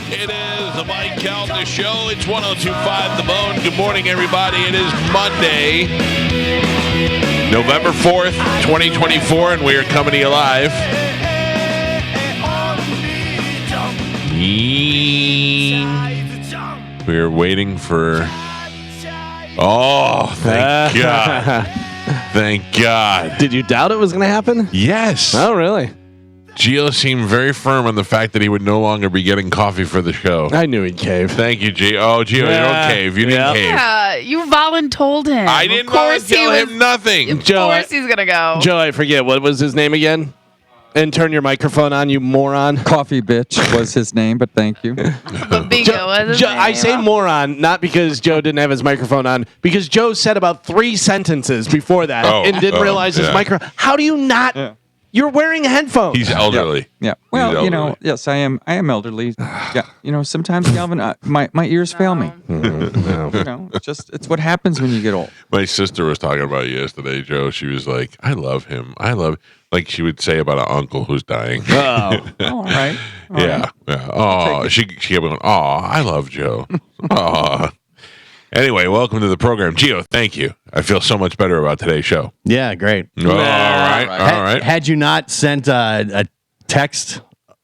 It is the Mike Calta Show. It's 102.5 The Bone. Good morning, everybody. It is Monday, November 4th, 2024, and we are coming to you live. We are waiting for... Oh, thank God. Thank God. Did you doubt it was going to happen? Yes. Oh, really? Gio seemed very firm on the fact that he would no longer be getting coffee for the show. I knew he'd cave. Thank you, Gio. Oh, Gio, you don't cave. You didn't cave. Yeah, you voluntold him. I didn't tell him nothing. Of course he's going to go. Joe, I forget. What was his name again? And turn your microphone on, you moron. Coffee bitch was his name, but thank you. But Bingo was his name. I say moron, not because Joe didn't have his microphone on, because Joe said about 3 sentences before that and didn't realize his microphone. How do you not... Yeah. You're wearing headphones. He's elderly. Yeah. Well, you know, yes, I am elderly. Yeah. You know, sometimes, Galvin, my ears fail me. No. You know, it's what happens when you get old. My sister was talking about you yesterday, Joe. She was like, I love him. Like she would say about an uncle who's dying. Oh, all right. Yeah. Oh, she kept going, oh, I love Joe. Oh. Anyway, welcome to the program. Gio, thank you. I feel so much better about today's show. Yeah, great. All right. Had you not sent a text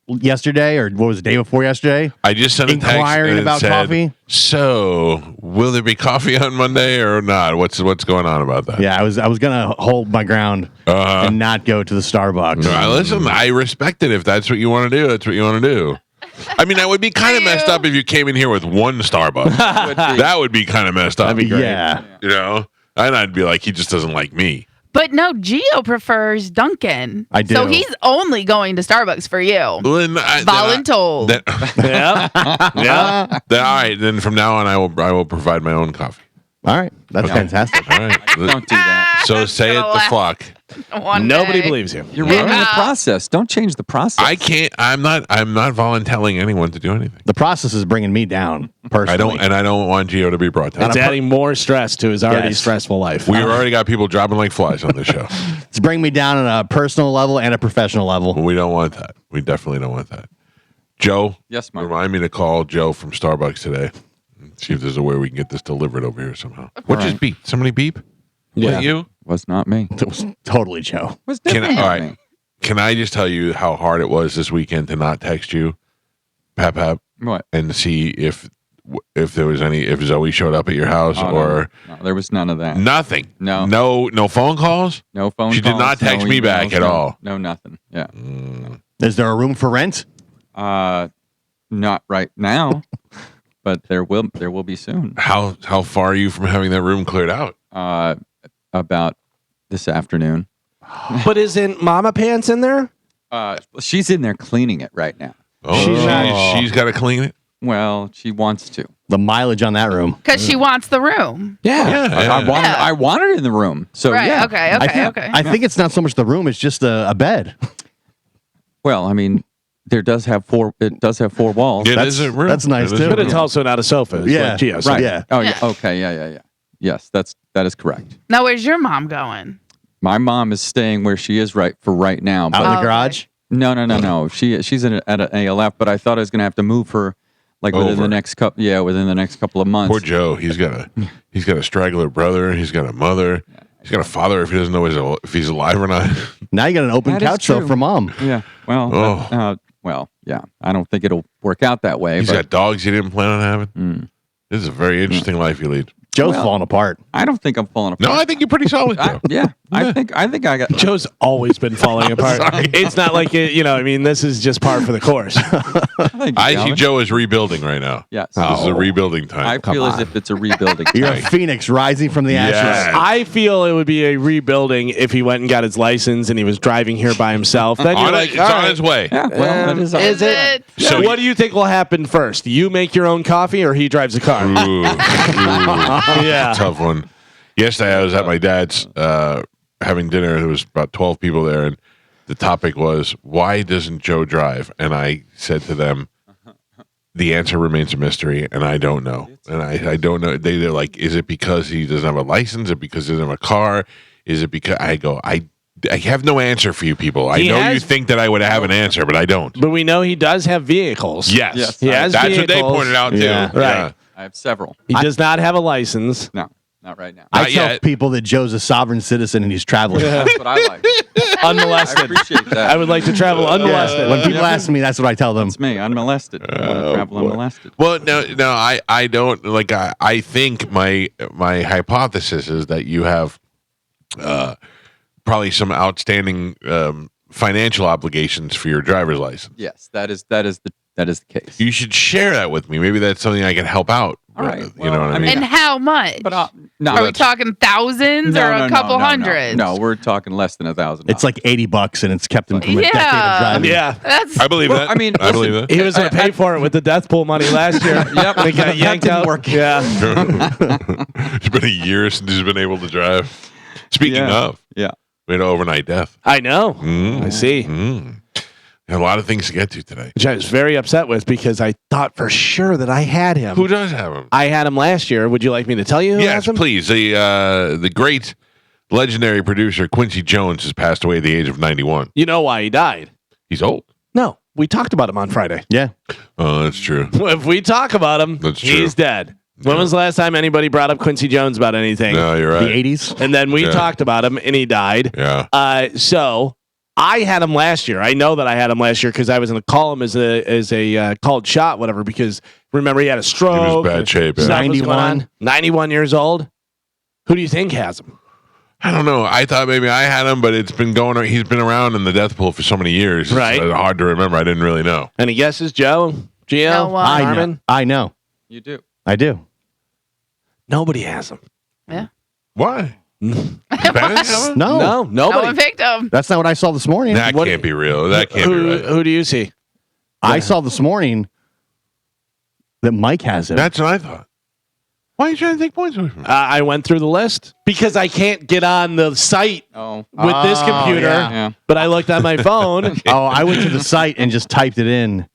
yesterday, or what was it, the day before yesterday? I just sent a text inquiring about said, coffee. So, will there be coffee on Monday or not? What's going on about that? Yeah, I was gonna hold my ground and not go to the Starbucks. Listen, I respect it. If that's what you want to do, that's what you want to do. I mean, that would be kind of messed up if you came in here with one Starbucks. That would be kind of messed up. That'd be great. Yeah. You know? And I'd be like, he just doesn't like me. But no, Gio prefers Dunkin'. I do. So he's only going to Starbucks for you. Voluntold. Yeah. All right. Then from now on, I will provide my own coffee. All right. That's fantastic. All right. Don't do that. So say it the flock. Nobody believes you. You're ruining the process. Don't change the process. I can't. I'm not volunteering anyone to do anything. The process is bringing me down personally. I don't want Gio to be brought down. It's adding more stress to his already stressful life. We've already got people dropping like flies on this show. It's bringing me down on a personal level and a professional level. We don't want that. We definitely don't want that. Joe, yes, Mike. Remind me to call Joe from Starbucks today. See if there's a way we can get this delivered over here somehow. What just beep? Somebody beep? Yeah. Was it you? Was not me. It was totally Joe. Was definitely not me. Can I just tell you how hard it was this weekend to not text you, Pap, what, and see if there was if Zoe showed up at your house no, there was none of that. Nothing. No phone calls. No phone calls. She did not text me back at all. No, nothing. Yeah. Is there a room for rent? Not right now, but there will be soon. How far are you from having that room cleared out? About this afternoon. But isn't Mama Pants in there? She's in there cleaning it right now. Oh, she's got to clean it? Well, she wants to. The mileage on that room. Because she wants the room. Yeah. I want her in the room. So right. yeah. Okay. I think it's not so much the room; it's just a bed. Well, I mean, it does have 4 walls. Yeah, that's a room. That's nice too. But it's also not a sofa. Yeah. Like Gio, Right. Yeah. Oh, yeah. Okay. Yeah. Yes, that is correct. Now, where's your mom going? My mom is staying where she is right now. Out in the garage? No. She's at an ALF, but I thought I was going to have to move her within the next couple of months. Poor Joe. He's got a straggler brother. He's got a mother. He's got a father if he doesn't know if he's alive or not. Now you got an open couch though for mom. Yeah. Well, yeah. I don't think it'll work out that way. He's got dogs he didn't plan on having. This is a very interesting life you lead. Joe's falling apart. I don't think I'm falling apart. No, I think you're pretty solid, Joe. I think I got. Joe's always been falling apart. It's not like this is just par for the course. I see Joe is rebuilding right now. Yes. This is a rebuilding time. I feel as if it's a rebuilding. You're a phoenix rising from the ashes. Yes. I feel it would be a rebuilding if he went and got his license and he was driving here by himself. Then you're it's on its way. Yeah, well, Is it? So what do you think will happen first? You make your own coffee or he drives a car? Ooh. Yeah. Tough one. Yesterday I was at my dad's having dinner. There was about 12 people there, and the topic was, why doesn't Joe drive? And I said to them, the answer remains a mystery, and I don't know. And I don't know. They're like, is it because he doesn't have a license? Is it because he doesn't have a car? Is it because I I have no answer for you people. I He know has- you think that I would have an answer, but I don't. But we know he does have vehicles. Yes. He has That's what they vehicles. pointed out, too. Yeah. Right. I have several. He does not have a license. No, not right now. I Not tell yet. people that Joe's a sovereign citizen and he's traveling. That's what I like. I Unmolested. appreciate that. I would like to travel unmolested. When people ask me, that's what I tell them. It's me, unmolested. I want to travel unmolested. Well, no, I don't like. I think my hypothesis is that you have probably some outstanding financial obligations for your driver's license. Yes, that is the case. You should share that with me. Maybe that's something I can help out. All right. You know what I mean? And how much? But no, Are we that's- talking thousands or a couple hundreds? No, we're talking less than $1,000. It's like $80 and it's kept him from a decade of Yeah. driving. Yeah. That's I believe that. I mean, I believe that. He was going to pay for it with the death pool money last year. Yep. And he got yanked didn't out. work. Yeah. It's been a year since he's been able to drive. Speaking of, yeah. we had an overnight death. I know. Mm. I see. Mm. A lot of things to get to today. Which I was very upset with because I thought for sure that I had him. Who does have him? I had him last year. Would you like me to tell you who Yes, has him? please. The great legendary producer Quincy Jones has passed away at the age of 91. You know why he died? He's old. No. We talked about him on Friday. Yeah. Oh, that's true. If we talk about him, That's true. he's dead. When was the last time anybody brought up Quincy Jones about anything? No, you're right. The 80s. And then we Yeah. talked about him and he died. Yeah. So I had him last year. I know that I had him last year because I was in the column as a called shot, whatever. Because remember he had a stroke. He was bad shape. Yeah. Stuff was going 91. on. 91 years old. Who do you think has him? I don't know. I thought maybe I had him, but it's been going. He's been around in the death pool for so many years. It's Right. hard to remember. I didn't really know. Any guesses, Joe? Gio? No one. I know. Carmen? I know. You do. I do. Nobody has him. Why? No. No, no nobody. one picked him. That's not what I saw this morning. That What- can't be real. That can't be right. Who do you see? I saw this morning that Mike has it. That's what I thought. Why are you trying to take points away from me? I went through the list because I can't get on the site Oh. with this Oh, computer. Yeah. But I looked on my phone. Oh, I went to the site and just typed it in,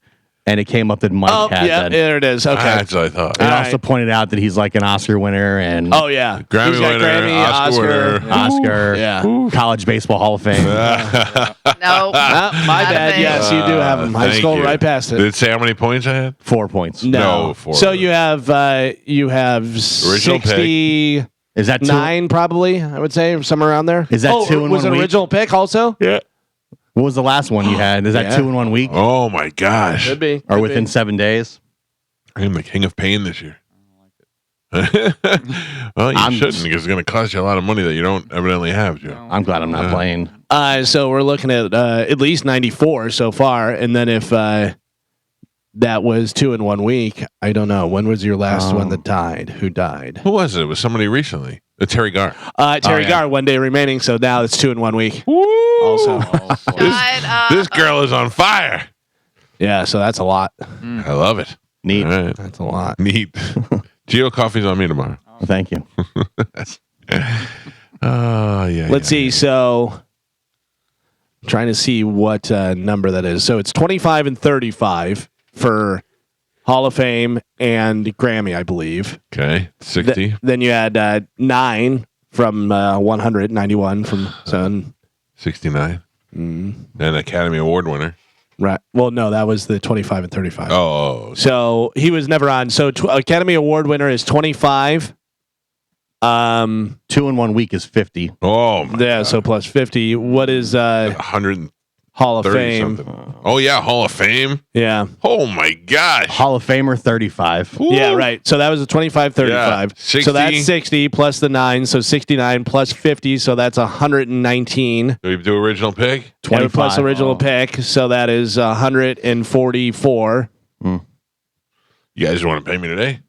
and it came up that Mike Oh, had yeah, that. there it is. Okay. That's what I thought. It All also right. pointed out that he's like an Oscar winner and Oh, yeah. Grammy He's got winner, Grammy, Oscar winner. Oscar, Yeah. College Baseball Hall of Fame. No. Ah, my Not a bad. thing. Yes, you do have him. I Thank scrolled you. right past Did it. it say how many points I had? 4 points. No. 4. So you have Original pick. 69 Is that two? probably, I would say, or somewhere around there. Is that two in was one it week? original pick also? Yeah. What was the last one you had? Is that Yeah. 2 in 1 week Oh my gosh. Could be. or Could within be. 7 days? I am the king of pain this year. Well, you shouldn't because it's going to cost you a lot of money that you don't evidently have, Joe. I'm glad I'm not playing. So we're looking at least 94 so far. And then if that was 2 in 1 week, I don't know. When was your last one that died? Who died? Who was it? It was somebody recently. Terry Garr. Terry yeah. Garr, 1 day remaining. So now it's 2 in 1 week. Also. This girl is on fire. Yeah, so that's a lot. I love it. Neat. All right. That's a lot. Neat. Gio Coffee's on me tomorrow. Thank you. Yeah. Let's see. So trying to see what number that is. So it's 25 and 35 for Hall of Fame and Grammy, I believe. Okay. 60. Then you had 9 from 191 from Sun. 69. And Academy Award winner. Right. Well, no, that was the 25 and 35. Oh. So he was never on. So Academy Award winner is 25. 2 in 1 week is 50. Oh, my Yeah. God. So plus 50. What is 130 Hall of Fame? something. Oh, yeah. Hall of Fame. Yeah. Oh, my gosh. Hall of Famer 35. Yeah, right. So that was a 25, 35. Yeah. 60. So that's 60 plus the 9. So 69 plus 50. So that's 119. Do we do original pick? 25. Plus original pick. So that is 144 You guys want to pay me today?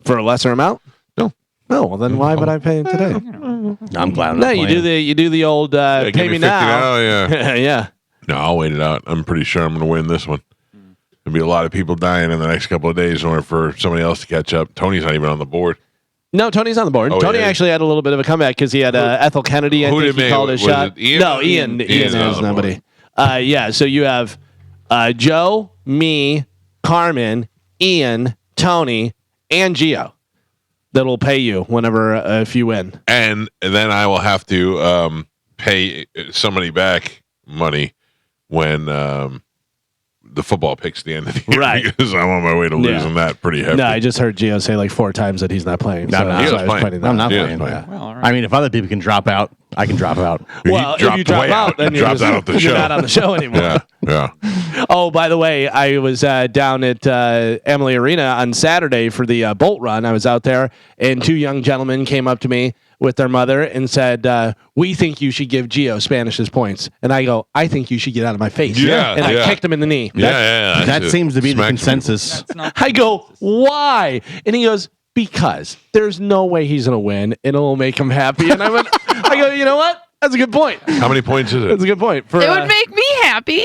for a lesser amount. No. No. Well, then why would I pay today? I'm glad I'm No, not you playing. do the old Yeah, pay give me 50 now. Yeah. Yeah. No, I'll wait it out. I'm pretty sure I'm going to win this one. There'll be a lot of people dying in the next couple of days in order for somebody else to catch up. Tony's not even on the board. No, Tony's on the board. Oh, Tony yeah. actually had a little bit of a comeback because he had Ethel Kennedy. I Who think did he make- called a was shot. it Ian? No, Ian. Ian's Ian on is the nobody. Yeah. So you have Joe, me, Carmen, Ian, Tony, and Gio that'll pay you whenever if you win. And then I will have to pay somebody back money when the football picks the end of the year, Right. because I'm on my way to losing that pretty heavy. No, I just heard Gio say like 4 times that he's not playing. No, So no, that's he why was I was playing. pointing that I'm not out. playing. Yeah. Well, all right. I mean, if other people can drop out, I can drop out. Well, He if you drop way out, then He you're dropped just- out of the you're show. not on the show anymore. Yeah. Oh, by the way, I was down at Emily Arena on Saturday for the Bolt Run. I was out there, and 2 young gentlemen came up to me with their mother and said, "We think you should give Gio Spanish's points." And I go, "I think you should get out of my face." Yeah, and I yeah. kicked him in the knee. Yeah. That seems to be the Smack consensus. That's not I go, "Why?" And he goes, "Because there's no way he's going to win, and it'll make him happy." And I go, "You know what? That's a good point. How many points is That's a it? good point." For, It would make me happy.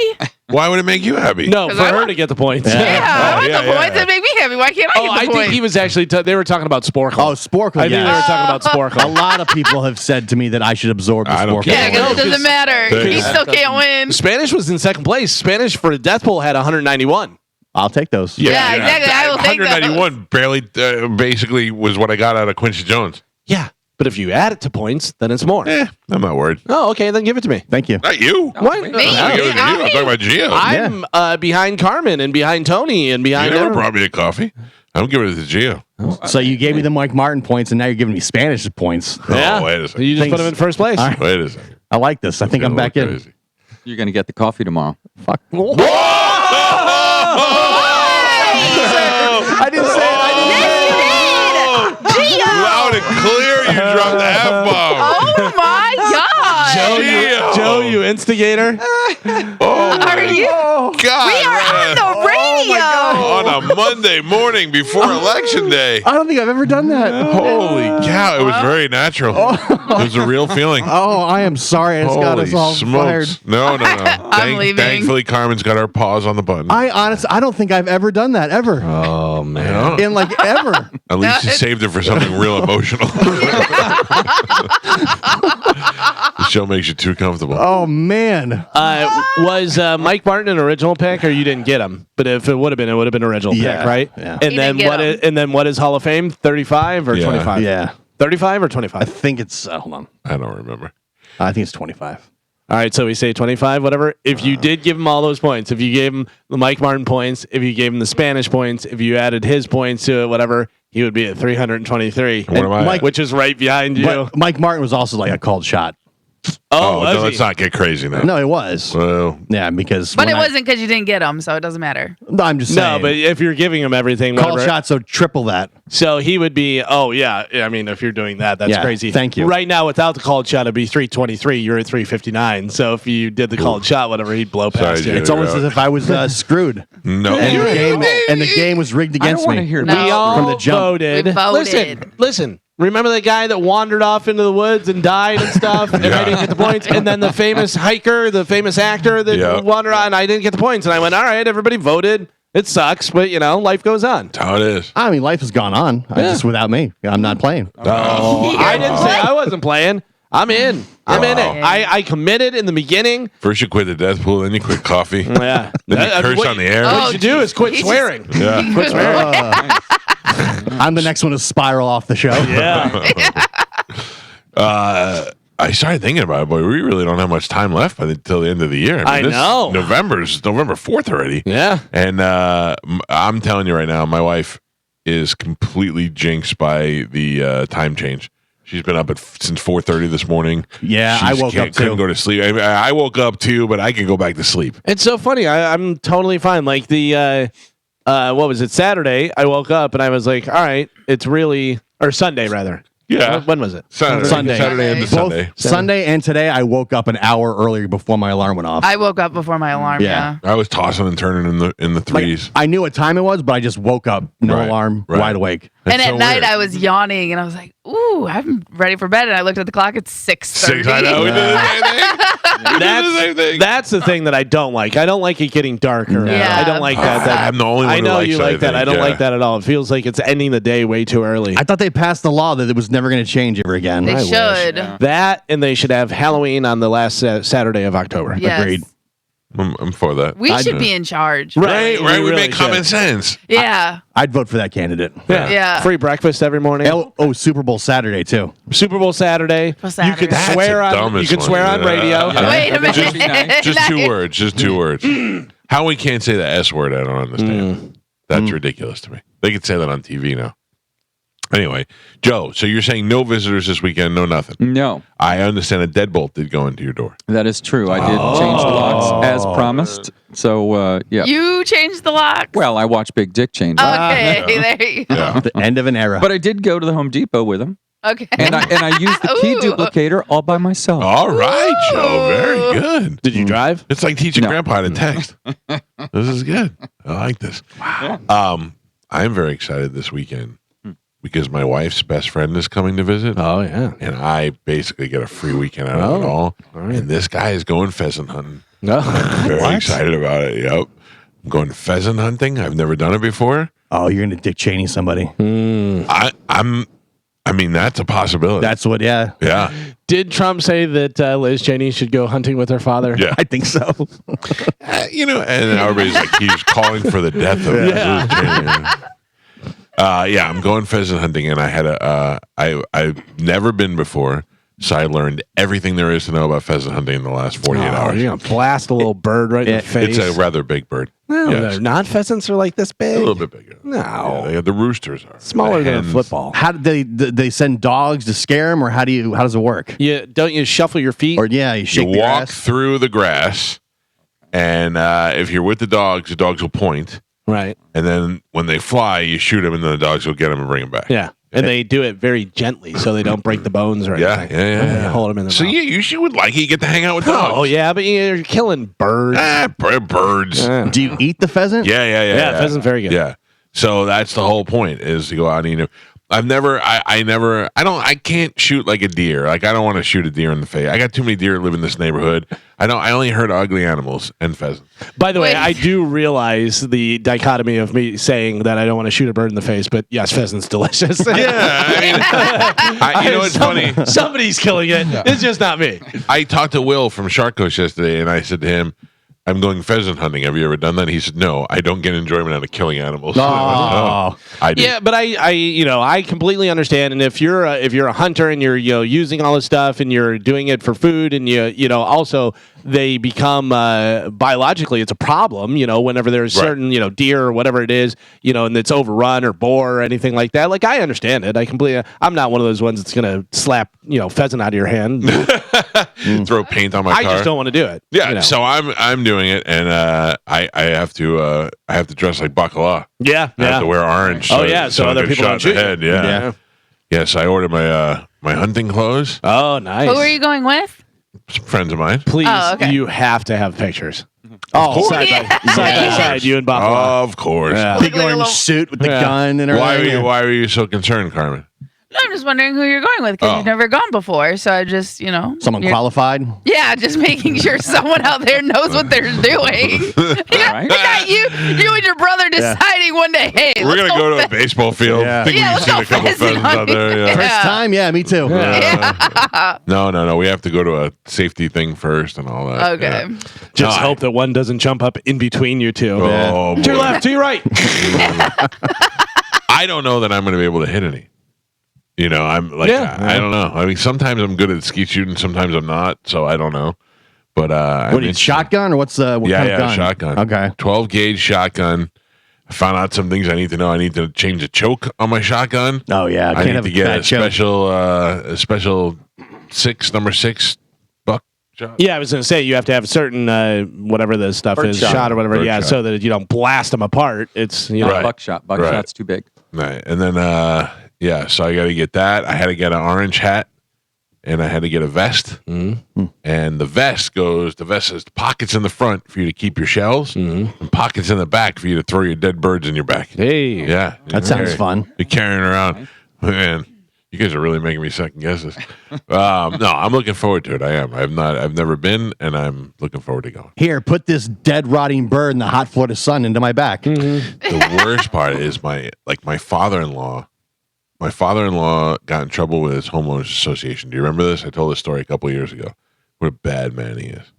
Why would it make you happy? no, 'Cause for I her want- to get the points. Yeah, I want yeah, the yeah. points. It'd make me happy. Why can't I Oh, get the I points? think he was actually. They were talking about Sporkle. Oh, Sporkle, I think they were yes. talking about Sporkle. A lot of people have said to me that I should absorb the I don't Sporkle. care. yeah, because it doesn't matter. He Yeah. still can't win. Spanish was in second place. Spanish for the death pool had 191. I'll take those. Yeah, exactly. I will take those. 191 barely, basically was what I got out of Quincy Jones. Yeah, but if you add it to points, then it's more. I'm not worried. Oh, okay, then give it to me. Thank you. Not you. What? I'm not giving it to you. I'm talking about Gio. I'm behind Carmen and behind Tony and You behind never everyone. brought me a coffee. I'm giving it to Gio. So you gave me the Mike Martin points, and now you're giving me Spanish points. Yeah, Oh, wait a second. you just Thanks. put him in first place. All right. Wait a second. I like this. I think I'm back in. Crazy. You're going to get the coffee tomorrow. Fuck. I didn't say it. Loud and clear, you dropped the F-bomb. Oh my God! Gio. Joe, you instigator. Are you? God, We are on man. the radio. On a Monday morning before Election Day. I don't think I've ever done that. Holy cow, it was very natural. It was a real feeling. Oh, I am sorry. It's got us all fired. No. leaving. Thankfully, Carmen's got our paws on the button. I don't think I've ever done that ever. Oh man. No. In like ever. At least you saved it for something real emotional. The show makes you too comfortable. Oh man. Was Mike Martin an original pick, or you didn't get him? But if it would have been, it would have been original Yeah, pick, right? yeah. And He then didn't get what? him. And then what is Hall of Fame? 35 or Yeah. 25? Yeah. 35 or I 25? think it's hold on. I don't remember. I think it's 25. All right, so we say 25, whatever. If you did give him all those points, if you gave him the Mike Martin points, if you gave him the Spanish points, if you added his points to it, whatever, he would be at 323. What am I Mike- at? Which is right behind you. But Mike Martin was also like a called shot. oh, was no, he? let's not get crazy now. No, it was. Well, Yeah, because But when it I- wasn't because you didn't get them, so it doesn't matter. No, I'm just saying. No, but if you're giving him everything, called whatever, shot, so triple that. so he would be, oh, yeah. I mean, if you're doing that, that's Yeah, crazy. thank you. Right now, without the called shot, it'd be 323. You're at 359. So if you did the called shot, whatever, he'd blow Sorry, past you. Jay. It's almost as if I was screwed, no. and the game was rigged I don't against want to me. hear No. that. We all From the jump. voted. We voted. Listen. Remember the guy that wandered off into the woods and died and stuff, and I Yeah. didn't get the points? And then the famous hiker, the famous actor that Yeah. wandered on, and I didn't get the points. And I went, all right, everybody voted. It sucks, but, life goes on. That's how it is. I mean, life has gone on. Just without me. I'm not playing. Oh, I didn't say I wasn't playing. I'm in. I'm in it. I committed in the beginning. First you quit the death pool, then you quit coffee. Yeah. Then you curse on the air. What Oh, you do is quit geez. swearing. Yeah. Quit swearing. I'm the next one to spiral off the show. Yeah. I started thinking about it, but we really don't have much time left until the end of the year. I know. November's November 4th already. Yeah. And I'm telling you right now, my wife is completely jinxed by the time change. She's been up since 4:30 this morning. Yeah, I woke up couldn't too. go to sleep. I woke up too, but I can go back to sleep. It's so funny. I'm totally fine. Like the what was it? Saturday. I woke up and I was like, all right, it's really or Sunday rather. Yeah. When was it? Saturday into Both Sunday. Sunday and today, I woke up an hour earlier before my alarm went off. I woke up before my alarm. Yeah. Yeah. I was tossing and turning in the Like, threes. I knew what time it was, but I just woke up, no Right, alarm, right. wide awake. And That's at so night, weird. I was yawning, and I was like, "Ooh, I'm ready for bed." And I looked at the clock; it's 6:30. 6. I know. We did the same thing. We did the same thing. That's the thing that I don't like. I don't like it getting darker. Yeah. I don't like that. I'm the only one I know who likes you that, like that. I don't think. like that at all. It feels like it's ending the day way too early. I thought they passed the law that it was never going to change ever again. They I wish. should. Yeah. That and they should have Halloween on the last Saturday of October. Yes. Agreed. I'm for that. We should be in charge. Right. We really make common should. sense. Yeah. I'd vote for that candidate. Yeah. Free breakfast every morning. Oh, Super Bowl Saturday too. Super Bowl Saturday. For Saturday. You could That's swear the on. You dumbest could swear one. on radio. Wait a minute. Just 2 words. Just 2 words. How we can't say the S word, I don't understand. That's ridiculous to me. They could say that on TV now. Anyway, Joe, so you're saying no visitors this weekend, no nothing. No, I understand a deadbolt did go into your door. that is true. I did change the locks as promised. So, yeah. You changed the lock. Well, I watched Big Dick change it. Okay, there you go. Yeah. The end of an era. But I did go to the Home Depot with him. Okay. And I used the key Ooh. duplicator all by myself. All right, Joe. Very good. Did you drive? It's like teaching No. Grandpa to text. This is good. I like this. Wow. I'm very excited this weekend because my wife's best friend is coming to visit. Oh yeah. And I basically get a free weekend out of it all. right. And this guy is going pheasant hunting. No. Very excited about it. Yep. I'm going pheasant hunting. I've never done it before. Oh, you're gonna Dick Cheney somebody. I mean, that's a possibility. That's what. Yeah, yeah. Did Trump say that Liz Cheney should go hunting with her father? Yeah. I think so. And everybody's like, he's calling for the death of Liz Cheney. Yeah, I'm going pheasant hunting, and I had I've never been before, so I learned everything there is to know about pheasant hunting in the last 48 hours. You're gonna blast a little bird right in the face. It's a rather big bird. No, Yes. they're not. Pheasants are like this big. A little bit bigger. No. Yeah, the roosters are Smaller The than a hens- football. How did they send dogs to scare him, or how does it work? Don't you shuffle your feet? Or you shake You the walk grass? through the grass, and if you're with the dogs will point. Right. And then when they fly, you shoot them, and then the dogs will get them and bring them back. Yeah. And they do it very gently so they don't break the bones or Yeah, anything. yeah. Hold them in the So mouth. you would like it. You get to hang out with dogs. Oh yeah, but you're killing birds. Birds. Do you eat the pheasant? Yeah. Pheasant's very good. Yeah. So that's the whole point is to go out and I can't shoot like a deer. Like I don't want to shoot a deer in the face. I got too many deer that live in this neighborhood. I only hurt ugly animals and pheasants. By the way, Wait. I do realize the dichotomy of me saying that I don't want to shoot a bird in the face, but yes, pheasant's delicious. Yeah, I mean, you know, it's funny. Somebody's killing it. It's just not me. I talked to Will from Shark Coast yesterday, and I said to him, I'm going pheasant hunting. Have you ever done that? He said, no, I don't get enjoyment out of killing animals. Oh. I do. Yeah, but I completely understand. And if you're a hunter and you're using all this stuff and you're doing it for food and also they become biologically it's a problem. Whenever there's Right. certain deer or whatever it is and it's overrun or boar or anything like that. Like I understand it. I'm not one of those ones that's gonna slap pheasant out of your hand. Throw paint on my I car. just don't want to do it. Yeah, so I'm doing it, and I have to dress like Bacala. Yeah, I have to wear orange. Oh, yeah, so I other get people shot don't in the shoot you. head. Yeah. Yeah. Yes, I ordered my hunting clothes. Oh, nice. Who are you going with? Some friends of mine. Please, Oh, okay. you have to have pictures. course. Side by side, you and Buffalo. Of course. Yeah. Big Like a orange little- suit with the Yeah. gun and everything. Why were you so concerned, Carmen? No, I'm just wondering who you're going with because Oh. you've never gone before. So I just, Someone you're- qualified? Yeah, just making sure someone out there knows what they're doing. Right. Not you and your brother deciding one day, hey, We're let's gonna go to a baseball field. Yeah. Think Yeah, we've let's seen go a couple pheasant pheasants out hunting. there. Yeah. First Yeah. time? Yeah, me too. No. We have to go to a safety thing first and all that. Okay. Yeah. Just No, hope that one doesn't jump up in between you two. Oh, To your boy. left, to your right. I don't know that I'm going to be able to hit any. I'm like, Yeah. I don't know. I mean, sometimes I'm good at skeet shooting, sometimes I'm not. So I don't know. But What do you, shotgun or what kind of gun? shotgun. Okay. 12 gauge shotgun. I found out some things I need to know. I need to change the choke on my shotgun. Oh, yeah. I Can't need have to a get bad a choke. special number 6 buck shot. Yeah, I was going to say you have to have a certain whatever the stuff Bird is, shot. shot or whatever. Bird Yeah, shot. so that you don't blast them apart. It's Right. Buckshot. Right. Buckshot's too big. Right. And then, so I got to get that. I had to get an orange hat and I had to get a vest. Mm-hmm. And the vest has pockets in the front for you to keep your shells and pockets in the back for you to throw your dead birds in your back. Hey, Yeah. That sounds fun. You're carrying around. Man, you guys are really making me second guess this. No, I'm looking forward to it. I am. I've never been, and I'm looking forward to going. Here, put this dead rotting bird in the hot Florida sun into my back. The worst part is my father-in-law. My father-in-law got in trouble with his homeowners association. Do you remember this? I told this story a couple of years ago. What a bad man he is.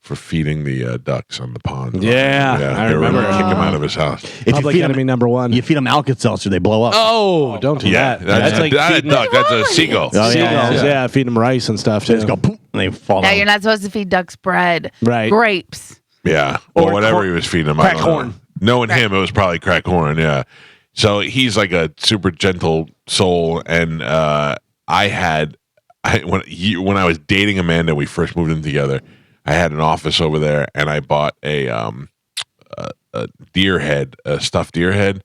for feeding the ducks on the pond. Yeah, I they were remember. gonna kick him out of his house. If Public you feed enemy them, number one. you feed them Alka-Seltzer, they blow up. Oh, don't do that. that's like not a feeding duck. That's a seagull. Oh, seagulls. yeah. Yeah, feed them rice and stuff They too. just go poof, and they fall Yeah, down. you're not supposed to feed ducks bread. Right. Grapes. Yeah, Or or whatever corn- he was feeding him. crack I don't know. corn. Knowing him, it was probably crack corn. Yeah. So he's like a super gentle soul, and when I was dating Amanda, we first moved in together. I had an office over there, and I bought a deer head, a stuffed deer head,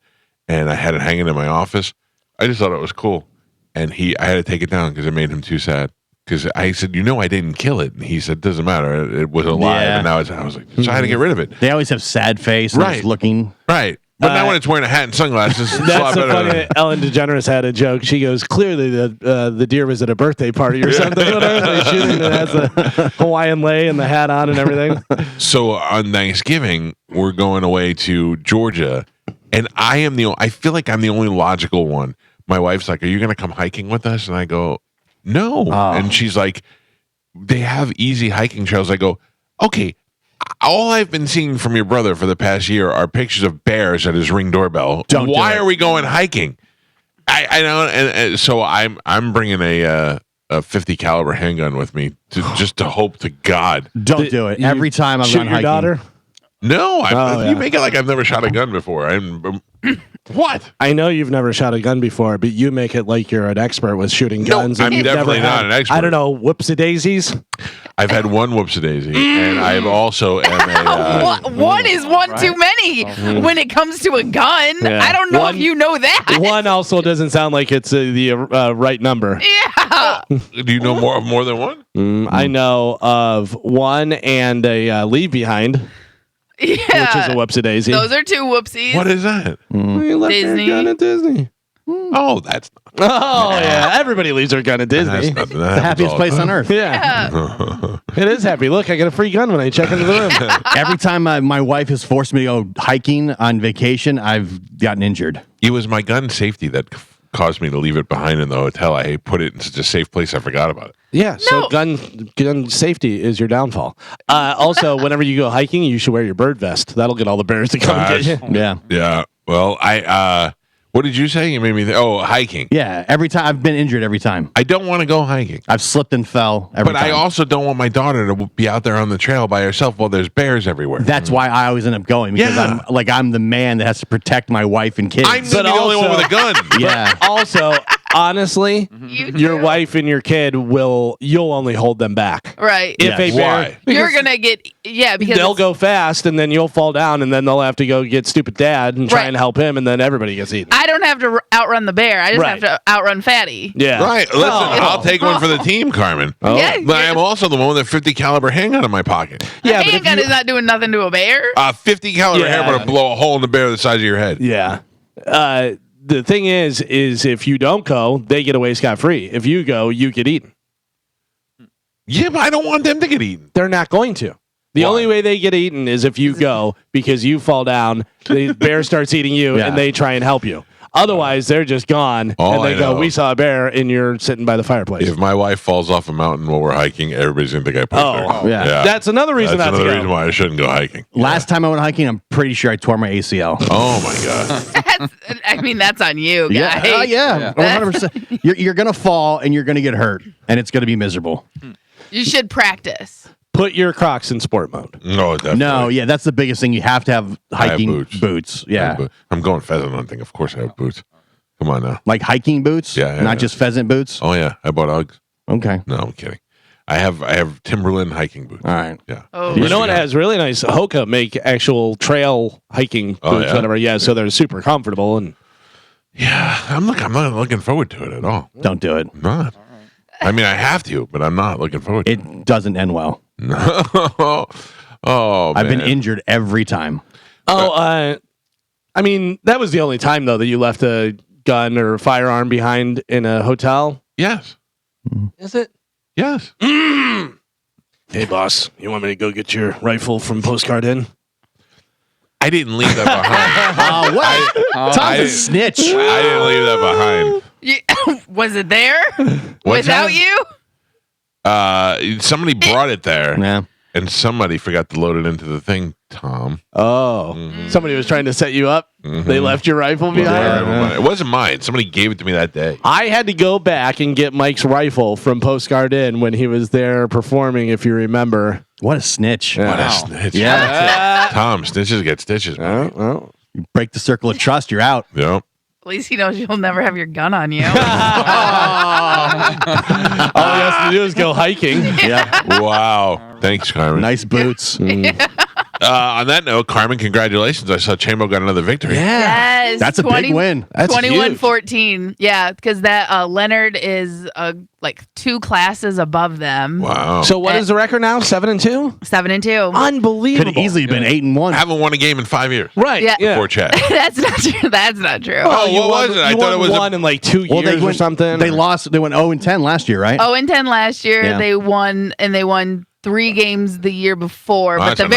and I had it hanging in my office. I just thought it was cool, and I had to take it down because it made him too sad. Because I said, I didn't kill it, and he said, doesn't matter, it was alive, Yeah. and now I was like, so I had to get rid of it. They always have sad face. And Right. just looking. Right. But now when it's wearing a hat and sunglasses, it's a That's lot so better. funny. than- That Ellen DeGeneres had a joke. She goes, "Clearly the deer was at a birthday party or something. Whatever they shooting, and it has the Hawaiian lei and the hat on and everything." So on Thanksgiving, we're going away to Georgia, and I feel like I'm the only logical one. My wife's like, "Are you going to come hiking with us?" And I go, "No." Oh. And she's like, "They have easy hiking trails." I go, "Okay." All I've been seeing from your brother for the past year are pictures of bears at his Ring doorbell. Don't do Why it. are we going hiking? I know, and so I'm bringing a 50 caliber handgun with me just to hope to God. Don't do it. You Every time I've shoot gone your hiking. daughter. No, Oh, you yeah. make it like I've never shot a gun before. What? I know you've never shot a gun before, but you make it like you're an expert with shooting guns. I'm and you've definitely never not had, an expert. I don't know, whoops-a-daisies. I've had one whoopsie-daisy, and I've also am a. One is one too many when it comes to a gun. Yeah. I don't know One- if you know that. One also doesn't sound like it's the right number. Yeah. Do you know more than one? I know of one and a leave behind, Yeah. which is a whoopsie-daisy. Those are two whoopsies. What is that? You left your Disney. gun at Disney. Oh, that's Oh yeah, everybody leaves their gun at that's Disney. nothing. The happiest place on earth. Yeah, Yeah. it is happy. Look, I get a free gun when I check into the room. Every time my wife has forced me to go hiking on vacation, I've gotten injured. It was my gun safety that caused me to leave it behind in the hotel. I put it in such a safe place. I forgot about it. Yeah, so No. gun safety is your downfall. Also, whenever you go hiking, you should wear your bird vest. That'll get all the bears to come get you. Yeah. Yeah. Well, what did you say? You made me think. Oh, hiking. Yeah. Every time I've been injured every time. I don't want to go hiking. I've slipped and fell every But time. I also don't want my daughter to be out there on the trail by herself while there's bears everywhere. That's why I always end up going because Yeah. I'm the man that has to protect my wife and kids. I'm maybe the only one with a gun. yeah. Also, honestly, You your do. wife and your kid you'll only hold them back. Right. If a Yes. bear, Why? You're because gonna get because they'll it's- go fast and then you'll fall down and then they'll have to go get stupid dad and try Right. and help him and then everybody gets eaten. I don't have to outrun the bear. I just Right. have to outrun Fatty. Yeah. Right. Listen, Oh. I'll take one for the team, Carmen. Yeah, But I am also the one with a 50 caliber handgun in my pocket. Yeah, a but if handgun you- is not doing nothing to a bear. 50 caliber Yeah. handgun to blow a hole in the bear the size of your head. Yeah. The thing is if you don't go, they get away scot-free. If you go, you get eaten. Yeah, but I don't want them to get eaten. They're not going to. The Why? only way they get eaten is if you go because you fall down, the bear starts eating you, Yeah. and they try and help you. Otherwise, they're just gone, Oh, and they I go, know. "We saw a bear, and you're sitting by the fireplace." If my wife falls off a mountain while we're hiking, everybody's going to think I pushed Oh, her. yeah. That's another reason That's not another to reason go. why I shouldn't go hiking. Last time I went hiking, I'm pretty sure I tore my ACL. Oh, my God. That's on you, guys. Yeah, 100%. You're gonna fall and you're gonna get hurt, and it's gonna be miserable. You should practice. Put your Crocs in sport mode. No, definitely. No, yeah, that's the biggest thing. You have to have I have hiking boots. Yeah, I'm going pheasant hunting. Of course I have boots. Come on now. like hiking boots. Yeah, not yeah. just pheasant boots. Oh, yeah. I bought Uggs. Okay, No, I'm kidding. I have Timberland hiking boots. all right. Yeah. Oh. You know what has really nice? Hoka make actual trail hiking boots, Oh, yeah? whatever. Yeah, so they're super comfortable and Yeah. I'm not looking forward to it at all. Don't do it. I'm not. I mean, I have to, but I'm not looking forward to it. It doesn't end well. No. Oh, I've been man. injured every time. I mean, that was the only time though that you left a gun or firearm behind in a hotel. Yes. Is it? Yes. Hey, boss, you want me to go get your rifle from Postcard Inn? I didn't leave that behind. What? Tom's a snitch. I didn't leave that behind. Was it there What's without that? you? Somebody brought it there. Yeah. and somebody forgot to load it into the thing, Tom. Oh, somebody was trying to set you up. They left your rifle behind. It wasn't mine. Somebody gave it to me that day. I had to go back and get Mike's rifle from Postcard Inn when he was there performing, if you remember. What a snitch. What a snitch. Yeah. Tom, snitches get stitches, man. You break the circle of trust, you're out. Yep. At least he knows you'll never have your gun on you. All he has to do is go hiking. Yeah. Wow. Thanks, Carmen. Nice boots. On that note, Carmen, congratulations. I saw Chambo got another victory. Yes. That's a big win. That's 21-14. Yeah, because that Leonard is like 2 classes above them. Wow. So what is the record now? 7-2? 7-2. Unbelievable. Could have easily been 8-1. I haven't won a game in 5 years. Right. Yeah. Poor chat. That's not true. That's not true. Oh, what was it? I thought it was one in like 2 years or something. They lost. They went 0-10 last year, right? 0-10 last year. Yeah. They won 3 games the year before, but that's the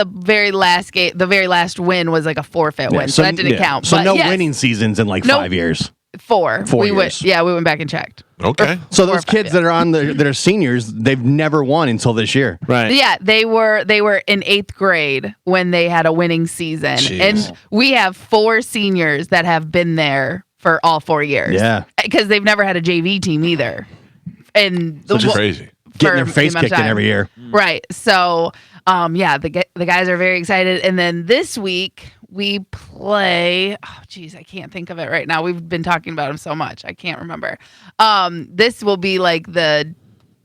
very last game, the very last win was like a forfeit win, so that didn't count. So but no yes, winning seasons in like Nope. 5 years. 4. 4 we years. went. Yeah, we went back and checked. Okay. So 4 or those 5, kids that are that are seniors, they've never won until this year. Right. Yeah, they were in 8th grade when they had a winning season, Jeez. and we have 4 seniors that have been there for all 4 years. Yeah. because they've never had a JV team either, and That's crazy. Getting their for face the amount of kicked in time. every year. Right. So, yeah, the guys are very excited. And then this week we play. Oh, geez, I can't think of it right now. We've been talking about them so much, I can't remember. This will be like the.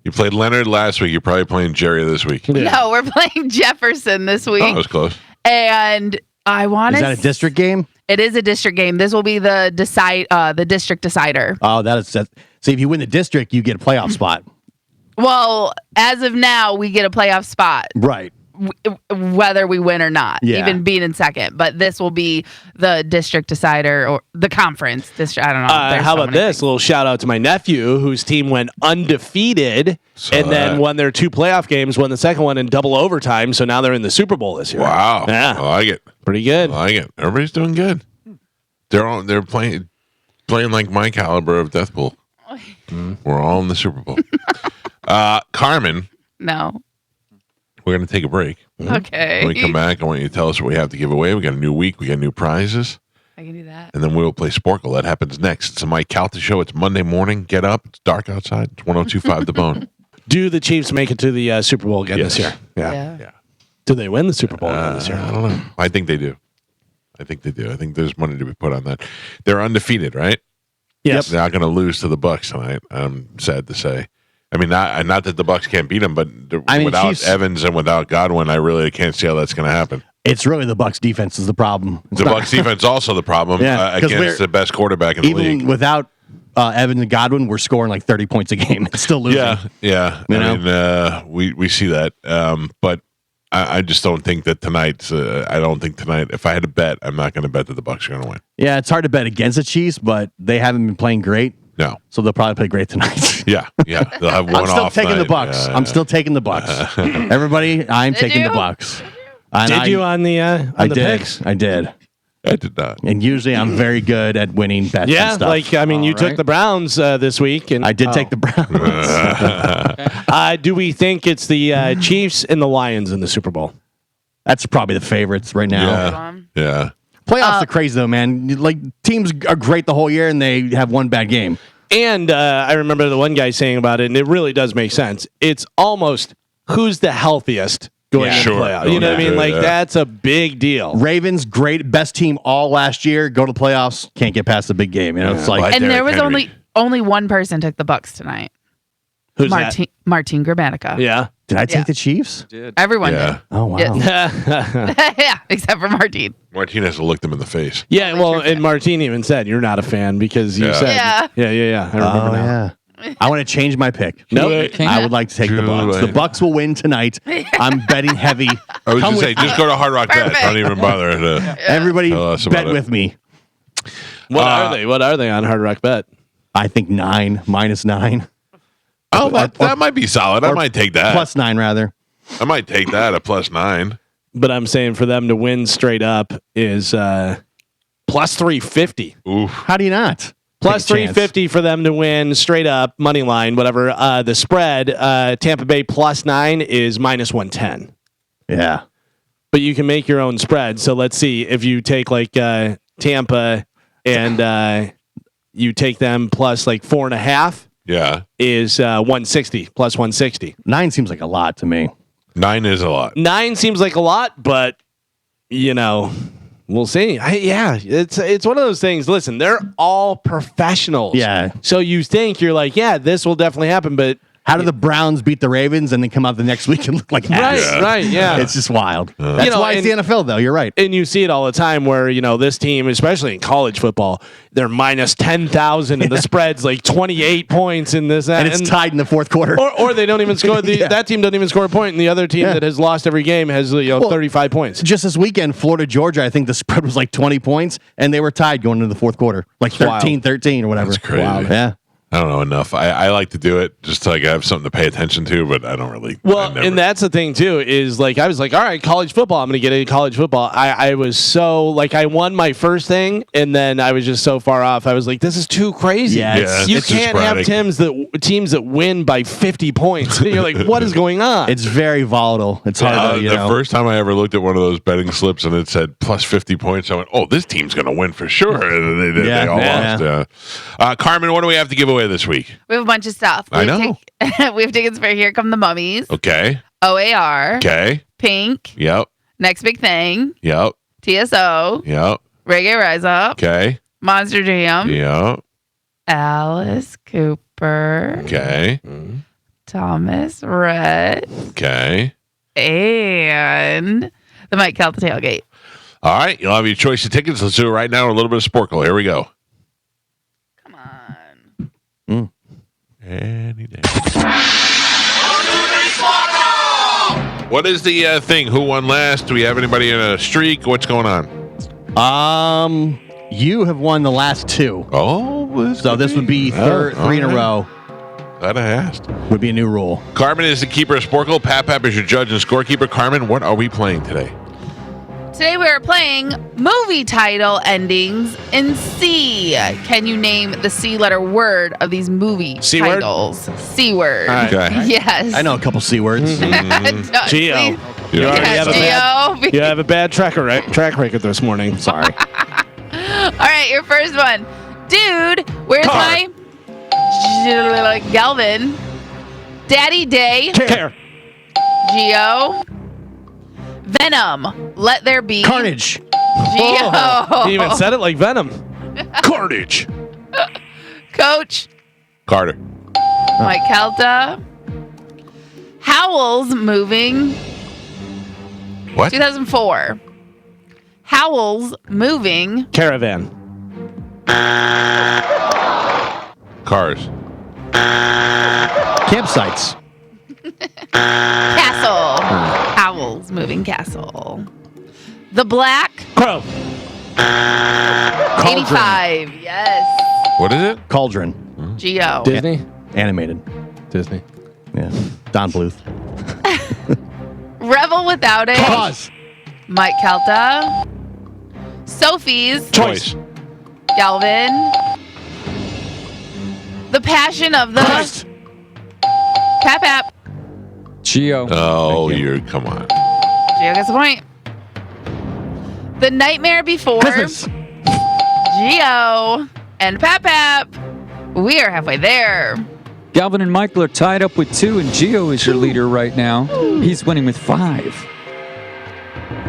You played Leonard last week. You're probably playing Jerry this week. No, we're playing Jefferson this week. Oh, that was close. And I want to. Is that a district game? It is a district game. This will be the district decider. Oh, so if you win the district, you get a playoff spot. Well, as of now, we get a playoff spot. Right. Whether we win or not, Yeah. even being in second. But this will be the district decider or the conference district. I don't know. There's How so about many this? things. A little shout out to my nephew, whose team went undefeated and then won their 2 playoff games, won the second one in double overtime. So now they're in the Super Bowl this year. Wow. Yeah. I like it. Pretty good. I like it. Everybody's doing good. They're playing like my caliber of Death Pool. We're all in the Super Bowl. Carmen, No. we're going to take a break. Okay. When we come back, I want you to tell us what we have to give away. We got a new week. We got new prizes. I can do that. And then we will play Sporkle. That happens next. It's a Mike Calta Show. It's Monday morning. Get up. It's dark outside. It's 102.5 The Bone. Do the Chiefs make it to the Super Bowl again this year? Yeah. Do they win the Super Bowl again this year? I don't know. I think they do. I think there's money to be put on that. They're undefeated, right? Yes. They're not going to lose to the Bucks tonight. I'm sad to say. I mean, not that the Bucks can't beat them, but without Chiefs, Evans and without Godwin, I really can't see how that's going to happen. It's really the Bucks defense is the problem. The Bucks defense also the problem against the best quarterback in the league. Even without Evans and Godwin, we're scoring like 30 points a game. It's still losing. Yeah. I mean, we see that, but I just don't think that tonight. I don't think tonight. If I had to bet, I'm not going to bet that the Bucks are going to win. Yeah, it's hard to bet against the Chiefs, but they haven't been playing great. No. So they'll probably play great tonight. Yeah. They'll have one I'm still off taking night. the Bucks. Yeah. I'm still taking the Bucks. Everybody, I'm taking the you? Bucks. Did you on the picks? I did. I did not. And usually I'm very good at winning bets and Yeah, stuff. like you took the Browns this week, and I did take the Browns. Do we think it's the Chiefs and the Lions in the Super Bowl? That's probably the favorites right now. Yeah. Playoffs are crazy though, man. Like teams are great the whole year and they have one bad game. And I remember the one guy saying about it, and it really does make sense. It's almost who's the healthiest going into Sure. playoffs. You know what I mean? Like that's a big deal. Ravens, great, best team all last year. Go to the playoffs, can't get past the big game. You know, it's like Like And there Derrick was Henry. only one person took the Bucks tonight. Who's Martin Gramatica. that? Yeah. did I take the Chiefs? Everyone Yeah. Oh wow. did. Yeah, except for Martin. Martinez will look them in the face. Yeah, well, and Martine even said you're not a fan because you Yeah. said Yeah. I remember Oh now. yeah. I want to change my pick. Nope. I would like to take the Bucks. The Bucks will win tonight. I'm betting heavy. I was Come just with saying, just go to Hard Rock Bet. Perfect. Don't even bother to. Everybody Tell us about bet it. with me. What are they? What are they on Hard Rock Bet? I think 9 minus 9 Oh, that might be solid. I might take that. plus 9 rather. I might take that at +9. But I'm saying for them to win straight up is plus 350. Oof. How do you not? Plus Take a chance. 350 for them to win straight up, money line, whatever. The spread, Tampa Bay plus 9 is minus 110. Yeah. But you can make your own spread. So let's see if you take like Tampa and you take them plus like 4.5. Yeah. Is 160 plus 160. 9 seems like a lot to me. 9 is a lot. 9 seems like a lot, but we'll see. It's one of those things. Listen, they're all professionals. Yeah. So you think you're like, yeah, this will definitely happen, but How do the Browns beat the Ravens and then come out the next week and look like ass? right, yeah. It's just wild. That's why it's the NFL, though. You're right. And you see it all the time where, this team, especially in college football, they're minus 10,000 and the spread's like 28 points in this. And it's tied in the fourth quarter. Or they don't even score. That team doesn't even score a point, and the other team that has lost every game has 35 points. Just this weekend, Florida, Georgia, I think the spread was like 20 points, and they were tied going into the fourth quarter. Like 13-13 or whatever. That's crazy. Wow. Yeah. I don't know enough. I like to do it just to like have something to pay attention to, but I don't really. Well, and that's the thing too, is like I was like, all right, college football. I'm going to get into college football. I was so like I won my first thing, and then I was just so far off. I was like, this is too crazy. Yeah, you it's can't have teams that win by 50 points. You're like, what is going on? It's very volatile. It's hard to, the first time I ever looked at one of those betting slips and it said plus 50 points, I went, oh, this team's going to win for sure. And they all lost. Carmen, what do we have to give away this week? We have a bunch of stuff. I know. We have tickets for Here Come the Mummies. Okay. OAR. Okay. Pink. Yep. Next Big Thing. Yep. TSO. Yep. Reggae Rise Up. Okay. Monster Jam. Yep. Alice Cooper. Okay. Thomas Rhett. Okay. And the Mike Calta Tailgate. All right. You'll have your choice of tickets. Let's do it right now. A little bit of Sporkle. Here we go. Come on. Any day. What is the thing? Who won last? Do we have anybody in a streak? What's going on? You have won the last 2. Oh, So this would be 3 in a row. That I asked. Would be a new rule. Carmen is the keeper of Sporkle. Pap is your judge and scorekeeper. Carmen, what are we playing today? Today we are playing movie title endings in C. Can you name the C letter word of these movie C-word? titles? C word. All right. Okay. Yes. I know a couple C words. Gio. Please. You already Yes, have you have a bad track record this morning. Sorry. All right, your first one. Dude, where's Car. my Galvin? Daddy Day. Care. Gio. Venom. Let there be. Carnage. Gio. He even said it like Venom. Carnage. Coach. Carter. Mike Calta. Howl's Moving. What? 2004. Howl's Moving. Caravan. Cars. Campsites. Castle. Howl's Moving Castle. The Black. Crow. 85. Yes. What is it? Cauldron. Gio. Disney. Animated. Disney. Yeah. Don Bluth. Revel Without It. Pause. Mike Calta. Sophie's. Choice. Galvin. The Passion of the. Christ. Pap. Gio. Oh, come on. Gio gets a point. The Nightmare Before. Christmas. Gio. And Pap. We are halfway there. Galvin and Michael are tied up with 2, and Gio is your leader right now. He's winning with 5.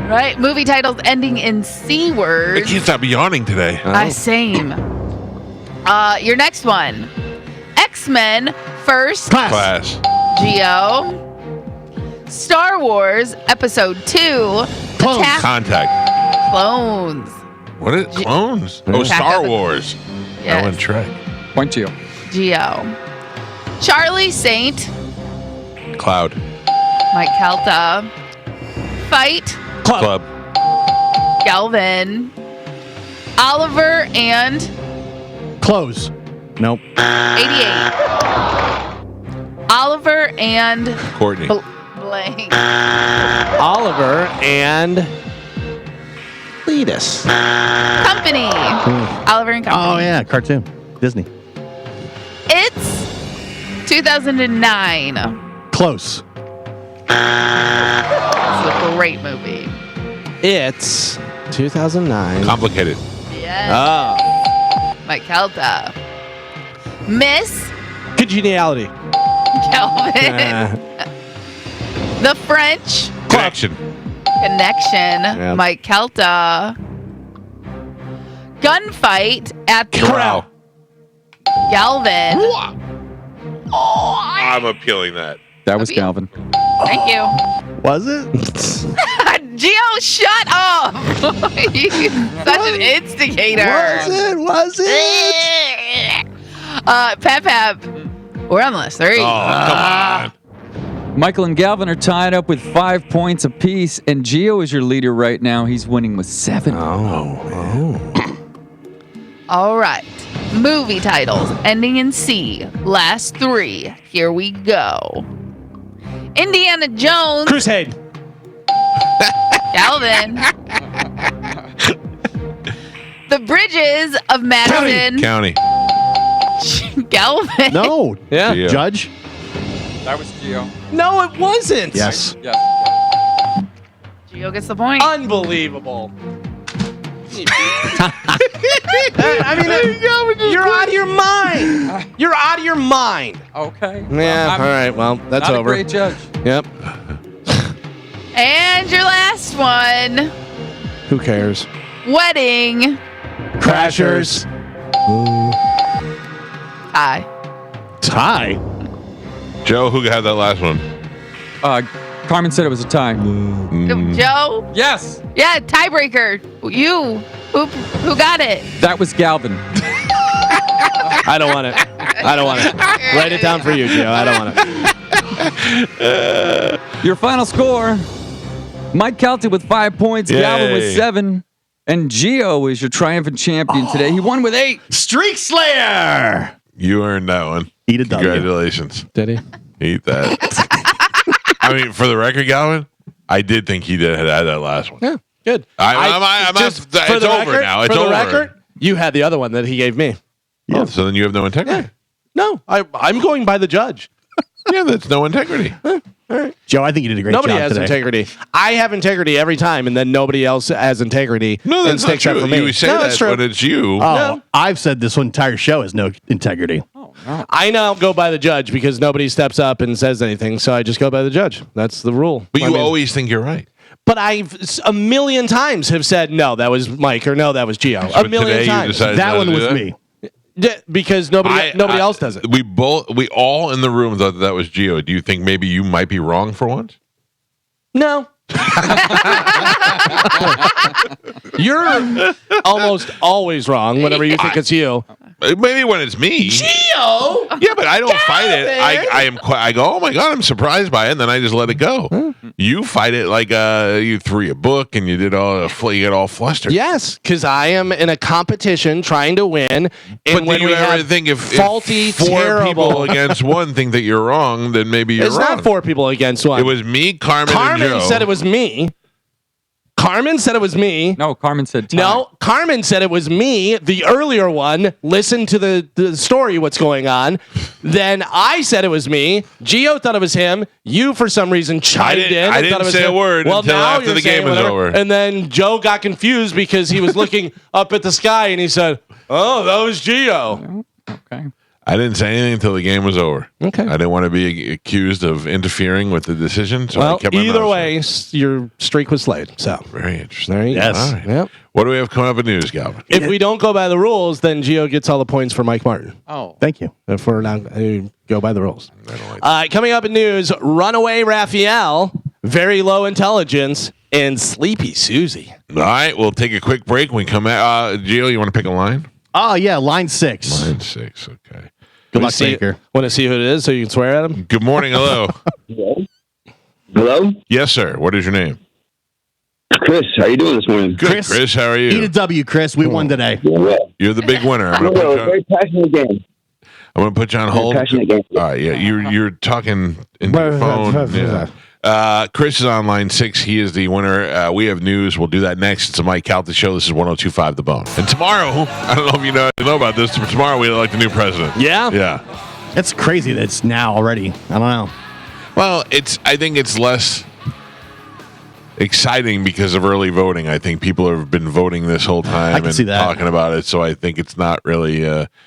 Right? Movie titles ending in C I words. can't stop yawning today. Same. Your next one. X-Men First. Class. Gio. Star Wars Episode 2. Clones. Attack Contact. Clones. What is clones? Oh, Attack Star of the- Wars. Yes. I went Trek. Point Gio. Gio. Charlie Saint. Cloud. Mike Calta. Fight. Club. Galvin. Oliver and Close. Nope. 88. Oliver and Courtney. blank. Oliver and Cletus. Company. Oliver and Company. Oh, yeah. Cartoon. Disney. It's 2009. Close. It's a great movie. It's 2009. Complicated. Yes. Ah. Mike Calta. Miss Congeniality. Kelvin. The French Connection. Connection. Yep. Mike Calta. Gunfight at the Corral. Galvin. I'm appealing that. That was Calvin. Thank you. Was it? Gio, shut up. He's such an instigator. Was it? Pep. We're on the list. 3. Oh, come on. Michael and Galvin are tied up with 5 points apiece, and Gio is your leader right now. He's winning with 7. All right. Movie titles ending in C. Last 3. Here we go. Indiana Jones. Crusade. Calvin. The Bridges of Madison. County. Galvin. No. Yeah. Yeah. Judge? That was Gio. No, it wasn't. Yes. Yes. Gio gets the point. Unbelievable. I mean, you're out of your mind. You're out of your mind. Okay. Yeah. All right. Well, that's not over. a great judge. Yep. And your last one. Who cares? Wedding. Crashers. Tie. Tie. Joe, who had that last one? Carmen said it was a tie. Joe. Yes. Yeah, tiebreaker. You. Who got it? That was Galvin. I don't want it. I don't want it. Write it down for you, Gio. I don't want it. Your final score: Mike Calta with 5 points, Galvin with Yay. 7, and Gio is your triumphant champion today. He won with 8. Streak Slayer. You earned that one. Eat a W. Congratulations. Did he? Eat that. I mean, for the record, Galvin, I did think he had that last one. Yeah. Good. I'm just not, for it's the over record, now. It's for the over. record, you had the other one that he gave me. Oh, so then you have no integrity. No, I'm going by the judge. Yeah, that's no integrity. Joe, I think you did a great Nobody job has today. integrity. I have integrity every time, and then nobody else has integrity. No, and that's not sticks up true. for me. You say No, that, that's true. but it's you. Oh, No. I've said this entire show has no integrity. I now go by the judge because nobody steps up and says anything, so I just go by the judge. That's the rule. But I you mean, always think you're right. But I've a million times have said no, that was Mike, or no, that was Gio. So A million today you times. decided That not one to do was that? me. Yeah, because nobody else does it. We all in the room thought that was Gio. Do you think maybe you might be wrong for once? No. You're almost always wrong whenever you think it's you. Maybe when it's me. Gio! Yeah, but I don't fight it. I go, oh my god, I'm surprised by it, and then I just let it go. You fight it like you threw a book and you did you get all flustered. Yes, because I am in a competition trying to win. And But when do you we ever have think if faulty, four terrible people against one think that you're wrong, then maybe you're it's wrong. not 4 people against one. It was me, Carmen, and Joe. Said it was me. Carmen said it was me. No, Carmen said tie. No, Carmen said it was me, the earlier one. Listen to the story, what's going on. Then I said it was me. Gio thought it was him. You, for some reason, chimed in. I and thought didn't it was say a him. word well, until now after you're the saying game was whatever. over. And then Joe got confused because he was looking up at the sky and he said, "Oh, that was Gio." Okay. I didn't say anything until the game was over. Okay. I didn't want to be accused of interfering with the decision, so I Well, kept my either mouth way, your streak was slayed. So shut. Very interesting. there you go. Yes. All right. Yep. What do we have coming up in news, Galvin? If we don't go by the rules, then Gio gets all the points for Mike Martin. Oh. Thank you. If we're not go by the rules. I don't like Coming up in news, Runaway Raphael, Very Low Intelligence, and Sleepy Susie. All right, we'll take a quick break. When we come out, Gio, you want to pick a line? Oh, yeah, line 6. Line 6, okay. Good luck, Baker. Want to see who it is so you can swear at him? Good morning, hello. Hello? Yes, sir. What is your name? Chris, how you doing this morning? Good, Chris. How are Eat a you? W, Chris. We won today. Doing well. You're the big winner. I'm Doing gonna well. put you Very passionate game. I'm gonna put you on hold. Passionate game. All right, yeah, you're talking into your phone. Yeah. Chris is on line 6. He is the winner. We have news. We'll do that next. It's a Mike Calta Show. This is 102.5 The Bone. And tomorrow, I don't know if you know about this, but tomorrow we elect a new president. Yeah? Yeah. It's crazy that it's now already. I don't know. Well, I think it's less exciting because of early voting. I think people have been voting this whole time I can see that. talking about it, so I think it's not really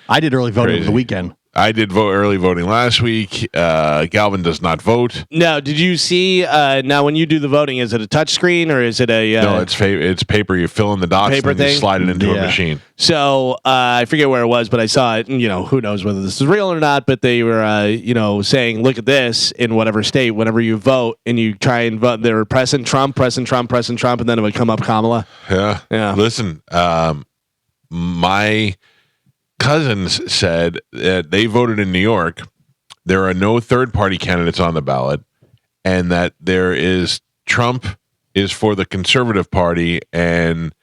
I did early voting over the weekend. I did early voting last week. Galvin does not vote. No, did you see, now when you do the voting, is it a touch screen or is it a... No, it's paper. You fill in the dots Paper and then you thing? slide it into a machine. So I forget where it was, but I saw it. And, who knows whether this is real or not, but they were, saying, look at this in whatever state, whenever you vote and you try and vote, they were pressing Trump, and then it would come up Kamala. Yeah. Listen, my cousins said that they voted in New York. There are no third-party candidates on the ballot, and that Trump is for the Conservative Party and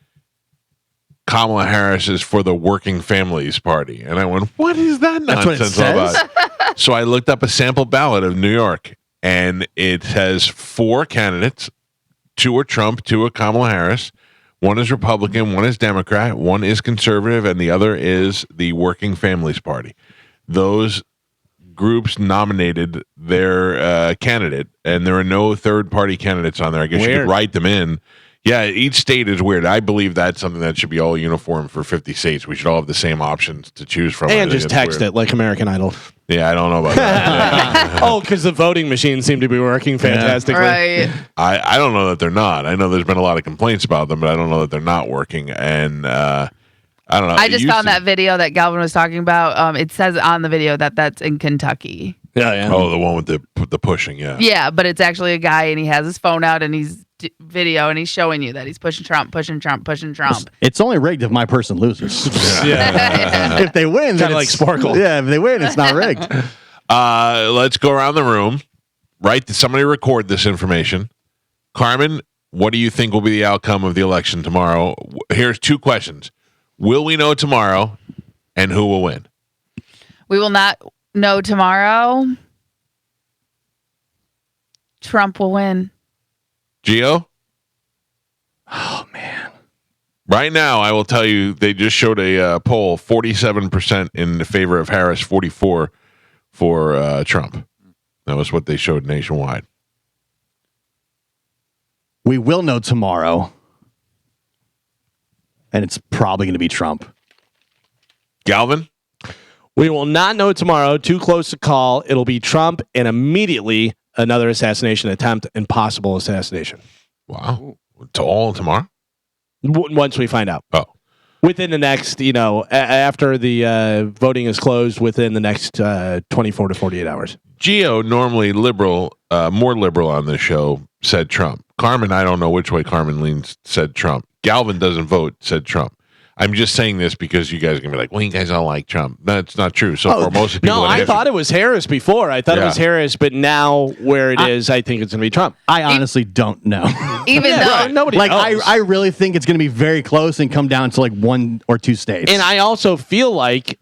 Kamala Harris is for the Working Families Party. And I went, what is that nonsense all about? So I looked up a sample ballot of New York, and it has 4 candidates. 2 are Trump, 2 are Kamala Harris. 1 is Republican, 1 is Democrat, 1 is conservative, and the other is the Working Families Party. Those groups nominated their candidate, and there are no third-party candidates on there. I guess you could write them in. Yeah, each state is weird. I believe that's something that should be all uniform for 50 states. We should all have the same options to choose from. And just text it like American Idol. Yeah, I don't know about that. Oh, because the voting machines seem to be working fantastically. Right. I don't know that they're not. I know there's been a lot of complaints about them, but I don't know that they're not working. And I don't know. I just found that video that Galvin was talking about. It says on the video that that's in Kentucky. Yeah. Oh, the one with the pushing, yeah. Yeah, but it's actually a guy, and he has his phone out, and he's video, and he's showing you that he's pushing Trump. It's only rigged if my person loses. If they win, then Kind of like Sparkle. Yeah, if they win, it's not rigged. Let's go around the room. Somebody record this information. Carmen, what do you think will be the outcome of the election tomorrow? Here's 2 questions. Will we know tomorrow, and who will win? We will not know tomorrow. Trump will win. Gio? Oh, man. Right now, I will tell you, they just showed a poll, 47% in favor of Harris, 44% for Trump. That was what they showed nationwide. We will know tomorrow, and it's probably going to be Trump. Galvin? We will not know tomorrow. Too close to call. It'll be Trump and immediately another assassination attempt and possible assassination. Wow. To all tomorrow? Once we find out. Oh. Within the next, after the voting is closed, within the next 24 to 48 hours. Gio, normally liberal, more liberal on this show, said Trump. Carmen, I don't know which way Carmen leans, said Trump. Galvin doesn't vote, said Trump. I'm just saying this because you guys are going to be like, well, you guys all like Trump. That's not true. So for most of the people... No, I thought it was Harris before. I thought it was Harris, but now where it is, I think it's going to be Trump. I honestly don't know. Even though... Nobody knows. I really think it's going to be very close and come down to 1 or 2 states. And I also feel like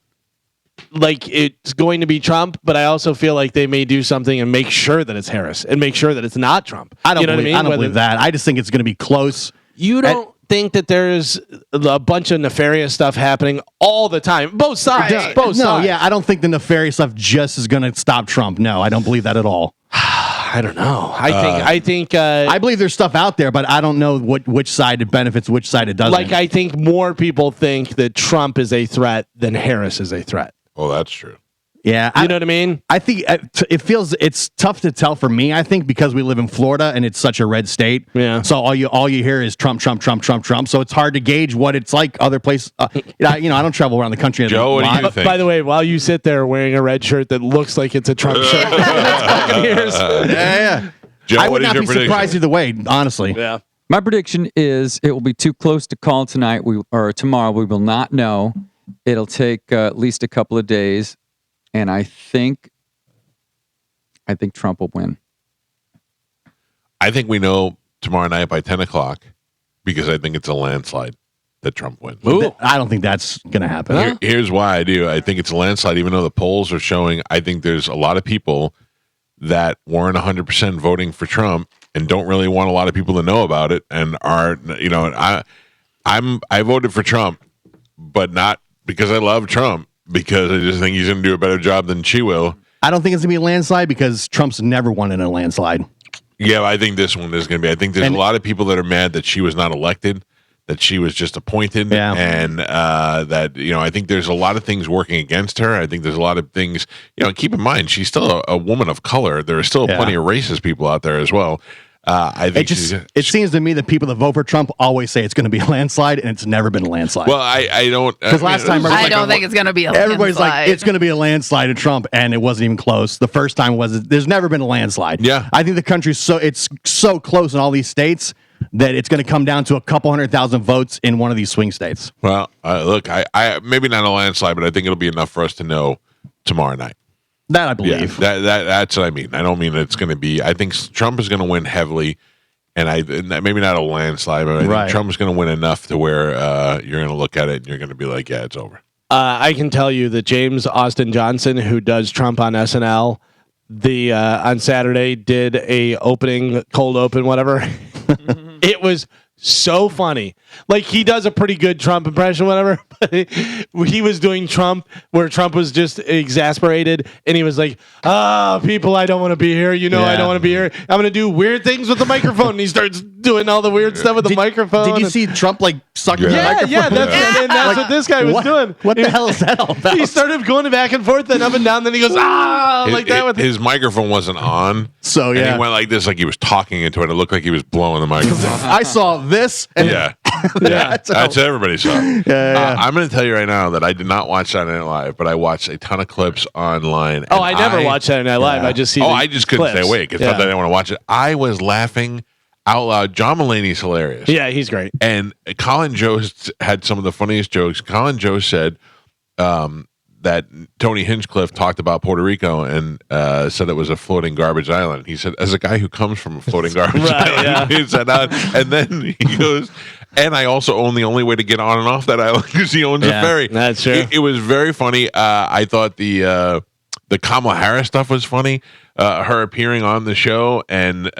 it's going to be Trump, but I also feel like they may do something and make sure that it's Harris and make sure that it's not Trump. I don't believe that. I just think it's going to be close. You don't think that there's a bunch of nefarious stuff happening all the time? Both sides. Right. Both sides. Yeah, I don't think the nefarious stuff just is going to stop Trump. No, I don't believe that at all. I don't know. I think I believe there's stuff out there, but I don't know which side it benefits, which side it doesn't. I think more people think that Trump is a threat than Harris is a threat. Oh, that's true. Yeah, you know what I mean? I think it's tough to tell for me. I think because we live in Florida and it's such a red state. Yeah. So all you hear is Trump, Trump, Trump, Trump, Trump. So it's hard to gauge what it's like other places. I don't travel around the country. Joe, what do you think? By the way, while you sit there wearing a red shirt that looks like it's a Trump shirt, yeah. Joe, I would not your be prediction? surprised either way. Honestly. Yeah. My prediction is it will be too close to call tonight or tomorrow. We will not know. It'll take at least a couple of days. And I think Trump will win. I think we know tomorrow night by 10 o'clock because I think it's a landslide that Trump wins. I don't think that's going to happen. Here's why I do. I think it's a landslide, even though the polls are showing. I think there's a lot of people that weren't 100% voting for Trump and don't really want a lot of people to know about it, and are, you know, I voted for Trump, but not because I love Trump, because I just think he's going to do a better job than she will. I don't think it's going to be a landslide because Trump's never won in a landslide. Yeah, I think this one is going to be. I think there's a lot of people that are mad that she was not elected, that she was just appointed, and that, you know, I think there's a lot of things working against her. I think there's a lot of things, you know, keep in mind, she's still a woman of color. There are still plenty of racist people out there as well. I think it seems to me that people that vote for Trump always say it's going to be a landslide, and it's never been a landslide. Well, I don't, because last time I don't think it's going to be a everybody's landslide. like, it's going to be a landslide of Trump, and it wasn't even close. The first time there's never been a landslide. Yeah, I think the country's so close in all these states that it's going to come down to a couple 100,000 votes in one of these swing states. Well, look, I maybe not a landslide, but I think it'll be enough for us to know tomorrow night. That I believe. Yeah, that's what I mean. I don't mean it's going to be. I think Trump is going to win heavily, and maybe not a landslide, but I think Trump is going to win enough to where you're going to look at it and you're going to be like, yeah, it's over. I can tell you that James Austin Johnson, who does Trump on SNL, on Saturday did a cold open, whatever. It was so funny. Like, he does a pretty good Trump impression, whatever. But he was doing Trump, where Trump was just exasperated, and he was like, people, I don't want to be here. You know, I don't want to be here. I'm going to do weird things with the microphone. And he starts doing all the weird stuff with the microphone. Did you see Trump, like, sucking the microphone? Yeah, that's what this guy was doing. What the hell is that all about? He started going back and forth and up and down, then he goes, his microphone wasn't on. So, and he went like this, like he was talking into it. It looked like he was blowing the microphone. I saw this. And that's what everybody saw. I'm going to tell you right now that I did not watch Saturday Night Live, but I watched a ton of clips online. Oh, I never watched Saturday Night Live. I just see. I just couldn't stay awake because I didn't want to watch it. I was laughing out loud. John Mulaney's hilarious. Yeah, he's great. And Colin Jost had some of the funniest jokes. Colin Jost said that Tony Hinchcliffe talked about Puerto Rico and said it was a floating garbage island. He said, as a guy who comes from a floating garbage island, he said, and then he goes, and I also own the only way to get on and off that island because he owns a ferry. That's true. It was very funny. I thought the Kamala Harris stuff was funny. Her appearing on the show and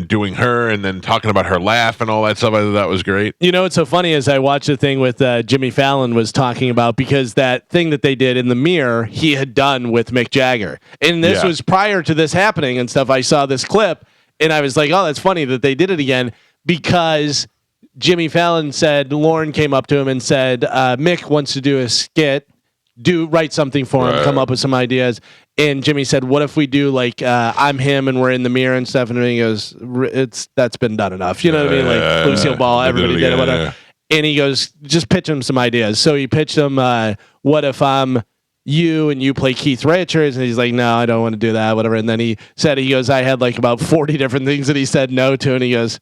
doing her and then talking about her laugh and all that stuff. I thought that was great. You know what's so funny is I watched the thing with Jimmy Fallon was talking about, because that thing that they did in the mirror he had done with Mick Jagger, and this was prior to this happening and stuff. I saw this clip and I was like, oh, that's funny that they did it again, because Jimmy Fallon said Lauren came up to him and said, Mick wants to do a skit. Write something for him, come up with some ideas. And Jimmy said, what if we do like I'm him and we're in the mirror and stuff? And he goes, that's been done enough. You know what I mean? Like Lucille Ball, everybody did it, whatever. Yeah. And he goes, just pitch him some ideas. So he pitched him, what if I'm you and you play Keith Richards? And he's like, no, I don't want to do that, whatever. And then he goes, I had like about 40 different things that he said no to. And he goes,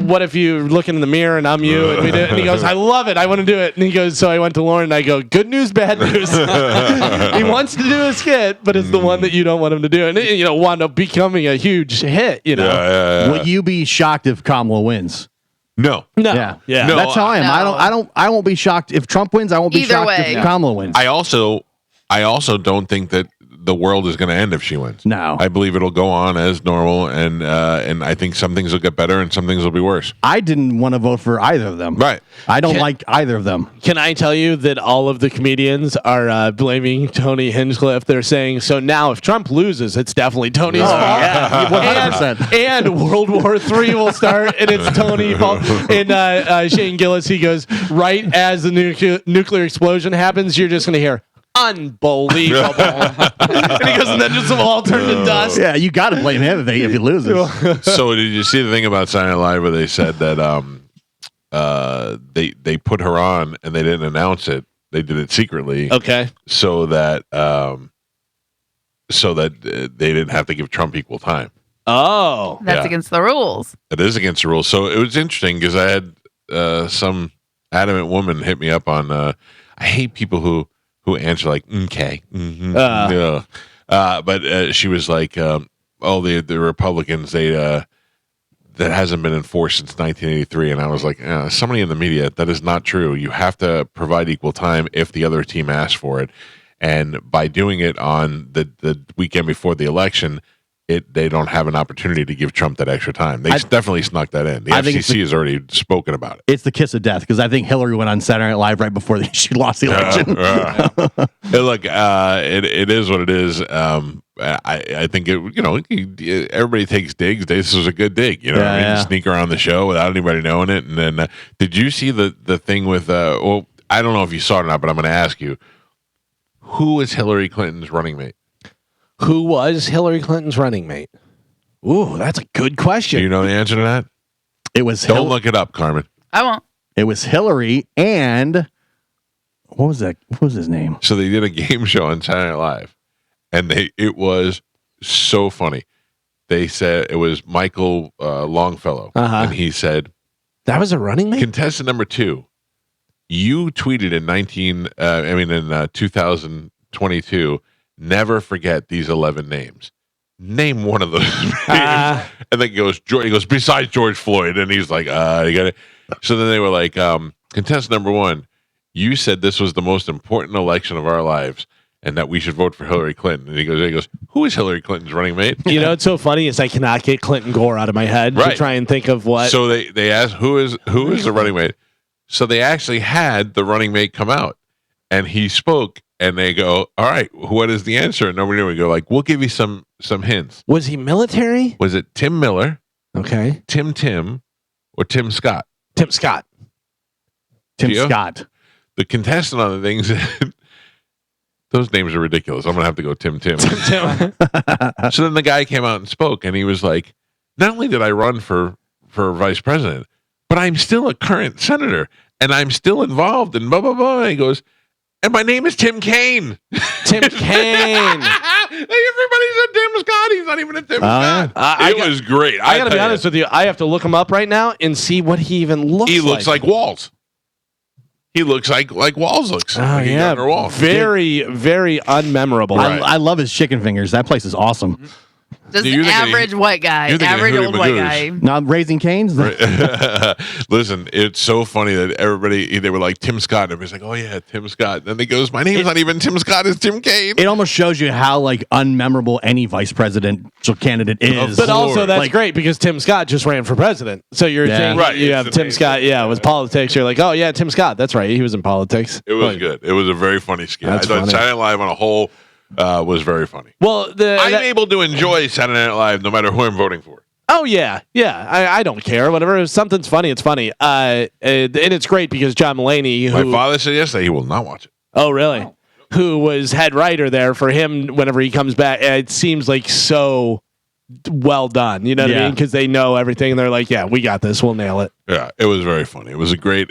what if you look in the mirror and I'm you and we do it? And he goes, I love it, I want to do it. And he goes, so I went to Lauren and I go, good news, bad news. He wants to do a skit, but it's the one that you don't want him to do, and it, wound up becoming a huge hit. Would you be shocked if Kamala wins? No. Yeah. No, that's how I am. I won't be shocked if Trump wins. I won't be shocked if Kamala wins. I also don't think that the world is going to end if she wins. No, I believe it'll go on as normal, and I think some things will get better and some things will be worse. I didn't want to vote for either of them. Right. I don't like either of them. Can I tell you that all of the comedians are blaming Tony Hinchcliffe? They're saying, so now if Trump loses, it's definitely Tony's fault. Yeah, 100%. And World War III will start, and it's Tony's fault. And Shane Gillis, he goes, right as the nuclear explosion happens, you're just going to hear, unbelievable. And he goes, and then just all turned to dust. Yeah, you got to blame him if he loses. So did you see the thing about Saturday Night Live where they said that they put her on and they didn't announce it? They did it secretly. Okay. So that they didn't have to give Trump equal time. Oh. That's against the rules. It is against the rules. So it was interesting because I had some adamant woman hit me up on I hate people who answer like okay, but she was like, the Republicans, that hasn't been enforced since 1983, and I was like, somebody in the media, that is not true. You have to provide equal time if the other team asks for it, And by doing it on the weekend before the election, they don't have an opportunity to give Trump that extra time. They definitely snuck that in. The FCC has already spoken about it. It's the kiss of death because I think Hillary went on Saturday Night Live right before she lost the election. Hey, look, it is what it is. I think everybody takes digs. This was a good dig. You know what I mean? Sneak around the show without anybody knowing it. And then, did you see the thing with? Well, I don't know if you saw it or not, but I'm going to ask you: who is Hillary Clinton's running mate? Who was Hillary Clinton's running mate? Ooh, that's a good question. Do you know the answer to that? It was. Don't look it up, Carmen. I won't. It was Hillary and what was that? What was his name? So they did a game show on Saturday Night Live, and it was so funny. They said it was Michael Longfellow, and he said that was a running mate. Contestant number 2. You tweeted in 2022. Never forget these 11 names. Name one of those names. And then he goes, besides George Floyd. And he's like, you got it. So then they were like, contestant number 1, you said this was the most important election of our lives and that we should vote for Hillary Clinton. And he goes, who is Hillary Clinton's running mate? You know, it's so funny is I cannot get Clinton Gore out of my head to try and think of what. So they asked, who is the running mate? So they actually had the running mate come out and he spoke. And they go, all right, what is the answer? And nobody knew. We go, like, we'll give you some hints. Was he military? Was it Tim Miller? Okay. Tim, or Tim Scott? Tim Scott. Tim Scott. The contestant on the things, those names are ridiculous. I'm going to have to go Tim. So then the guy came out and spoke, and he was like, not only did I run for vice president, but I'm still a current senator, and I'm still involved in blah, blah, blah. And he goes, and my name is Tim Kaine. Tim Kaine. Everybody said Tim Scott. He's not even a Tim Scott. It was great. I got to be honest with you. I have to look him up right now and see what he even looks like. He looks like Walls. He looks like Walls looks. Oh, yeah. Walls. Very, very unmemorable. I love his chicken fingers. That place is awesome. Just average white guy. Average old white guy. Not Raising Cane's? Listen, it's so funny that everybody, they were like, Tim Scott. And everybody's like, oh, yeah, Tim Scott. And then he goes, my name's not even Tim Scott, it's Tim Kaine. It almost shows you how, unmemorable any vice presidential candidate is. But also, that's great because Tim Scott just ran for president. So you're saying you have Tim Scott, with politics. You're like, oh, yeah, Tim Scott. That's right. He was in politics. It was good. It was a very funny skit. I thought Saturday Night Live on a whole was very funny. Well, I'm able to enjoy Saturday Night Live no matter who I'm voting for. Oh yeah. I don't care. Whatever. If something's funny, it's funny. And it's great because John Mulaney, my father said yesterday he will not watch it. Oh really? Oh. Who was head writer there for him? Whenever he comes back, it seems like so well done. You know what I mean? Because they know everything. And they're like, yeah, we got this. We'll nail it. Yeah, it was very funny. It was a great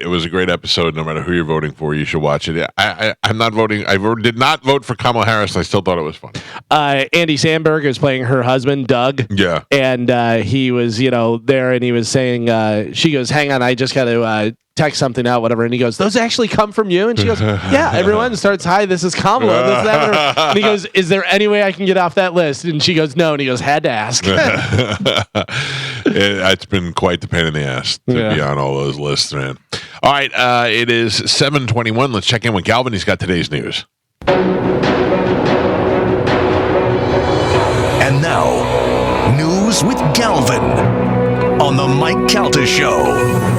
episode. No matter who you're voting for, you should watch it. I'm not voting. I did not vote for Kamala Harris. I still thought it was funny. Andy Samberg is playing her husband, Doug. Yeah, and he was there, and he was saying, she goes, "Hang on, I just got to." Text something out, whatever, and he goes, "Those actually come from you?" And she goes, "Yeah." Everyone starts, "Hi, this is Kamala." This, that, and he goes, "Is there any way I can get off that list?" And she goes, "No." And he goes, "Had to ask." It's been quite the pain in the ass to be on all those lists, man. All right, it is 7:21. Let's check in with Galvin. He's got today's news. And now, news with Galvin on the Mike Calta Show.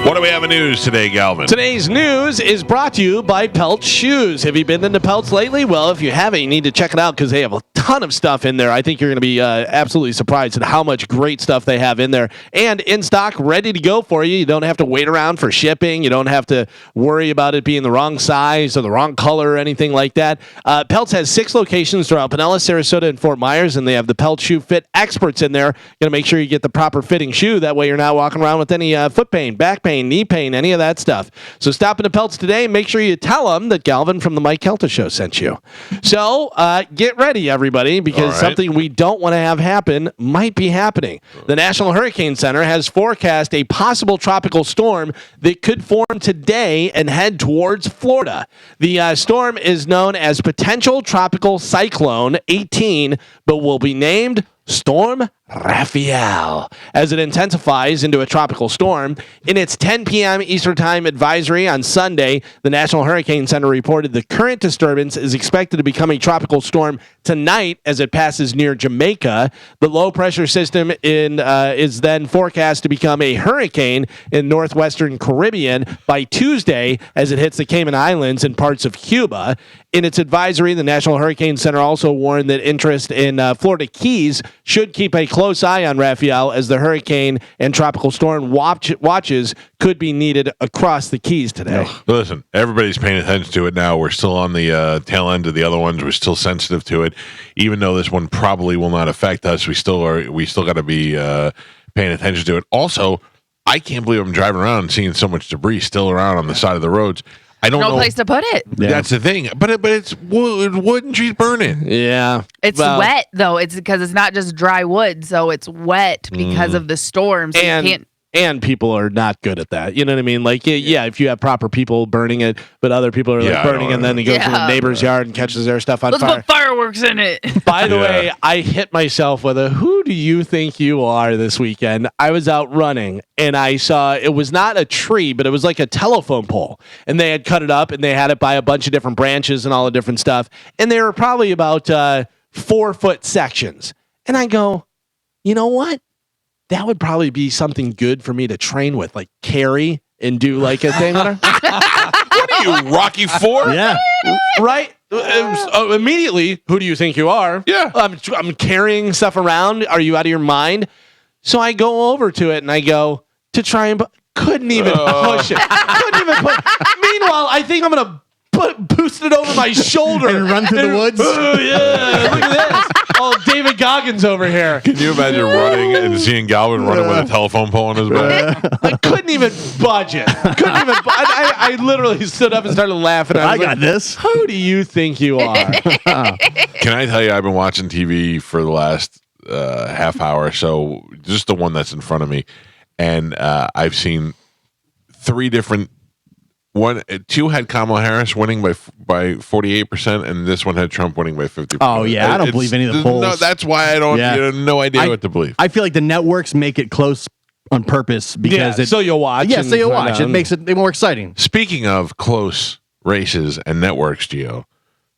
What do we have in news today, Galvin? Today's news is brought to you by Pelt Shoes. Have you been into Pelts lately? Well, if you haven't, you need to check it out because they have a ton of stuff in there. I think you're going to be absolutely surprised at how much great stuff they have in there. And in stock, ready to go for you. You don't have to wait around for shipping. You don't have to worry about it being the wrong size or the wrong color or anything like that. Pelts has 6 locations throughout Pinellas, Sarasota, and Fort Myers, and they have the Pelt Shoe Fit experts in there. Going to make sure you get the proper fitting shoe. That way you're not walking around with any foot pain, back pain, knee pain, any of that stuff. So stop into Pelts today and make sure you tell them that Galvin from the Mike Calta Show sent you. So get ready, everybody, because something we don't want to have happen might be happening. The National Hurricane Center has forecast a possible tropical storm that could form today and head towards Florida. The storm is known as Potential Tropical Cyclone 18, but will be named Storm Rafael as it intensifies into a tropical storm. In its 10 p.m. Eastern Time advisory on Sunday, the National Hurricane Center reported the current disturbance is expected to become a tropical storm tonight as it passes near Jamaica. The low-pressure system is then forecast to become a hurricane in northwestern Caribbean by Tuesday as it hits the Cayman Islands and parts of Cuba. In its advisory, the National Hurricane Center also warned that interest in Florida Keys should keep a close eye on Rafael as the hurricane and tropical storm watches could be needed across the Keys today. Listen, everybody's paying attention to it now. We're still on the tail end of the other ones. We're still sensitive to it, even though this one probably will not affect us. We still got to be paying attention to it. Also, I can't believe I'm driving around and seeing so much debris still around on the side of the roads. I don't know. No place to put it. Yeah. That's the thing. But it's wood and trees burning. Yeah. It's wet, though. It's because it's not just dry wood, so it's wet because of the storm. So you can't. And people are not good at that. You know what I mean? Like, yeah, if you have proper people burning it, but other people are like burning, and then it goes to the neighbor's yard and catches their stuff on Let's fire. put fireworks in it. By the way, I hit myself with a who do you think you are this weekend? I was out running and I saw it was not a tree, but it was like a telephone pole. And they had cut it up and they had it by a bunch of different branches and all the different stuff. And they were probably about 4-foot sections. And I go, you know what? That would probably be something good for me to train with, like carry and do like a thing on her. What are you, Rocky IV? Yeah. Right? Immediately, who do you think you are? Yeah. I'm carrying stuff around. Are you out of your mind? So I go over to it and I go to try and couldn't even push it. Couldn't even push. Meanwhile, I think I'm gonna boost it over my shoulder And run through the woods. Oh yeah! Look at this. Oh, David Goggins over here. Can you imagine running and seeing Galvin running with a telephone pole on his back? I couldn't even budge it. Couldn't even. I literally stood up and started laughing. I got this. Who do you think you are? Can I tell you, I've been watching TV for the last half hour or so, just the one that's in front of me, and I've seen 3 different. Two had Kamala Harris winning by 48%, and this one had Trump winning by 50%. Oh yeah, I don't believe any of the polls. No, that's why I don't. Yeah. You have no idea what to believe. I feel like the networks make it close on purpose because so you'll watch. Yeah, so you'll and watch. It makes it more exciting. Speaking of close races and networks, Gio,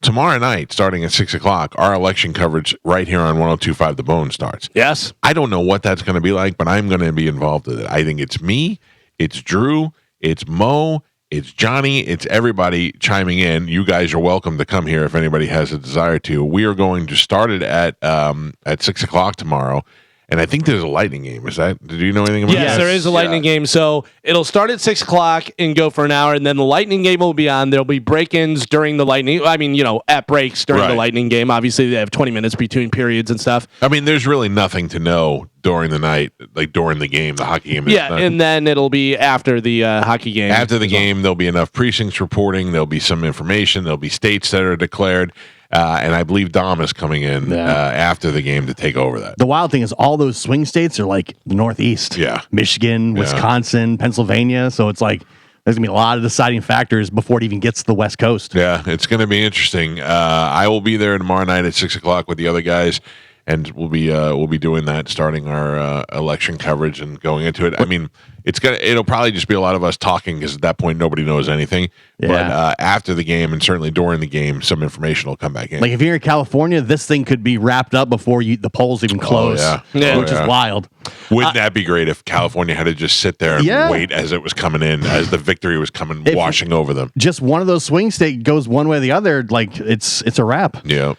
tomorrow night, starting at 6:00, our election coverage right here on 102.5 The Bone starts. Yes. I don't know what that's going to be like, but I'm going to be involved with it. I think it's me, it's Drew, it's Mo, it's Johnny, it's everybody chiming in. You guys are welcome to come here if anybody has a desire to. We are going to start it at 6:00 tomorrow. And I think there's a lightning game. Did you know anything about that? Yes, there is a lightning game. So it'll start at 6:00 and go for an hour, and then the lightning game will be on. There'll be break-ins during the lightning. I mean, at breaks during the lightning game. Obviously, they have 20 minutes between periods and stuff. I mean, there's really nothing to know during the night, like during the game, the hockey game. Yeah, and then it'll be after the hockey game. After the game, there'll be enough precincts reporting. There'll be some information. There'll be states that are declared. And I believe Dom is coming in after the game to take over that. The wild thing is all those swing states are like the Northeast. Yeah. Michigan, Wisconsin, Pennsylvania. So it's like there's going to be a lot of deciding factors before it even gets to the West Coast. Yeah, it's going to be interesting. I will be there tomorrow night at 6:00 with the other guys, and we'll be doing that, starting our election coverage and going into it. I mean, it'll probably just be a lot of us talking because at that point nobody knows anything. Yeah. But after the game and certainly during the game, some information will come back in. Like if you're in California, this thing could be wrapped up before the polls even close. Which is wild. Wouldn't that be great if California had to just sit there and wait as it was coming in, as the victory was coming, washing over them? Just one of those swing states goes one way or the other, like it's a wrap. Yeah.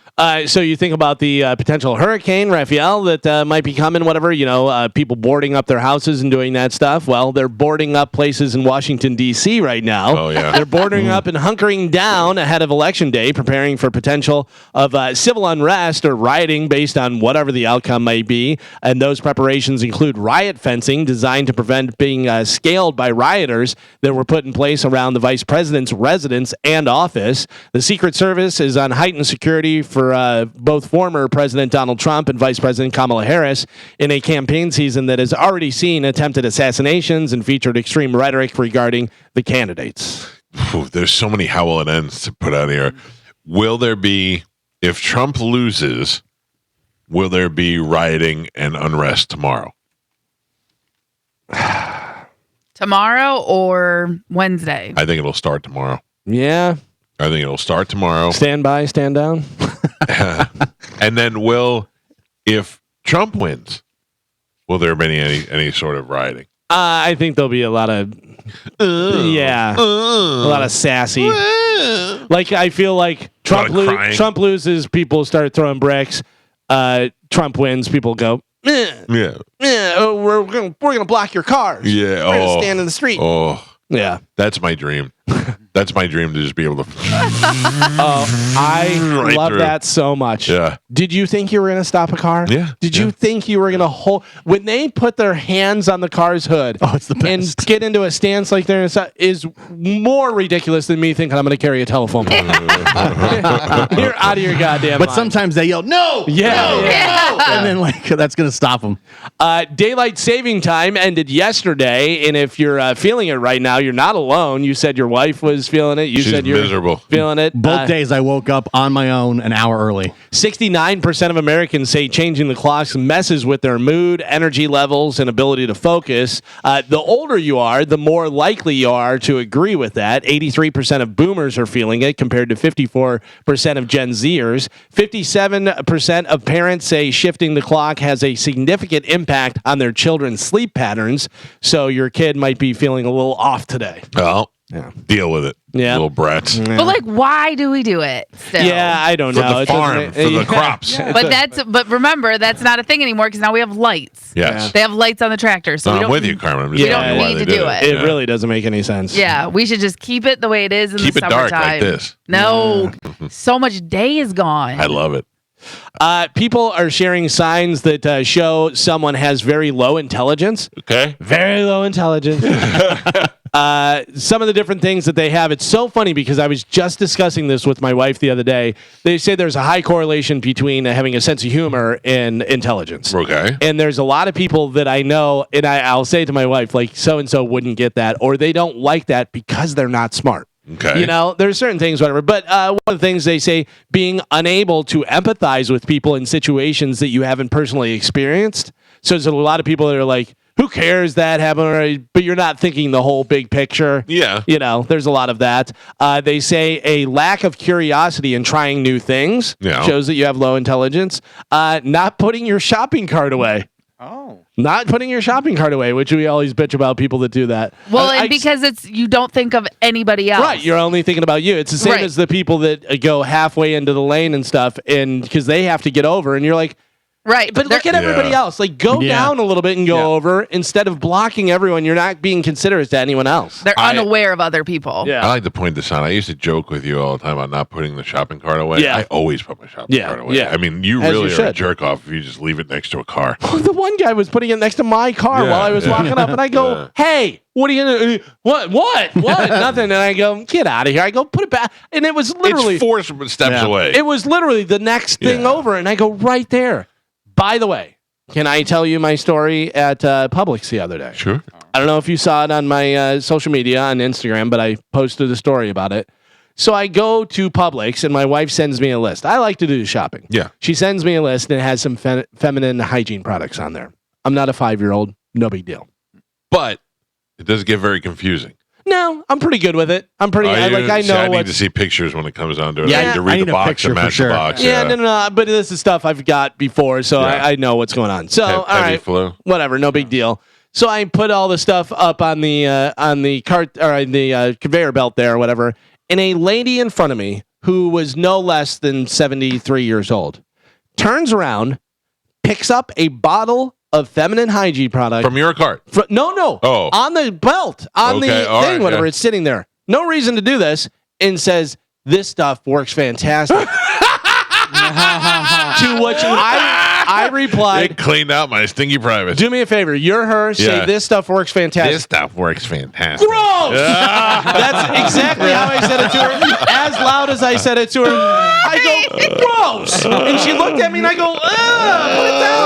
So you think about the potential hurricane, Rafael, that might be coming, whatever, people boarding up their houses and doing that stuff. Well, they're boarding up places in Washington, D.C. right now. Oh, yeah. They're boarding up and hunkering down ahead of Election Day, preparing for potential of civil unrest or rioting based on whatever the outcome may be. And those preparations include riot fencing designed to prevent being scaled by rioters that were put in place around the vice president's residence and office. The Secret Service is on heightened security for both former President Donald Trump and Vice President Kamala Harris in a campaign season that has already seen attempted assassinations and featured extreme rhetoric regarding the candidates. There's so many how will it ends to put out here. Will there be, if Trump loses, will there be rioting and unrest tomorrow? Tomorrow or Wednesday? I think it'll start tomorrow. Yeah. I think it'll start tomorrow. Stand by, stand down. And then if Trump wins, will there be any sort of rioting? I think there'll be a lot of, a lot of sassy. Like, I feel like Trump loses, people start throwing bricks. Trump wins, people go, Yeah. we're gonna block your cars. Yeah. We're gonna stand in the street. Oh, Yeah. that's my dream. That's my dream, to just be able to. I Right love through. that so much. Yeah. Did you think you were going to stop a car? Yeah. Did you think you were going to hold when they put their hands on the car's hood? Oh, it's the and best. get into a stance like there is more ridiculous than me thinking I'm going to carry a telephone pole. You're out of your goddamn But mind. sometimes they yell, no, Yeah, no, yeah. no. And then like that's going to stop them. Daylight saving time ended yesterday, and if you're feeling it right now, you're not alone. You said your wife was feeling it. You She's said you're miserable. feeling it. Both days I woke up on my own an hour early. 69% of Americans say changing the clocks messes with their mood, energy levels, and ability to focus. The older you are, the more likely you are to agree with that. 83% of boomers are feeling it compared to 54% of Gen Zers. 57% of parents say shifting the clock has a significant impact on their children's sleep patterns. So your kid might be feeling a little off today. Well, Yeah. deal with it. Yeah. Little brats. But like, why do we do it still? Yeah, I don't For know. the It doesn't farm, make- for the Yeah. crops. But remember, that's not a thing anymore because now we have lights. Yes. They have lights on the tractor, so No, we I'm don't. with you, Carmen. I'm just we don't telling you why need they to did do it. It Yeah. really doesn't make any sense. Yeah, we should just keep it the way it is in Keep the it dark summertime. like this. No, so much day is gone. I love it. People are sharing signs that show someone has very low intelligence. Okay. Very low intelligence. Some of the different things that they have. It's so funny because I was just discussing this with my wife the other day. They say there's a high correlation between having a sense of humor and intelligence. Okay. And there's a lot of people that I know, and I'll say to my wife, like, so-and-so wouldn't get that, or they don't like that because they're not smart. Okay. You know, there's certain things, whatever. But one of the things they say, being unable to empathize with people in situations that you haven't personally experienced. So there's a lot of people that are like, who cares that happened already? But you're not thinking the whole big picture. Yeah. You know, there's a lot of that. They say a lack of curiosity in trying new things shows that you have low intelligence. Not putting your shopping cart away. Not putting your shopping cart away, which we always bitch about people that do that. Well, and because you don't think of anybody else. Right, you're only thinking about you. It's the same Right. as the people that go halfway into the lane and stuff, and because they have to get over, and you're like, Right, but look at everybody Yeah. else. Like, go Yeah. down a little bit and go over instead of blocking everyone. You're not being considerate to anyone else. they're unaware of other people. Yeah. I like to point this out. I used to joke with you all the time about not putting the shopping cart away. Yeah. I always put my shopping Yeah, cart away. yeah. I mean, you As really you are a should. jerk off if you just leave it next to a car. The one guy was putting it next to my car Yeah, while I was yeah. walking up, and I go, "Hey, what are you gonna? What? Nothing." And I go, "Get out of here!" I go, "Put it back," and it was literally It's 4 steps Yeah. away. It was literally the next thing Yeah. over, and I go right there. By the way, can I tell you my story at Publix the other day? Sure. I don't know if you saw it on my social media on Instagram, but I posted a story about it. So I go to Publix, and my wife sends me a list. I like to do shopping. Yeah. She sends me a list, and it has some feminine hygiene products on there. I'm not a 5-year-old. No big deal. But it does get very confusing. No, I'm pretty good with it. I'm pretty. I know I need what. to see pictures when it comes down to it. Yeah, I need to I read need the a box picture and for match sure. the box. Yeah, no. But this is stuff I've got before, so Yeah. I know what's going on. So all Heavy right, flow. whatever, no big deal. So I put all the stuff up on the cart or on the conveyor belt there or whatever, and a lady in front of me who was no less than 73 years old turns around, picks up a bottle of feminine hygiene product From your cart. no. Oh. On the belt, on Okay, the all thing, right, whatever. yeah. It's sitting there. No reason to do this, and says, "This stuff works fantastic." To which I replied, It cleaned out my stinky privates. "Do me a favor. You're her. Say Yeah. this stuff works fantastic." This stuff works fantastic. Gross! That's exactly how I said it to her. As loud as I said it to her. I go, gross! And she looked at me and I go, ugh, put it down.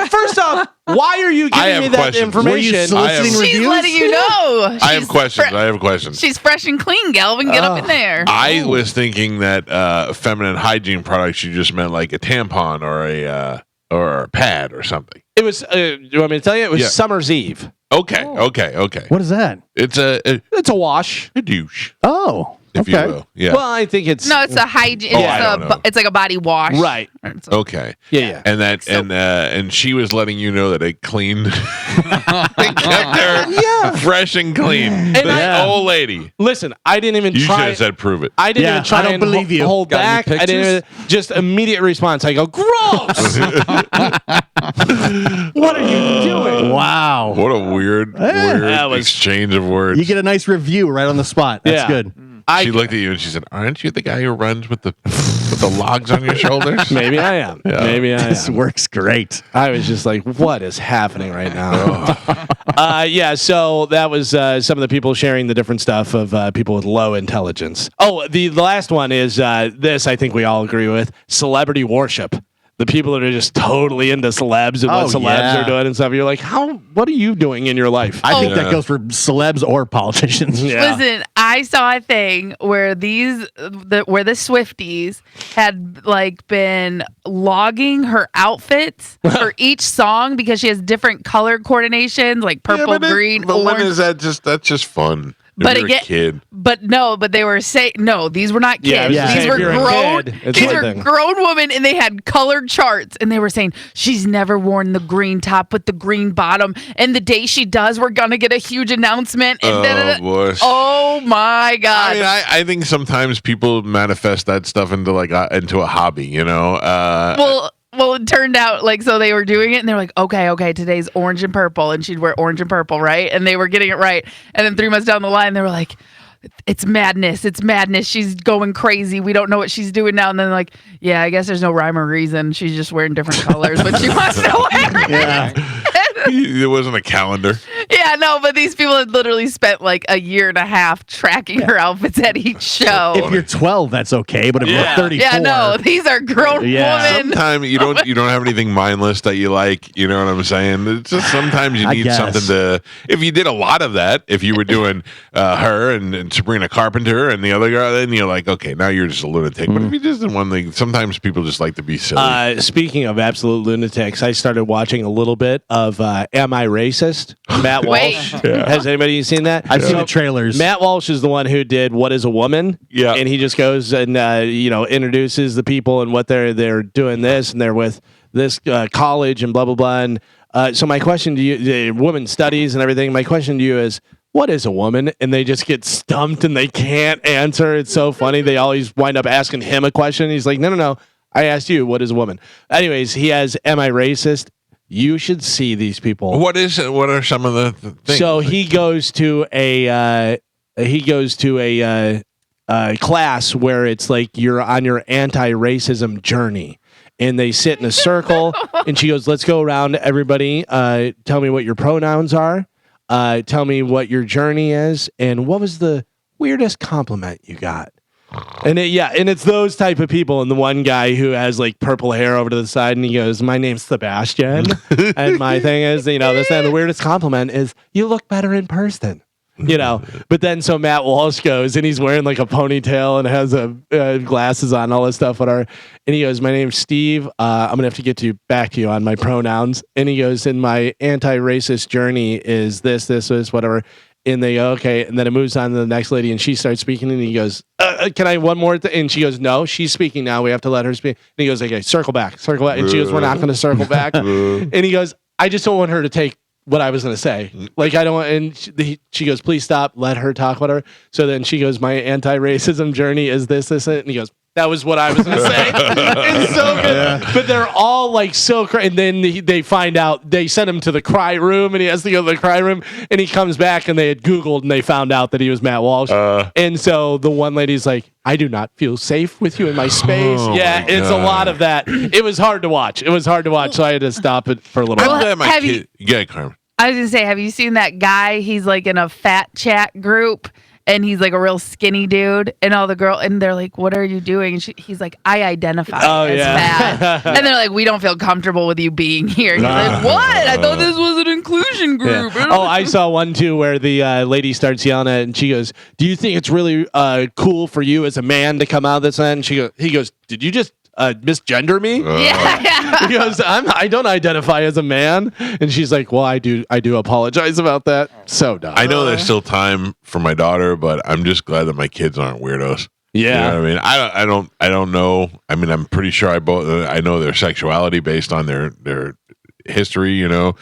First off, Why are you I giving have me that questions. Were you information? soliciting She's reviews? letting you know. I have She's questions. fre- I have questions. She's fresh and clean, Galvin. Get up in there. I was thinking that feminine hygiene products, you just meant like a tampon or a pad or something. It was. Do you want me to tell you? It was Yeah. Summer's Eve. Okay. What is that? It's a It's a wash. douche, Oh, if okay. you will. Yeah. Well, I think it's No, it's a hygiene. Oh, I don't know. It's like a body wash. right. It's a- Okay. Yeah. And that So- and she was letting you know that it cleaned. They kept her fresh and clean. This I- old lady. Listen, I didn't even You should try. have said prove it. I didn't Yeah, even try I don't and believe you. hold Got any back. I didn't even, just immediate response. I go, gross. What are you doing? Wow. What a weird That was- exchange of words. You get a nice review right on the spot. That's Yeah. good. She looked at you and she said, "Aren't you the guy who runs with the logs on your shoulders?" Maybe I am. Yeah. Maybe I This am. works great. I was just like, what is happening right now? Yeah, so that was some of the people sharing the different stuff of people with low intelligence. Oh, the last one is this, I think we all agree with, celebrity worship. The people that are just totally into celebs and what Oh, celebs yeah. are doing and stuff. You're like, what are you in your life? I think Yeah. that goes for celebs or politicians. Yeah. Listen, I saw a thing where where the Swifties had like been logging her outfits for each song because she has different color coordinations, like purple, green, But when orange. is that's just fun? If But you're again- a kid. But they were saying no. These were not kids. Yeah, I was gonna These say, were if you're a grown. kid, it's These one were thing. grown women, and they had colored charts, and they were saying she's never worn the green top with the green bottom, and the day she does, we're gonna get a huge announcement. And Oh boy. oh my god! I mean, I think sometimes people manifest that stuff into into a hobby. You know. Well, it turned out like so they were doing it and they're like, okay, today's orange and purple, and she'd wear orange and purple, right? And they were getting it right. And then 3 months down the line, they were like, it's madness. She's going crazy. We don't know what she's doing now. And then like, yeah, I guess there's no rhyme or reason. She's just wearing different colors, but she wants to wear it. Yeah. It wasn't a calendar. Yeah, no, but these people had literally spent like a year and a half tracking her outfits at each show. If you're 12, that's okay. But if Yeah. you're 34, Yeah, no, these are grown Yeah. women. Sometimes you don't have anything mindless that you like. You know what I'm saying? It's just sometimes you I need guess. something to. If you did a lot of that, if you were doing her and Sabrina Carpenter and the other girl, then you're like, okay, now you're just a lunatic. But if you just did one thing, sometimes people just like to be silly. Speaking of absolute lunatics, I started watching a little bit of Am I Racist? Matt Wait. Walsh. Has anybody seen that? I've seen So, the trailers. Matt Walsh is the one who did What is a Woman? Yeah. And he just goes and introduces the people and what they're doing this and they're with this college and blah blah blah. And so my question to you, women's studies and everything. My question to you is, what is a woman? And they just get stumped and they can't answer. It's so funny. They always wind up asking him a question. He's like, no. I asked you, what is a woman? Anyways, he has Am I Racist? You should see these people. What is it? What are some of the things? So he goes to a class where it's like you're on your anti-racism journey, and they sit in a circle, and she goes, "Let's go around, everybody. Tell me what your pronouns are. Tell me what your journey is, and what was the weirdest compliment you got." And it's those type of people. And the one guy who has like purple hair over to the side, and he goes, "My name's Sebastian," and my thing is, this and the weirdest compliment is, "You look better in person." But then so Matt Walsh goes and he's wearing like a ponytail and has glasses on, all this stuff, whatever. And he goes, "My name's Steve. I'm gonna have to get back to you on my pronouns." And he goes, "And my anti-racist journey is this, whatever." And they go, "Okay." And then it moves on to the next lady and she starts speaking and he goes, "Can I one more?" And she goes, "No, she's speaking now. We have to let her speak." And he goes, "Okay, circle back." And she goes, "We're not going to circle back." And he goes, "I just don't want her to take what I was going to say. Like, I don't want," and she goes, "Please stop, let her talk, whatever." So then she goes, "My anti-racism journey is this, and he goes, "That was what I was going to say." It's so good. Yeah. But they're all like so crazy. And then they find out, they send him to the cry room and he has to go to the cry room and he comes back and they had Googled and they found out that he was Matt Walsh. And so the one lady's like, "I do not feel safe with you in my space." It's a lot of that. It was hard to watch. So I had to stop it for a little while. I'm glad my have kid. Yeah, Carmen. I was gonna say, have you seen that guy? He's like in a fat chat group, and he's like a real skinny dude, and all the girl, and they're like, "What are you doing?" And he's like, "I identify as fat," and they're like, "We don't feel comfortable with you being here." He's like, "What? I thought this was an inclusion group." Yeah. Oh, I saw one too where the lady starts yelling at it, and she goes, "Do you think it's really cool for you as a man to come out of this?" And he goes, "Did you just misgender me?" Yeah. He goes, I don't identify as a man. And she's like, "Well, I do apologize about that." So dumb. I know there's still time for my daughter, but I'm just glad that my kids aren't weirdos. Yeah. You know what I mean? I don't know. I mean, I'm pretty sure I know their sexuality based on their history, you know,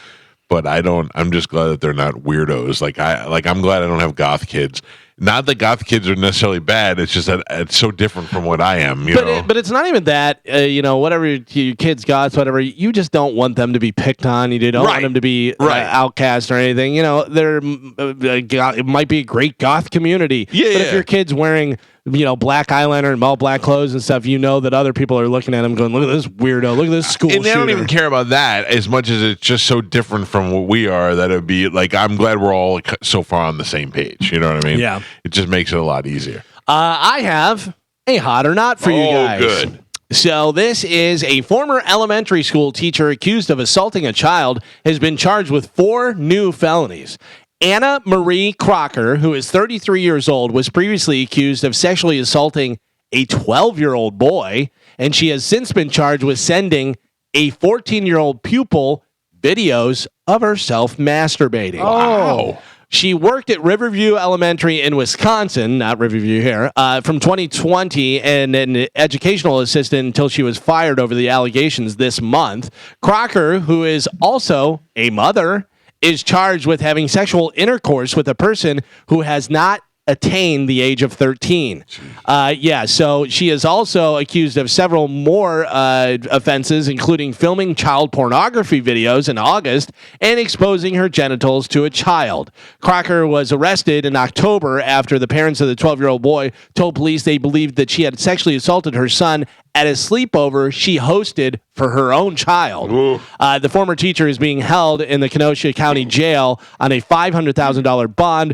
but I'm just glad that they're not weirdos. I'm glad I don't have goth kids. Not that goth kids are necessarily bad. It's just that it's so different from what I am. But it's not even that. Whatever your kids goths, whatever. You just don't want them to be picked on. You don't want them to be outcast or anything. It might be a great goth community. Yeah. But if your kid's wearing black eyeliner and all black clothes and stuff, that other people are looking at him going, "Look at this weirdo. Look at this school and they shooter." don't even care about that as much as it's just so different from what we are that it'd be like, I'm glad we're all so far on the same page. You know what I mean? Yeah. It just makes it a lot easier. I have a hot or not for you guys. Good. So this is a former elementary school teacher accused of assaulting a child has been charged with 4 new felonies. Anna Marie Crocker, who is 33 years old, was previously accused of sexually assaulting a 12-year-old boy, and she has since been charged with sending a 14-year-old pupil videos of herself masturbating. Wow. She worked at Riverview Elementary in Wisconsin, not Riverview here, from 2020 and an educational assistant until she was fired over the allegations this month. Crocker, who is also a mother, is charged with having sexual intercourse with a person who has not attained the age of 13. So she is also accused of several more offenses, including filming child pornography videos in August and exposing her genitals to a child. Crocker was arrested in October after the parents of the 12-year-old boy told police they believed that she had sexually assaulted her son at a sleepover she hosted for her own child. The former teacher is being held in the Kenosha County Jail on a $500,000 bond.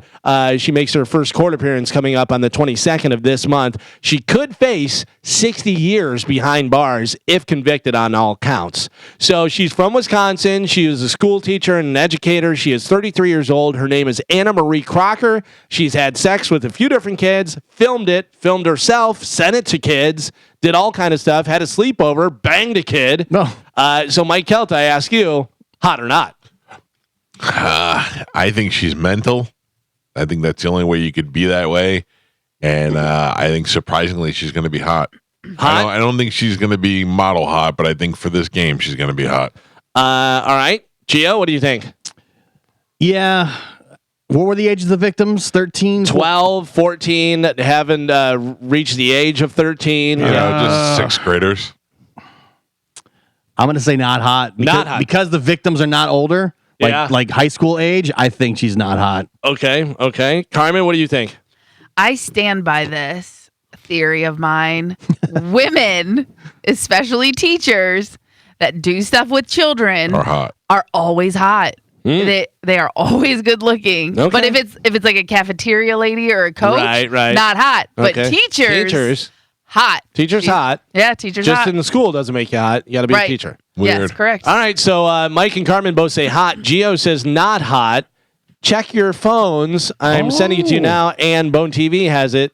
She makes her first court appearance coming up on the 22nd of this month. She could face 60 years behind bars if convicted on all counts. So she's from Wisconsin. She is a school teacher and an educator. She is 33 years old. Her name is Anna Marie Crocker. She's had sex with a few different kids, filmed herself, sent it to kids, did all kind of stuff, had a sleepover, banged a kid. No. So Mike Calta, I ask you, hot or not? I think she's mental. I think that's the only way you could be that way. And I think surprisingly she's going to be hot. I don't think she's going to be model hot, but I think for this game she's going to be hot. All right. Gio, what do you think? Yeah. What were the ages of the victims? 13? 12, 14, haven't reached the age of 13. Just sixth graders. I'm going to say not hot. Not hot. Because the victims are not older, like high school age, I think she's not hot. Okay. Carmen, what do you think? I stand by this theory of mine. Women, especially teachers that do stuff with children, are always hot. They are always good looking. Okay. But if it's like a cafeteria lady or a coach, right. not hot. But Okay. teachers, hot. Teachers hot. Yeah, teachers Just hot. in the school doesn't make you hot. You got to be a teacher. Weird. Yes, correct. All right, so Mike and Carmen both say hot. Gio says not hot. Check your phones. I'm sending it to you now, and Bone TV has it.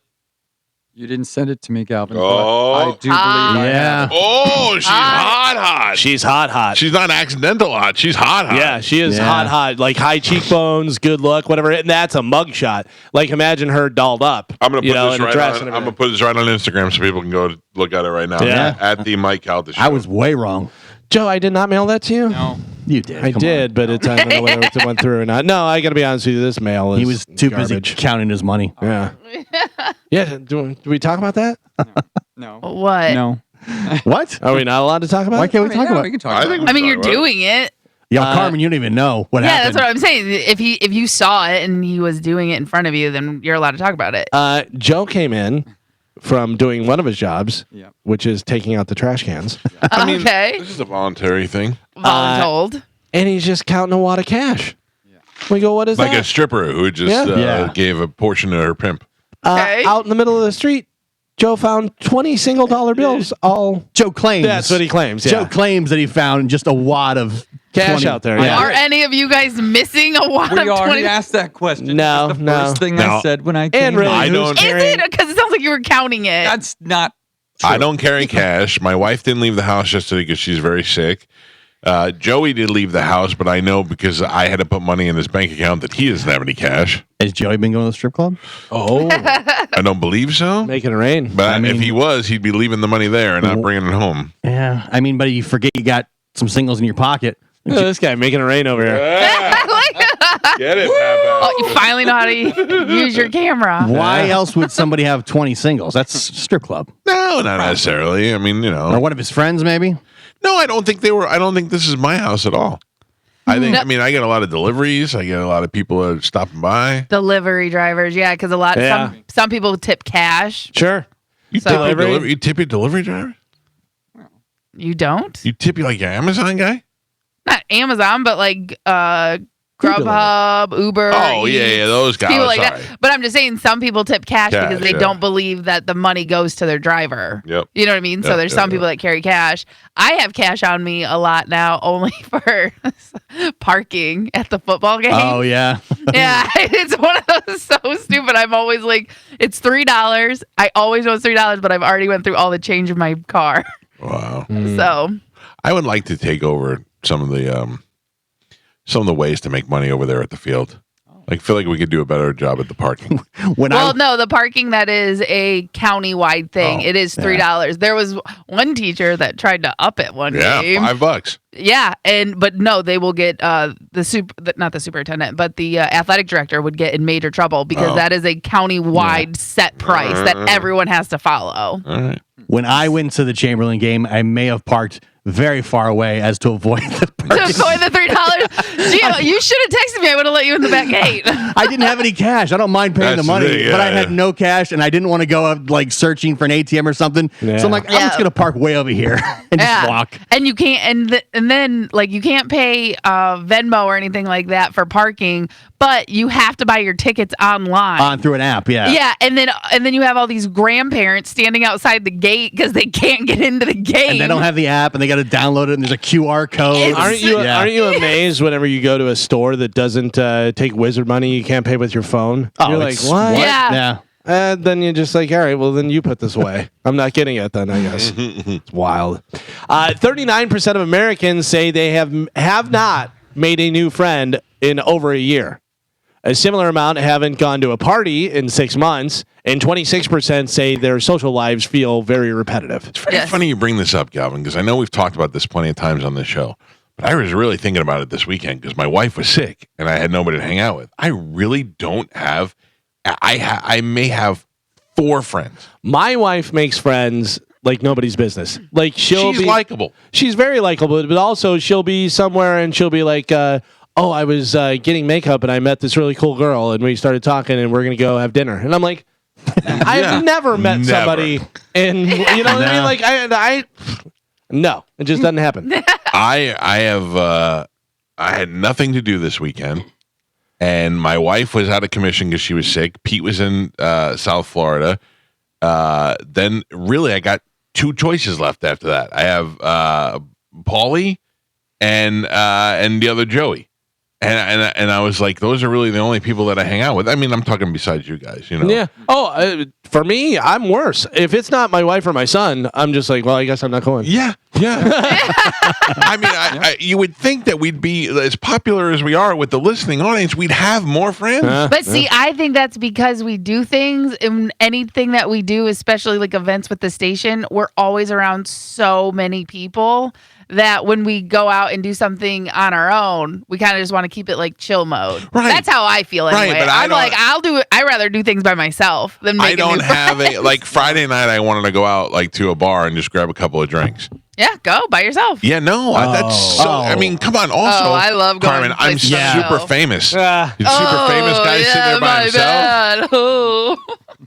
You didn't send it to me, Galvin. Oh. But I do believe I have. Oh, she's hot. She's hot. She's not accidental hot. She's hot. Yeah, she is hot. Like high cheekbones, good look, whatever. And that's a mugshot. Like imagine her dolled up. I'm gonna put this in a right dress on. and I'm gonna everything. put this right on Instagram so people can go look at it right now. Yeah. At the Mike Calta Show. I was way wrong. Joe, I did not mail that to you. No. You did. I Come did, but I don't know whether it went through or not. No, I got to be honest with you. This mail is He was too busy garbage. counting his money. Yeah. Yeah. Do we talk about that? No. What? No. What? Are we not allowed to talk about Why it? can't we talk about We it? can talk I about think it. we I mean, can you're talk about doing it. Yo, Carmen, you don't even know what Yeah, happened. that's what I'm saying. If you saw it and he was doing it in front of you, then you're allowed to talk about it. Joe came in from doing one of his jobs, Yeah. which is taking out the trash cans, I mean, Okay. this is a voluntary thing. Voluntold. and he's just counting a wad of cash. We go, what is Like that? a stripper who just Yeah. gave a portion to her pimp. Okay. Out in the middle of the street, Joe found 20 single dollar bills. Joe claims. That's what he claims. Yeah. Joe claims that he found just a wad of Cash 20 out there. Yeah. Yeah. Are any of you guys missing a wad We of already 20? asked that question. No, It was the no. first thing No. I said when I came And really, I in. who's don't- Is carrying- it? Because it sounds like you were counting it. That's not I don't carry cash. My wife didn't leave the house yesterday because she's very sick. Joey did leave the house, but I know because I had to put money in his bank account that he doesn't have any cash. Has Joey been going to the strip club? Oh, I don't believe so. making it rain. But I mean- if he was, he'd be leaving the money there and not bringing it home. Yeah. I mean, but you forget you got some singles in your pocket. Look at this guy making it rain over here. Get it, Papa. Oh, you finally know how to use your camera. Why else would somebody have 20 singles? That's strip club. No, not necessarily. I mean, Or one of his friends, maybe? No, I don't think they were. I don't think this is my house at all. I think. No. I mean, I get a lot of deliveries. I get a lot of people stopping by. Delivery drivers, yeah, because Yeah. some people tip cash. Sure. You So- tip your Delivery? delivery. You tip your delivery driver. You don't? You tip you like your Amazon guy. Not Amazon, but like Food Grubhub, Uber. Oh yeah, Eats, those guys. people like Sorry. that. But I'm just saying, some people tip cash because they yeah. don't believe that the money goes to their driver. Yep. You know what I mean? So Yep, there's yep, some people that carry cash. I have cash on me a lot now, only for parking at the football game. Oh, yeah. Yeah, it's one of those so stupid. I'm always like, it's $3. I always know it's $3, but I've already went through all the change in my car. Wow. So I would like to take over some of the ways to make money over there at the field. I feel like we could do a better job at the parking. no, the parking, that is a county-wide thing. Oh, It is $3. There was one teacher that tried to up it one Yeah, game. $5. Yeah, but no, they will get not the superintendent, but the athletic director would get in major trouble because that is a county-wide set price that everyone has to follow. All right. When I went to the Chamberlain game, I may have parked very far away as to avoid the To parking. avoid the $3. Gio, you should have texted me. I would have let you in the back gate. I didn't have any cash. I don't mind paying That's the money, the thing, but I yeah, had yeah. no cash, and I didn't want to go up like searching for an ATM or something. Yeah. So I'm like, I'm Yeah. just gonna park way over here and just walk. And you can't, and then like you can't pay Venmo or anything like that for parking, but you have to buy your tickets online. On through an app, yeah. Yeah, and then you have all these grandparents standing outside the gate because they can't get into the game. And they don't have the app, and they got to download it, and there's a QR code. It's- Aren't you amazed whenever you go to a store that doesn't take wizard money, you can't pay with your phone? Oh, You're like, it's- what? Yeah. Yeah. Then you're just like, all right, well, then you put this away. I'm not getting it then, I guess. It's wild. 39% of Americans say they have not made a new friend in over a year. A similar amount haven't gone to a party in 6 months, and 26% say their social lives feel very repetitive. It's very Yes. funny you bring this up, Galvin, because I know we've talked about this plenty of times on this show. But I was really thinking about it this weekend because my wife was sick and I had nobody to hang out with. I really don't have. I may have 4 friends. My wife makes friends like nobody's business. Like She's likable. She's very likable, but also she'll be somewhere and she'll be like, "Oh, I was getting makeup and I met this really cool girl and we started talking and we're gonna go have dinner." And I'm like, I've never met Never. somebody, and you know what I mean? Like I no, it just doesn't happen. I had nothing to do this weekend, and my wife was out of commission because she was sick. Pete was in South Florida. Then really, I got 2 choices left after that. I have Paulie and the other Joey. And I was like, those are really the only people that I hang out with. I mean, I'm talking besides you guys, you know. Yeah. Oh, for me, I'm worse. If it's not my wife or my son, I'm just like, well, I guess I'm not going. Yeah. I mean, you would think that we'd be as popular as we are with the listening audience. We'd have more friends. But see, I think that's because we do things, and anything that we do, especially like events with the station, we're always around so many people that when we go out and do something on our own, we kind of just want to keep it like chill mode. Right. That's how I feel anyway. Right, but I'm like, I'd rather do things by myself than make I don't new have friends. like Friday night. I wanted to go out like to a bar and just grab a couple of drinks. Yeah, go by yourself. Yeah, no, that's so. Oh. I mean, come on. Also, I love going Carmen. to I'm places super by myself. famous. Ah. Super famous guy sitting there by my himself. bad. Oh.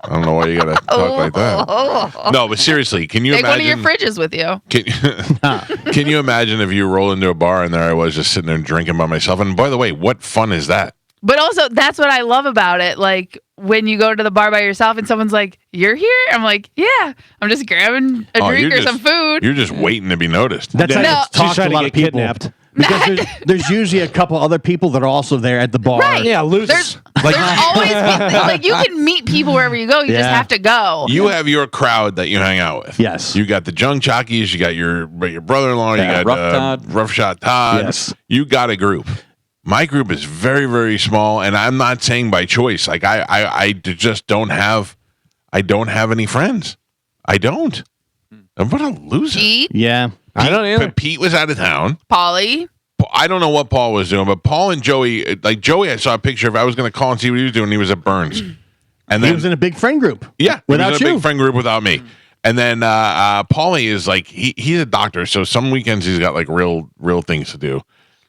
I don't know why you gotta talk like that. No, but seriously, can you Take one of your imagine? fridges with you. Can you imagine if you roll into a bar and there I was just sitting there drinking by myself? And by the way, what fun is that? But also, that's what I love about it. Like when you go to the bar by yourself and someone's like, "You're here," I'm like, "Yeah, I'm just grabbing a drink or some food." You're just waiting to be noticed. That's how No. you She's talk to trying a to lot get of people. kidnapped. Because there's usually a couple other people that are also there at the bar. Right. Yeah, losers. There's always people, like you can meet people wherever you go. You just Yeah. have to go. You have your crowd that you hang out with. Yes. You got the junk jockeys. You got your brother-in-law. Yeah, you got Rough Rough Shot Todd. Yes. You got a group. My group is very, very small, and I'm not saying by choice. Like I just don't have. I don't have any friends. I don't. I'm what a loser. Pete, Yeah. I don't either. But Pete was out of town. Polly. I don't know what Paul was doing, but Paul and Joey, like Joey, I saw a picture of. I was going to call and see what he was doing. He was at Burns, and He then was in a big friend group. yeah, Without he was in a you. big friend group without me. And then Paulie is like he's a doctor, so some weekends he's got like real things to do.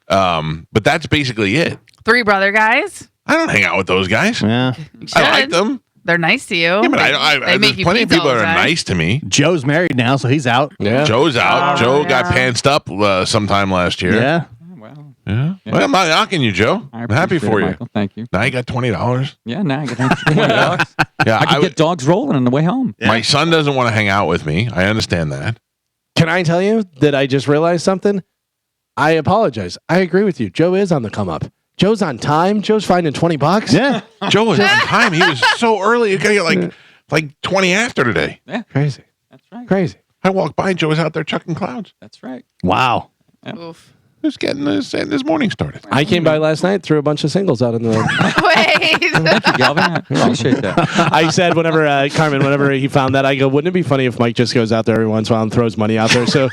But that's basically it. 3 brother guys. I don't hang out with those guys. Yeah. You I like should. them. They're nice to you. Yeah, but They there's make you plenty of pizza people all that the are time. nice to me. Joe's married now, so he's out. Yeah. Joe's out. Oh, Joe got yeah. pantsed up sometime last year. Yeah. Well, Yeah. Well, I'm not knocking you, Joe. I I'm happy appreciate for it, you. Michael. Thank you. Now you got $20. Yeah, now I get $20. Yeah, I could get dogs rolling on the way home. my son doesn't want to hang out with me. I understand that. Can I tell you that I just realized something? I apologize. I agree with you. Joe is on the come up. Joe's on time. Joe's finding $20. Yeah. Joe was on time. He was so early. You got to get like 20 after today. Crazy. That's right. Crazy. I walked by. Joe was out there chucking clouds. That's right. Wow. Oof. Who's getting this morning started? I came by last night, threw a bunch of singles out in the road. Wait. Thank you, Galvin. I appreciate that. I said whenever Carmen, whenever he found that, I go, wouldn't it be funny if Mike just goes out there every once in a while and throws money out there? So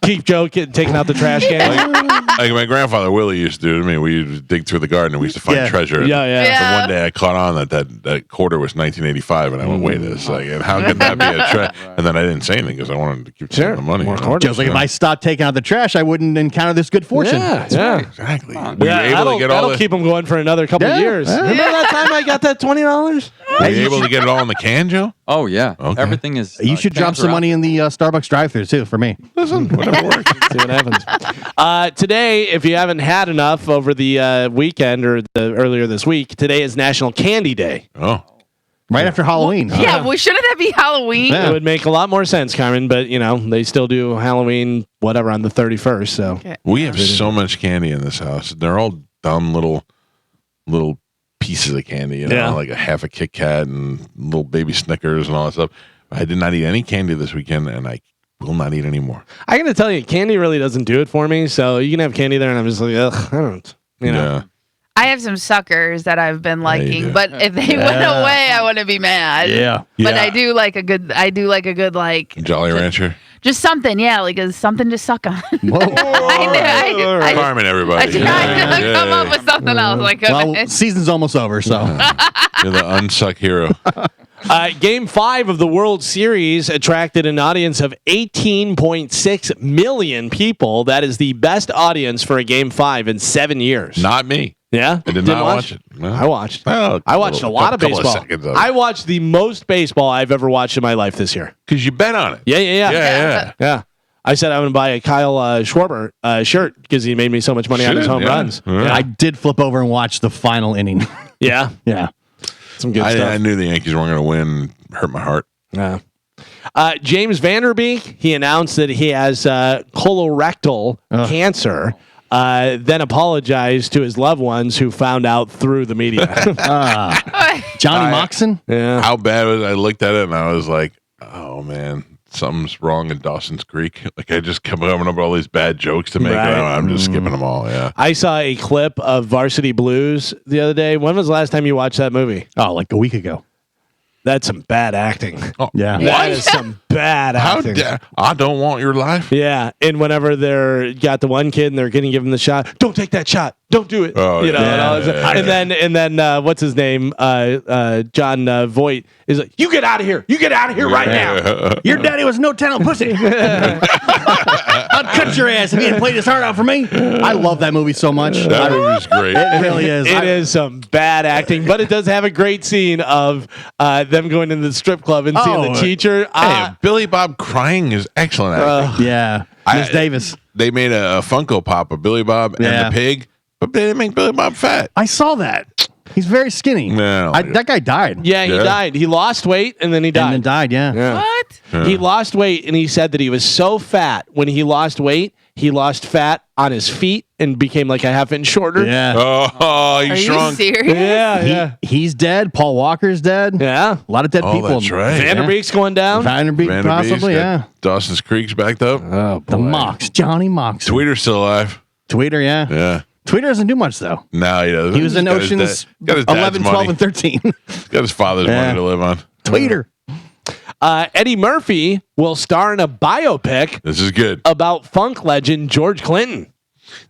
keep Joe taking out the trash can. Like my grandfather Willie used to do to me. We used to dig through the garden and we used to find Yeah. treasure. Yeah. Yeah. So one day I caught on that quarter was 1985, and I went, wait a second, how could that be a treasure? And then I didn't say anything because I wanted to keep Sure. the money. More you know? quarters. Joe's like, if I stopped taking out the trash, I wouldn't encounter this good fortune. Yeah. Exactly. Were you Yeah, able to get all that'll the, keep him going for another couple of Yeah. years. Yeah. Remember that time I got that $20? were you able to get it all in the can, Joe? Oh, yeah. Okay. Everything is. You should drop cans are some out. money in the Starbucks drive-thru too for me. Listen, whatever works. See what happens. Today, if you haven't had enough over the weekend or earlier this week, today is National Candy Day. Oh, Right after Halloween. Yeah, well, shouldn't that be Halloween? Yeah. It would make a lot more sense, Carmen, but they still do Halloween, whatever, on the 31st. So Okay. we have so much candy in this house. They're all dumb little pieces of candy, Yeah. like a half a Kit Kat and little baby Snickers and all that stuff. I did not eat any candy this weekend, and I will not eat any more. I got to tell you, candy really doesn't do it for me. So you can have candy there, and I'm just like, ugh, I don't. Yeah. I have some suckers that I've been you liking, do. but if they went away, I wouldn't be mad. Yeah. But Yeah. I do like a good Jolly Rancher. just something, yeah, like something to suck on. Whoa. I Carmen, everybody. tried to come up with something else. Like, Well, season's almost over, so You're the unsuck hero. Game 5 of the World Series attracted an audience of 18.6 million people. That is the best audience for a Game 5 in 7 years. Not me. Yeah? I did Didn't not watch it. No. I watched. Well, I watched a lot of couple baseball. seconds of it. I watched the most baseball I've ever watched in my life this year. Because you bet on it. Yeah. Yeah. I said I'm going to buy a Kyle Schwarber shirt because he made me so much money on his home runs. Yeah. I did flip over and watch the final inning. Yeah. Yeah. Some good stuff. I knew the Yankees weren't going to win. Hurt my heart. Yeah. James Vanderbeek, he announced that he has colorectal cancer, then apologized to his loved ones who found out through the media. Johnny Moxon? Yeah. How bad was I looked at it and I was like, oh man, something's wrong in Dawson's Creek. Like I just kept coming up with all these bad jokes to make. Right. I'm just skipping them all. Yeah. I saw a clip of Varsity Blues the other day. When was the last time you watched that movie? Oh, like a week ago. That's some bad acting. Oh, Yeah. That is some bad How acting. dare I don't want your life. Yeah, and whenever they're got the one kid and they're going to give him the shot, don't take that shot, don't do it. Oh, you know, yeah, and, all this- yeah. and then what's his name? John Voight is like, you get out of here, right now. Your daddy was no talent pussy. I'd cut your ass if he hadn't played his heart out for me. I love that movie so much. That movie's great. It really is. It is some bad acting, but it does have a great scene of them going into the strip club and seeing the Oh, teacher. Hey, Billy Bob crying is excellent acting. Yeah. Miss Davis. They made a Funko Pop of Billy Bob and Yeah. the pig. But they didn't make Billy Bob fat. I saw that. He's very skinny. No, that guy died. Yeah, he died. He lost weight and then he died. And then died, yeah. What? He lost weight and he said that he was so fat when he lost weight, he lost fat on his feet and became like a half inch shorter. Yeah. Oh, Are he's you shrunk. serious? Yeah. He's dead. Paul Walker's dead. Yeah. A lot of dead people. That's right. Vanderbeek's going down. Vanderbeek, possibly, yeah. Dawson's Creek's backed up. Oh, The Mox. Johnny Mox. Tweeter's still alive. Tweeter, yeah. Yeah. Tweeter doesn't do much, though. No, he doesn't. He was in Got his Oceans got his dad's 11, money. 12, and 13. Got his father's money to live on. Tweeter. Eddie Murphy will star in a biopic This is good. about funk legend George Clinton.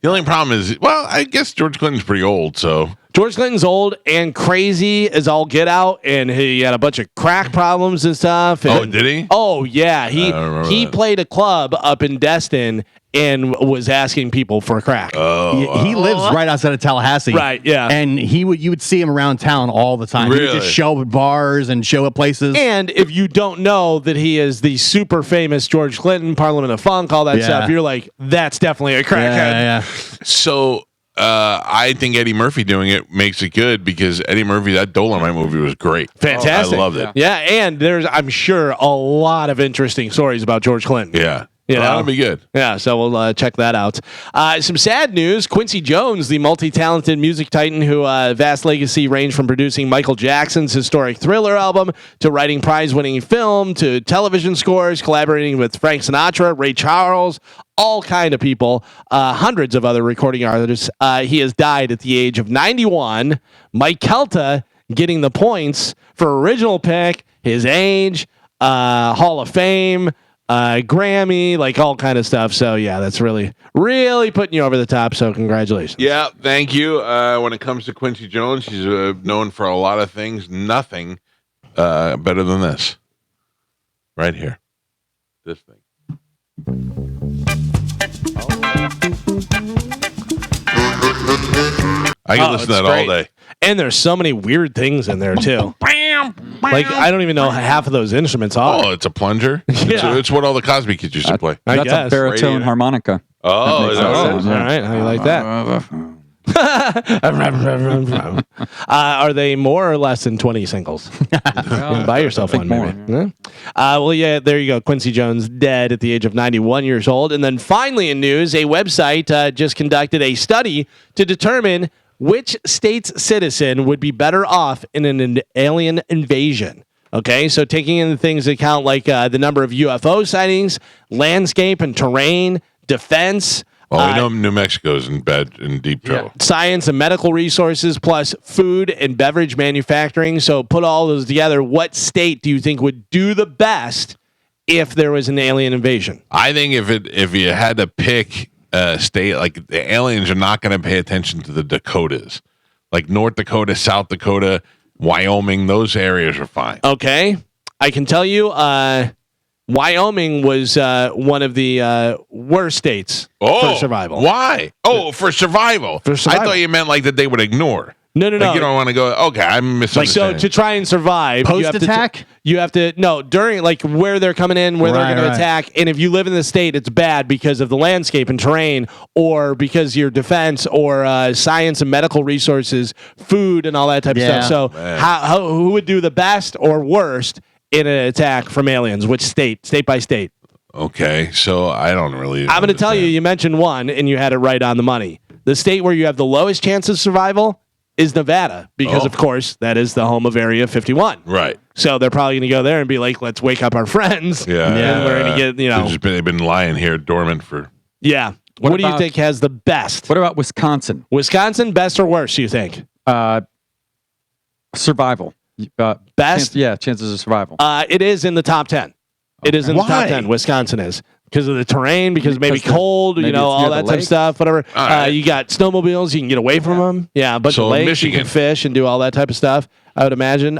The only problem is, well, I guess George Clinton's pretty old, so. George Clinton's old and crazy as all get out, and he had a bunch of crack problems and stuff. And, Oh, did he? Oh, yeah. He don't remember that. played a club up in Destin and was asking people for crack. He lives right outside of Tallahassee. Right, yeah. And you would see him around town all the time. He would Really? just show at bars and show at places. And if you don't know that he is the super famous George Clinton, Parliament of Funk, all that Yeah. stuff, you're like, that's definitely a crackhead. yeah. So I think Eddie Murphy doing it makes it good because Eddie Murphy, that Dolomite movie was great. Fantastic. I loved it. Yeah, and there's, I'm sure, a lot of interesting stories about George Clinton. Yeah. You know? That'll be good. Yeah, so we'll check that out. Some sad news. Quincy Jones, the multi-talented music titan who vast legacy ranged from producing Michael Jackson's historic Thriller album to writing prize-winning film to television scores, collaborating with Frank Sinatra, Ray Charles, all kind of people, hundreds of other recording artists. He has died at the age of 91. Mike Calta getting the points for original pick, his age, Hall of Fame, Grammy, like all kind of stuff. So yeah, that's really, really putting you over the top. So congratulations. Yeah, thank you. When it comes to Quincy Jones, he's known for a lot of things. Nothing better than this. Right here. This thing. I can listen to that all day. And there's so many weird things in there too. Like I don't even know half of those instruments are. Oh, it's a plunger. Yeah. It's what all the Cosby kids used to play. I That's guess. a baritone Radiator. harmonica. Oh, That is makes that what it sense. is? All right, how you like that? Are they more or less than 20 singles? Buy yourself one, more, maybe. Yeah. Well, yeah, there you go. Quincy Jones dead at the age of 91 years old. And then finally in news, a website just conducted a study to determine which state's citizen would be better off in an alien invasion. Okay, so taking into things into account like the number of UFO sightings, landscape and terrain, defense, Well, we know New Mexico's in deep trouble. science and medical resources, plus food and beverage manufacturing. So put all those together. What state do you think would do the best if there was an alien invasion? I think if you had to pick a state, like the aliens are not going to pay attention to the Dakotas, like North Dakota, South Dakota, Wyoming. Those areas are fine. Okay, I can tell you, Wyoming was one of the worst states for survival. Why? Oh, for survival. For survival. I thought you meant like that they would ignore. No. Like you don't want to go. Okay, I'm Like so misunderstanding. to try and survive, Post-attack? you have to during like where they're coming in, where they're Right, going to right. attack, and if you live in the state, it's bad because of the landscape and terrain, or because your defense or science and medical resources, food and all that type Yeah. of stuff. So who would do the best or worst in an attack from aliens? Which state by state? Okay, so I don't really. I'm going to tell you. You mentioned one, and you had it right on the money. The state where you have the lowest chance of survival is Nevada, because of course that is the home of Area 51. Right. So they're probably going to go there and be like, "Let's wake up our friends." Yeah. and we're going to get They've been lying here dormant for. Yeah. What do you about- think has the best? What about Wisconsin? Wisconsin, best or worst? You think? Survival. Best? Chances of survival. It is in the top 10. It is in the top Why? 10. Wisconsin is. Because of the terrain, because maybe Because cold, maybe it's all near that the type of lake. stuff, whatever. All right. You got snowmobiles, you can get away from them. Yeah, a bunch So of lakes, you Michigan. can fish and do all that type of stuff, I would imagine.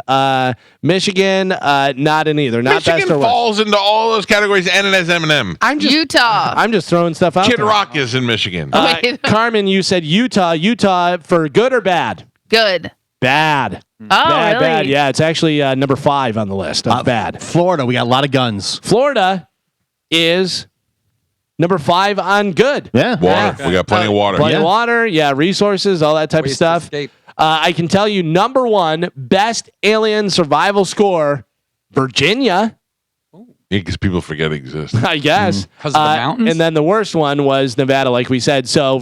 Michigan, not in either. Not best Michigan or worst. falls into all those categories, and it has Eminem. Utah. I'm just throwing stuff out Kid there. Rock is in Michigan. Wait. Carmen, you said Utah. Utah for good or bad? Good. Bad. Oh, Bad, really? bad. Yeah, it's actually number 5 on the list of bad. Florida, we got a lot of guns. Florida is Number 5 on good. Yeah. Water. We got plenty of water. Plenty Yeah. of water. Yeah, resources, all that type Ways of to stuff. escape. I can tell you number 1 best alien survival score, Virginia. Because people forget it exists. I guess. 'Cause of the mountains? And then the worst one was Nevada, like we said. So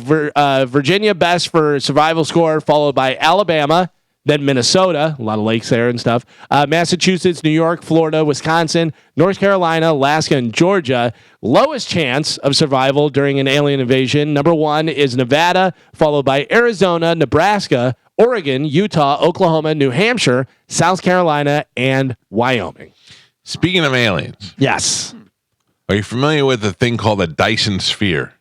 Virginia best for survival score, followed by Alabama, then Minnesota, a lot of lakes there and stuff. Massachusetts, New York, Florida, Wisconsin, North Carolina, Alaska, and Georgia. Lowest chance of survival during an alien invasion. Number 1 is Nevada, followed by Arizona, Nebraska, Oregon, Utah, Oklahoma, New Hampshire, South Carolina, and Wyoming. Speaking of aliens, Yes. are you familiar with a thing called a Dyson sphere?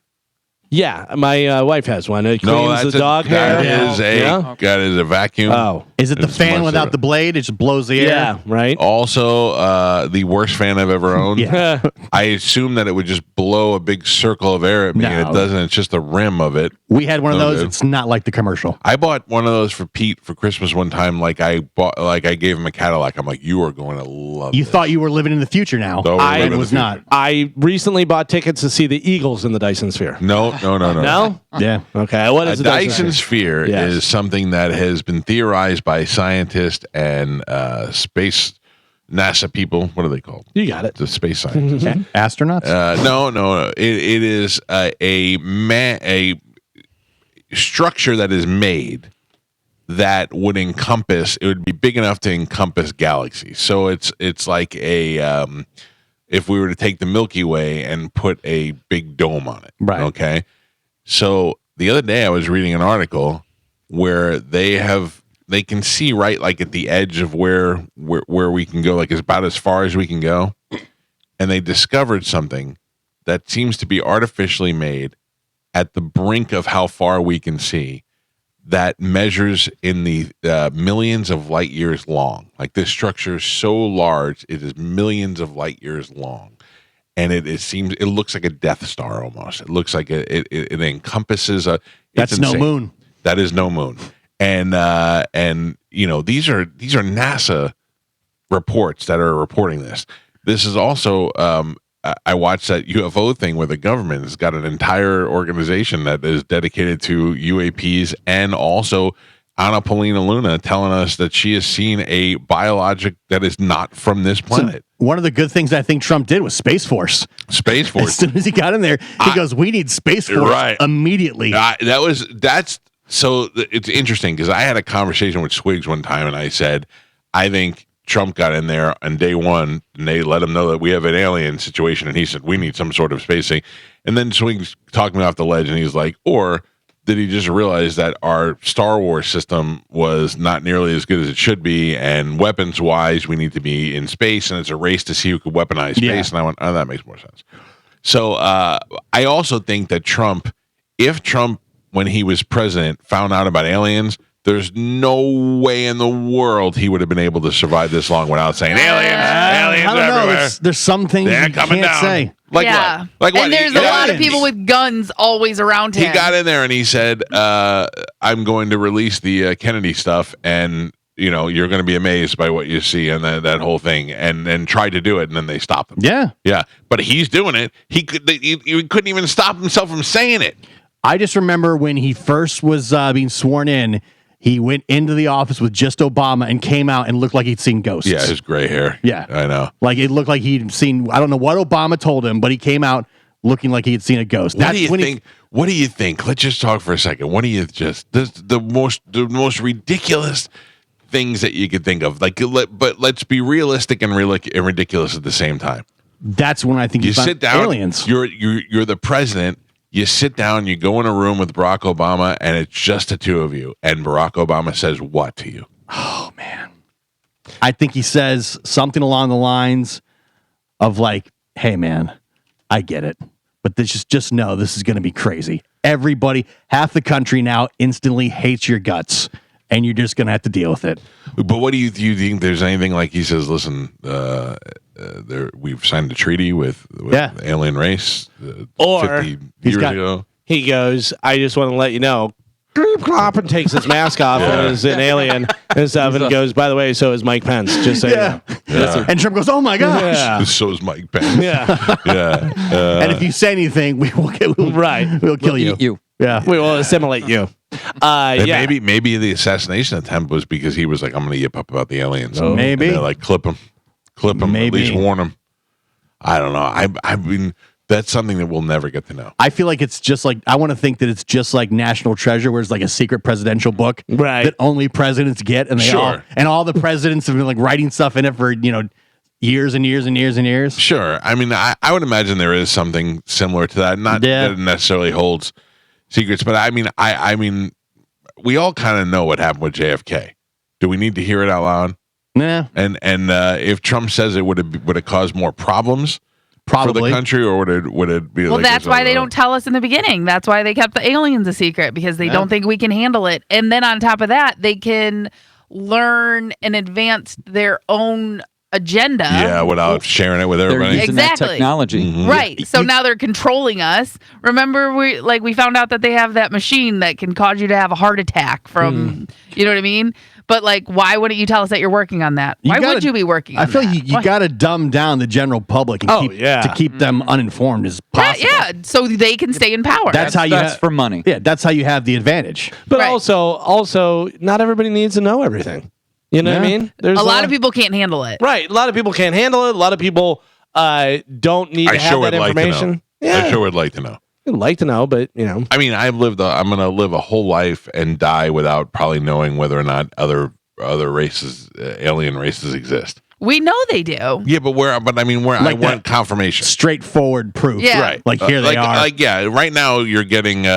Yeah, my wife has one. It cleans the dog hair. That is a vacuum. Oh, Is it the It's fan much without better. the blade? It just blows the air. yeah, right. Also, the worst fan I've ever owned. Yeah. I assume that it would just blow a big circle of air at me, and No. it doesn't. It's just the rim of it. We had one of No those. good. It's not like the commercial. I bought one of those for Pete for Christmas one time. I gave him a Cadillac. I'm like, you are going to love. You this. thought you were living in the future now. No, we're I living in was the not. future. I recently bought tickets to see the Eagles in the Dyson Sphere. No. No? Yeah. Okay. What A is the Dyson sphere Yes. is something that has been theorized by scientists and space NASA people. What are they called? You got it. The space scientists. Astronauts. No. It is a structure that is made that would encompass. It would be big enough to encompass galaxies. So it's like a if we were to take the Milky Way and put a big dome on it. Right. Okay. So the other day I was reading an article where they can see right like at the edge of where we can go, like it's about as far as we can go. And they discovered something that seems to be artificially made at the brink of how far we can see that measures in the millions of light years long. Like this structure is so large, it is millions of light years long. And it looks like a Death Star almost. It looks like it encompasses a. That's no moon. That is no moon. And these are NASA reports that are reporting this. This is also I watched that UFO thing where the government has got an entire organization that is dedicated to UAPs, and also Anna Paulina Luna telling us that she has seen a biologic that is not from this planet. One of the good things I think Trump did was Space Force. Space As Force. soon as he got in there, he goes, "We need Space Force Right. immediately." It's interesting because I had a conversation with Swigs one time, and I said, I think Trump got in there on day one, and they let him know that we have an alien situation, and he said we need some sort of space thing. And then Swigs talked me off the ledge, and he's like, or did he just realize that our Star Wars system was not nearly as good as it should be, and weapons wise, we need to be in space, and it's a race to see who could weaponize space? Yeah. And I went, oh, that makes more sense. So I also think that if Trump, when he was president, found out about aliens, there's no way in the world he would have been able to survive this long without saying aliens I don't know. everywhere. There's some things They're you coming can't down. say. Like yeah. what? Like what? And there's He- a lot of aliens. people with guns always around him. He got in there and he said, I'm going to release the Kennedy stuff, and you're going to be amazed by what you see, and that whole thing, and tried to do it, and then they stopped him. Yeah. But he's doing it. He couldn't even stop himself from saying it. I just remember when he first was being sworn in, he went into the office with just Obama and came out and looked like he'd seen ghosts. Yeah, his gray hair. Yeah. I know. Like it looked like he'd seen, I don't know what Obama told him, but he came out looking like he had seen a ghost. What do you think? What do you think? Let's just talk for a second. What do you the most ridiculous things that you could think of? But let's be realistic and ridiculous at the same time. That's when I think You he found sit down. aliens. You're the president. You sit down. You go in a room with Barack Obama, and it's just the two of you. And Barack Obama says what to you? Oh man. I think he says something along the lines of like, "Hey man, I get it. But just know this is going to be crazy. Everybody, half the country now instantly hates your guts, and you're just going to have to deal with it." But what do you think? There's anything like he says? Listen, we've signed a treaty with the alien race. Or 50 years ago. He goes, I just want to let you know, creep clop, and takes his mask off and is an alien and stuff, and goes, by the way, so is Mike Pence. Just so you know. And Trump goes, "Oh my gosh!" Yeah. So is Mike Pence. Yeah. Yeah. And if you say anything, we'll kill you. Eat you. Yeah. We will assimilate you. And maybe the assassination attempt was because he was like, "I'm going to yip up about the aliens." Maybe. And they're like, clip him, Maybe. at least warn him. I don't know. I mean, that's something that we'll never get to know. I feel like it's just like, I want to think that it's just like National Treasure, where it's like a secret presidential book that only presidents get, and all the presidents have been like writing stuff in it for years and years and years and years. Sure. I mean, I would imagine there is something similar to that. Not that it necessarily holds secrets, but I mean, we all kind of know what happened with JFK. Do we need to hear it out loud? Nah. And if Trump says it, would it cause more problems? Probably. For the country, or would it be? Well, that's why they don't tell us in the beginning. That's why they kept the aliens a secret, because they don't think we can handle it. And then on top of that, they can learn and advance their own agenda. Yeah, without sharing it with everybody. They're using that technology. Mm-hmm. Right. So now they're controlling us. Remember, we found out that they have that machine that can cause you to have a heart attack from, you know what I mean? But why wouldn't you tell us that you're working on that? Why would you be working on I feel that? like you got to dumb down the general public and to keep them uninformed as possible. Yeah, so they can stay in power. That's for money. Yeah, that's how you have the advantage. But also, not everybody needs to know everything. You know what I mean? There's a lot of people can't handle it. Right. A lot of people can't handle it. A lot of people don't need to have that information. I sure would like to know. I'd like to know, but I mean, I'm going to live a whole life and die without probably knowing whether or not other races, alien races exist. We know they do. Yeah, but I want confirmation. Straightforward proof. Yeah. Right. Like here they are. Right now you're getting, maybe.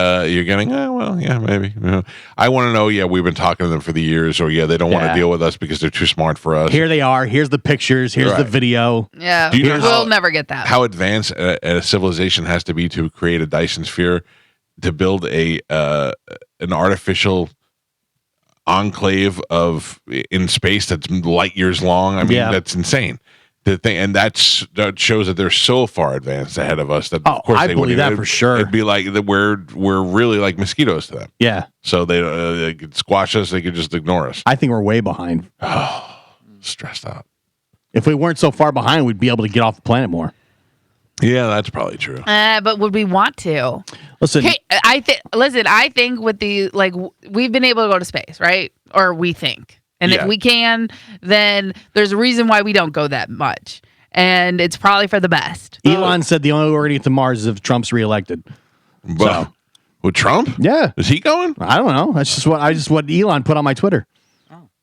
I want to know, we've been talking to them for the years, or they don't want to deal with us because they're too smart for us. Here they are. Here's the pictures. Here's the video. Yeah. Do you know we'll never get that. How advanced a civilization has to be to create a Dyson sphere to build an artificial enclave in space that's light years long. I mean, that's insane. The thing, and that shows that they're so far advanced ahead of us that of course I believe that for sure. It'd be like that we're really like mosquitoes to them. Yeah. So they could squash us. They could just ignore us. I think we're way behind. Stressed out. If we weren't so far behind, we'd be able to get off the planet more. Yeah, that's probably true. But would we want to? Listen, I think with the we've been able to go to space, right? Or we think. And if we can, then there's a reason why we don't go that much. And it's probably for the best. Elon said the only way we're going to get to Mars is if Trump's reelected. But with Trump? Yeah. Is he going? I don't know. That's just what Elon put on my Twitter.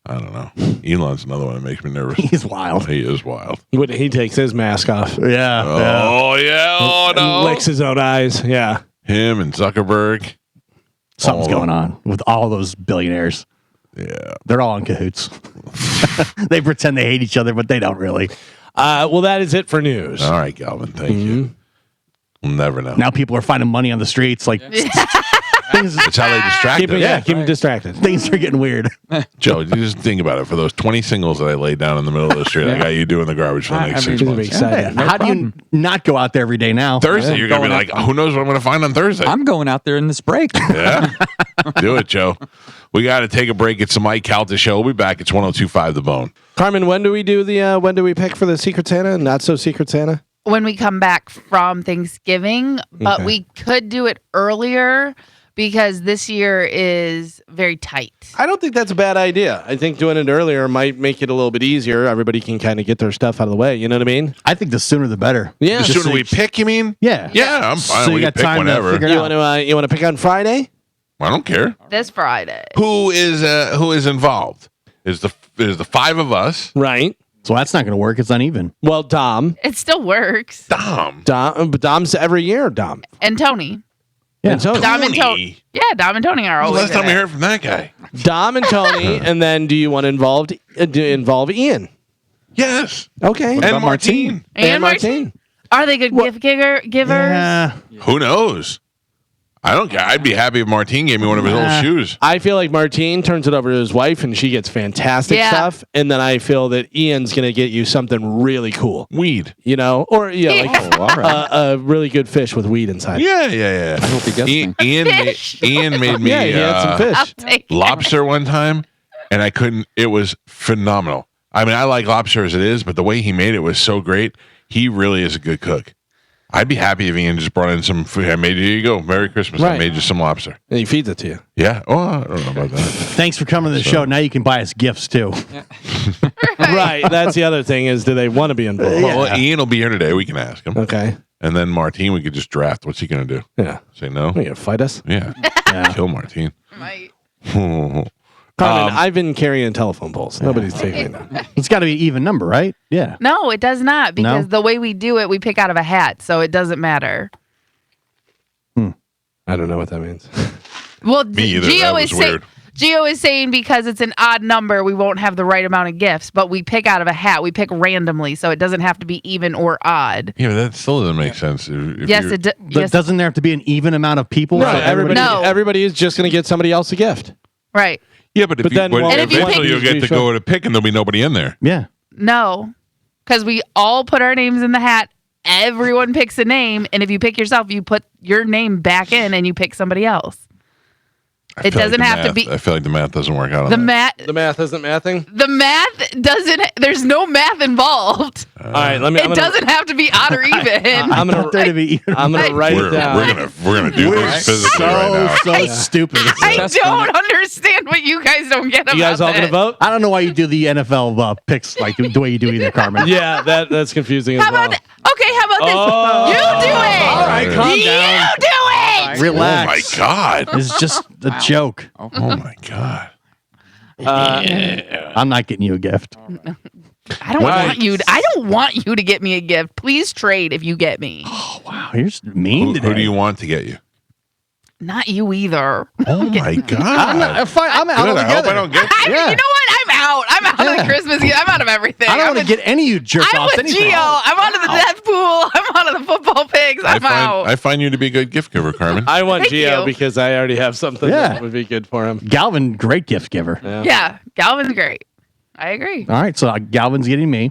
I don't know. Elon's another one that makes me nervous. He's wild. He is wild. when he takes his mask off. Yeah. Oh, yeah. Oh, no. And licks his own eyes. Yeah. Him and Zuckerberg. Something's going on with all those billionaires. Yeah. They're all in cahoots. They pretend they hate each other, but they don't really. Well, that is it for news. All right, Galvin. Thank you. We'll never know. Now people are finding money on the streets. Like things, It's how they distract Keep us. him distracted. things are getting weird. Joe, you just think about it. For those 20 singles that I laid down in the middle of the street, I got you doing the garbage for the next 6 He's gonna be months. excited. How do you not go out there every day now? Thursday, you're going to be like, who knows what I'm going to find on Thursday? I'm going out there in this break. Yeah. Do it, Joe. We got to take a break. It's the Mike Calta Show. We'll be back. It's 102.5 The Bone. Carmen, when do we do when do we pick for the Secret Santa? Not so Secret Santa? When we come back from Thanksgiving, but we could do it earlier because this year is very tight. I don't think that's a bad idea. I think doing it earlier might make it a little bit easier. Everybody can kind of get their stuff out of the way. You know what I mean? I think the sooner the better. Yeah. The sooner we pick, you mean? Yeah. Yeah, I'm fine. So We you can got pick time to whenever. figure it out. You want to pick on Friday? I don't care. This Friday. Who is involved? Is the five of us? Right. So that's not going to work. It's uneven. Well, Dom. It still works. But Dom's every year, Dom. And Tony. Yeah. And Tony. Dom and Tony. Yeah, Dom and Tony are always Last time in we it. heard from that guy. Dom and Tony, and then do you want to involve Ian? Yes. Okay. And Martine. And Martine. Are they good gift givers? Yeah. Who knows? I don't care. I'd be happy if Martine gave me one of his old shoes. I feel like Martine turns it over to his wife and she gets fantastic stuff. And then I feel that Ian's going to get you something really cool. Weed. You know? Or, like all right. a really good fish with weed inside. Yeah. I hope he gets me. Ian made me Yeah, he had some fish. I'll take it. lobster one time, and I couldn't. It was phenomenal. I mean, I like lobster as it is, but the way he made it was so great. He really is a good cook. I'd be happy if Ian just brought in some food. I made, here you go. Merry Christmas. I Right. made you some lobster. And he feeds it to you. Yeah. Oh, I don't know about that. Thanks for coming to the show. Now you can buy us gifts too. Right. That's the other thing is, do they want to be involved? Well, Ian will be here today. We can ask him. Okay. And then Martine, we could just draft. What's he going to do? Yeah. Say no? Are you going to fight us? Yeah. Kill Martine. Might. Carmen, I've been carrying telephone poles. Nobody's taking me now. It's got to be even number, right? Yeah. No, it does not because No? the way we do it, we pick out of a hat, so it doesn't matter. I don't know what that means. Well, Me either. That was weird. Gio is saying because it's an odd number, we won't have the right amount of gifts, but we pick out of a hat. We pick randomly, so it doesn't have to be even or odd. Yeah, but that still doesn't make sense. If Yes, you're- it does. But Yes, doesn't there have to be an even amount of people? No, So everybody is just going to get somebody else a gift. right. Yeah, but, But then, well, And if you eventually pick- you'll get to go to pick and there'll be nobody in there. Yeah. No, because we all put our names in the hat. Everyone picks a name, and if you pick yourself, you put your name back in, and you pick somebody else. I It feel like doesn't the have to math- be I feel like the math doesn't work out on the that. math. The math isn't mathing? The math doesn't. There's no math involved. All right, let me. It doesn't have to be odd or even. I'm Want there to be even. I'm gonna write it down. We're gonna do this physically right now. so stupid. I Test don't understand what you guys don't get about You guys all gonna it. vote? I don't know why you do the NFL picks like the way you do either, Carmen. Yeah, that's confusing as How well. about okay? How about this? Oh. You do it. All right, calm You down. do it. Oh Relax. my god! It's just a joke. Oh my god! I'm not getting you a gift. I don't want you. I don't want you to get me a gift. Please trade if you get me. Wow, you're mean today. Who do you want to get you? Not you either. Oh my god! I'm out Good, I hope altogether. I don't get. You know what? I'm out. I'm out of the Christmas. I'm out of everything. I don't want to with- get any of you jerk I'm offs with anything. Gio. I'm out of the death pool. I'm out of the football pigs. I'm out. I find you to be a good gift giver, Carmen. I want Thank Gio you. because I already have something Yeah. that would be good for him. Galvin, great gift giver. Yeah, Galvin's great. I agree. All right, so Galvin's getting me.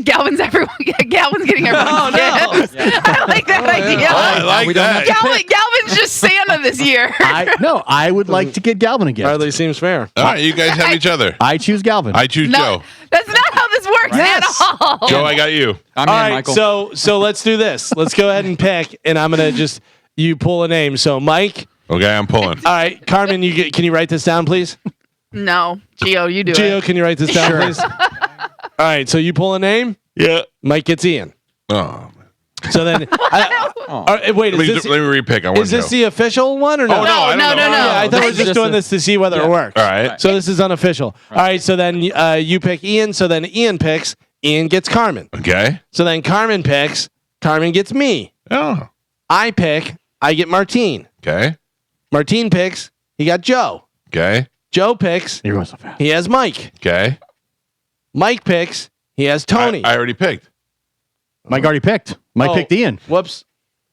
Galvin's everyone. Galvin's getting everyone gifts. I like that idea. I like we don't that. have Galvin's just Santa this year. I would like to get Galvin a gift. Hardly seems fair. All right, you guys have each other. I choose Galvin. I choose No, Joe. that's not how this works Yes. at all. Joe, I got you. I'm All in, right, Michael. so let's do this. Let's go ahead and pick, and I'm gonna just you pull a name. So Mike. Okay, I'm pulling. All right, Carmen, can you write this down, please? No, Gio, you do Gio, it. can you write this down, please? All right, so you pull a name. Yeah. Mike gets Ian. Oh. So then, wait, Let me is repick. I want this Joe. the official one or no? Oh, no, I don't no, know. no. Yeah, I thought we were This just is doing just this to see whether it works. All right. So this is unofficial. All right, so then you pick Ian. So then Ian picks. Ian gets Carmen. Okay. So then Carmen picks. Carmen gets me. Oh. I pick. I get Martine. Okay. Martine picks. He got Joe. Okay. Joe picks. You're going so fast. He has Mike. Okay. Mike picks. He has Tony. I already picked. Mike already picked. Mike Oh, picked Ian. Whoops.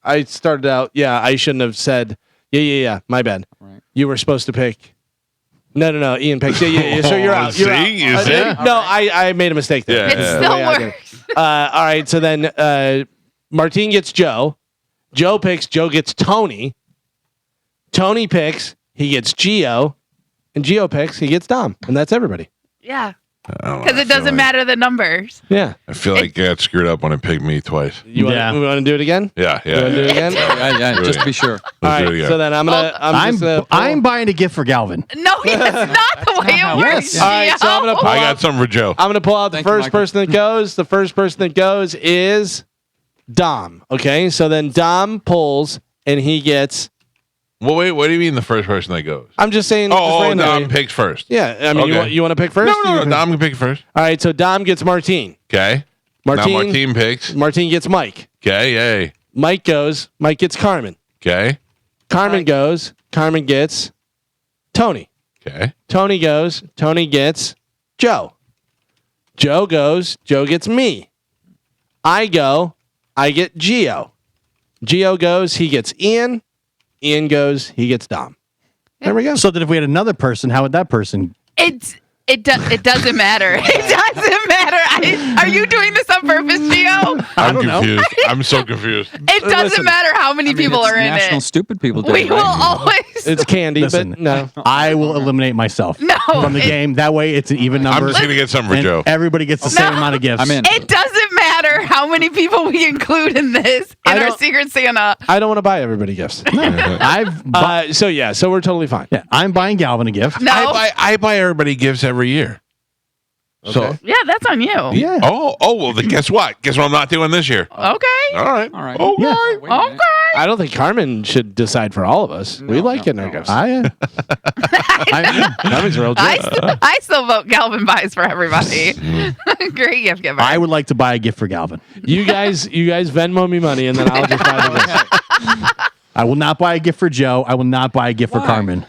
I started out. Yeah, I shouldn't have said. Yeah. My bad. Right. You were supposed to pick. No. Ian picks. Yeah. So you're out. You're out. See? You see? No, I made a mistake there. Yeah. It Yeah. still The way I did it. works. All right. So then Martine gets Joe. Joe picks. Joe gets Tony. Tony picks. He gets Gio. And Gio picks. He gets Dom. And that's everybody. Yeah, Because because it doesn't matter the numbers. Yeah. I feel like I got screwed up when it picked me twice. You want Yeah. to do it again? Yeah. You want to do it again? Yeah, just to be sure. All Let's do right. it again. So then I'm buying a gift for Galvin. No, that's not the way it works. Yes. All right, so I'm gonna Gio. pull I got something for Joe. I'm going to pull out the Thank you, first Michael. person that goes. The first person that goes is Dom. Okay, so then Dom pulls and he gets. Well, wait. What do you mean the first person that goes? I'm just saying. just Oh, randomly. Dom picks first. Yeah, I mean, Okay. you want to pick first? No. Dom can pick first. All right, so Dom gets Martine. Okay. Martine. Now Martine picks. Martine gets Mike. Okay. Yay. Mike goes. Mike gets Carmen. Okay. Carmen goes. Carmen gets Tony. Okay. Tony goes. Tony gets Joe. Joe goes. Joe gets me. I go. I get Gio. Gio goes. He gets Ian. Ian goes, he gets Dom. There we go. So that if we had another person, how would that person? It doesn't matter. It doesn't matter. Are you doing this on purpose, Gio? I'm confused. I'm so confused. It doesn't matter how many people it's are in National it. Stupid People Day. We will right? always. It's candy, Listen, but no. I will eliminate myself No, from the game. That way, it's an even number. I'm just gonna get something for and Joe. everybody gets the same No. amount of gifts. I'm in. It doesn't matter how many people we include in this in our don't- Secret Santa. I don't want to buy everybody gifts. So we're totally fine. Yeah, I'm buying Galvin a gift. No. I buy everybody gifts every year. So Yeah, that's on you. Yeah. well, then guess what? Guess what I'm not doing this year. Okay. All right. All right. Oh, Yeah. Wait a minute. Okay. I don't think Carmen should decide for all of us. we like getting our gifts. Carmen's real good. I still vote Galvin buys for everybody. Great gift giver. I would like to buy a gift for Galvin. You guys Venmo me money, and then I'll just buy the gifts. I will not buy a gift for Joe. I will not buy a gift for Carmen.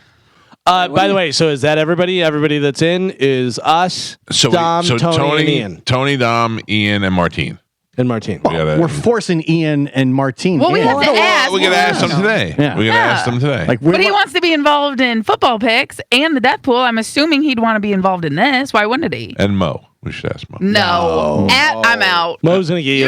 By the way, so is that everybody? Everybody that's in is us, Dom, Tony, and Ian. Tony, Dom, Ian, and Martine. And Martine. We're forcing Ian and Martine. Well, we in. have to ask. We gotta ask them today. Yeah. We gotta ask them today. Like, But he wants to be involved in football picks and the death pool. I'm assuming he'd want to be involved in this. Why wouldn't he? And Mo. We should ask Mo. No. I'm out. Mo's gonna get you.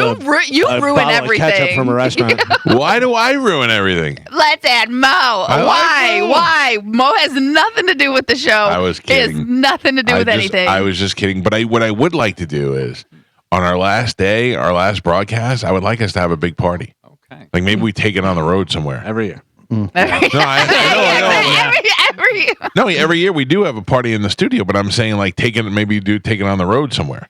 You a ruin bottle of ketchup everything. from a restaurant. Why do I ruin everything? Let's add Mo. like Mo. Why? Mo has nothing to do with the show. I was kidding. He has nothing to do with anything. I was just kidding. But what I would like to do is, on our last day, our last broadcast, I would like us to have a big party. Okay. Like maybe we take it on the road somewhere. Every year. No, I know. Every year we do have a party in the studio, but I'm saying like take it on the road somewhere.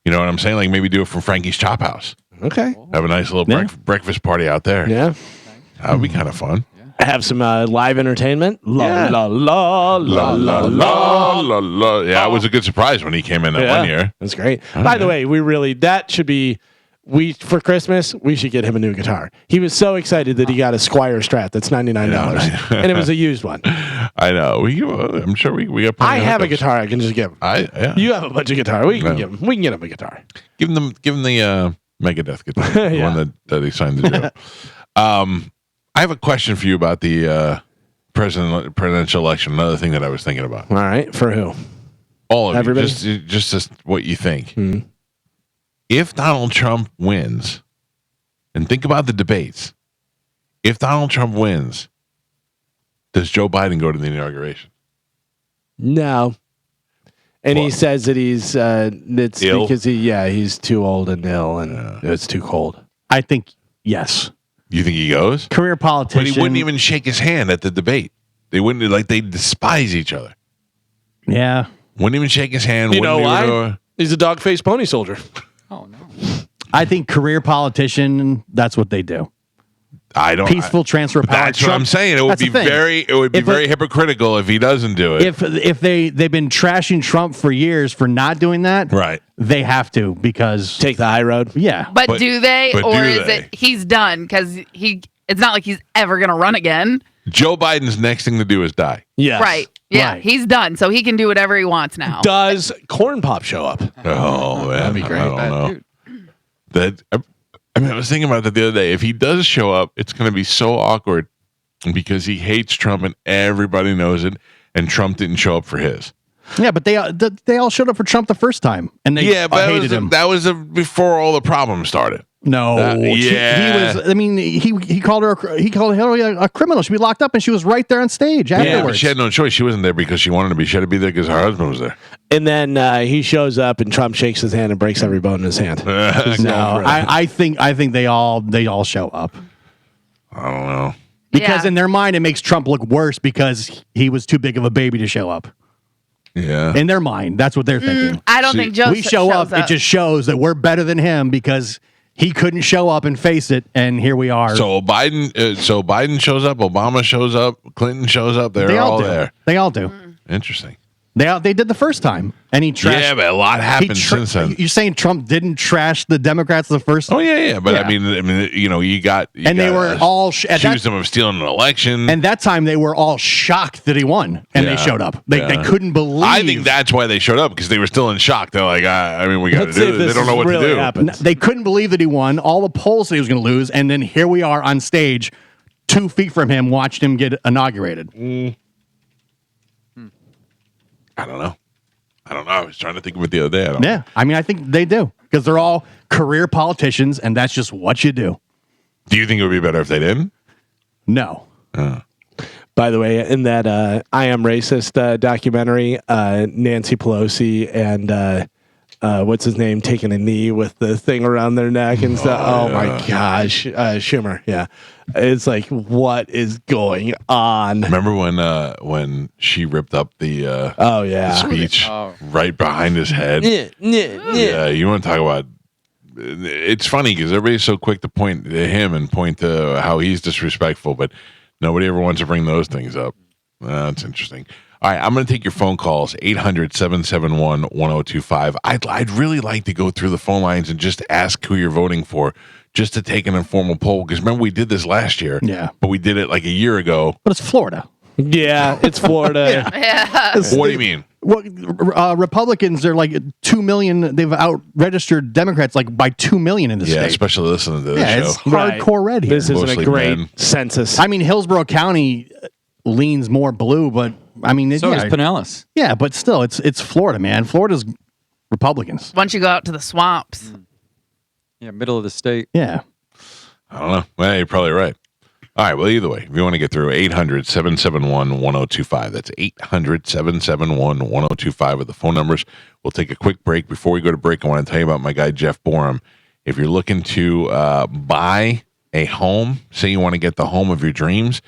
You know what I'm saying? Like maybe do it from Frankie's Chop House. Okay. Have a nice little breakfast party out there. Yeah. That would be kind of fun. Have some live entertainment. Yeah. La la la la la. La. Yeah, it was a good surprise when he came in that one year. That's great. By the way, that should be for Christmas, we should get him a new guitar. He was so excited that he got a Squire Strat that's $99, and it was a used one. I know. I'm sure we got. I have a guitar. I can just give him. You have a bunch of guitar. We can give him. We can get him a guitar. Give him the Megadeth guitar, the one that he signed to Joe. I have a question for you about the presidential election. Another thing that I was thinking about. All right, for who? All of everybody? You, just what you think. If Donald Trump wins, and think about the debates, if Donald Trump wins, does Joe Biden go to the inauguration? No. And he says that he's it's Ill? because he's too old and ill and it's too cold. I think yes. You think he goes? Career politician. But he wouldn't even shake his hand at the debate. They wouldn't they despise each other. Yeah. Wouldn't even shake his hand. You know wouldn't why? even He's a dog-faced pony soldier. Oh, no. I think career politician, that's what they do. I don't. Peaceful transfer of power. That's what I'm saying. It would That's be the thing. very hypocritical if he doesn't do it. If they've been trashing Trump for years for not doing that, right. they have to because Take the high road. yeah. But do they, but or do is they? it he's done because it's not like he's ever going to run again. Joe Biden's next thing to do is die. Yes. Right. Yeah. Right. He's done. So he can do whatever he wants now. Does Corn Pop show up? Oh, man. That'd be great. I don't know. I was thinking about that the other day. If he does show up, it's going to be so awkward because he hates Trump and everybody knows it. And Trump didn't show up for his. Yeah, but they all showed up for Trump the first time and they hated him. That was before all the problems started. No, he was. I mean, he called her a criminal. She'd be locked up, and she was right there on stage Yeah, but afterwards. she had no choice. She wasn't there because she wanted to be. She had to be there because her husband was there. And then he shows up and Trump shakes his hand and breaks every bone in his hand. No, I think they all show up I don't know. because Yeah. in their mind it makes Trump look worse because he was too big of a baby to show up. Yeah. In their mind, that's what they're thinking. I don't think Joe We show shows up, it just shows that we're better than him because he couldn't show up and face it, and here we are. So Biden shows up, Obama shows up, Clinton shows up. They're they all all do. there. They all do. Interesting. They did the first time, and he trashed. Yeah, but a lot happened since then. You're saying Trump didn't trash the Democrats the first? Oh yeah. But Yeah. I mean, you got And they were all at accused that, him of stealing an election. and that time they were all shocked that he won, and Yeah. they showed up. They Yeah. couldn't believe. I think that's why they showed up because they were still in shock. They're like, we got to Let's see do if this. They this don't know what really to do. happens. They couldn't believe that he won. All the polls said he was going to lose, and then here we are on stage, 2 feet from him watched him get inaugurated. I don't know. I was trying to think of it the other day. I don't Yeah, I mean, I think they do because they're all career politicians, and that's just what you do. Do you think it would be better if they didn't? No. By the way, in that I Am Racist documentary, Nancy Pelosi and what's his name taking a knee with the thing around their neck and stuff. Oh my gosh, Schumer. Yeah, it's like, what is going on? Remember when she ripped up the the speech right behind his head? Yeah, you want to talk about? It's funny because everybody's so quick to point to him and point to how he's disrespectful, but nobody ever wants to bring those things up. That's interesting. All right, I'm going to take your phone calls, 800-771-1025. I'd really like to go through the phone lines and just ask who you're voting for, just to take an informal poll. Because remember, we did this last year, but we did it like a year ago. But it's Florida. Yeah, it's Florida. What do you mean? Well, Republicans are like 2 million. They've out-registered Democrats like by 2 million in the state. Especially listening to this show. It's hardcore red here. This isn't Mostly a great men. census. I mean, Hillsborough County leans more blue, but I mean, So does Pinellas. Yeah, but still, it's Florida, man. Florida's Republicans. Once you go out to the swamps. Yeah, middle of the state. Yeah. I don't know. Well, you're probably right. All right. Well, either way, if you want to get through, 800-771-1025. That's 800-771-1025 with the phone numbers. We'll take a quick break. Before we go to break, I want to tell you about my guy, Jeff Borum. If you're looking to buy a home, say you want to get the home of your dreams,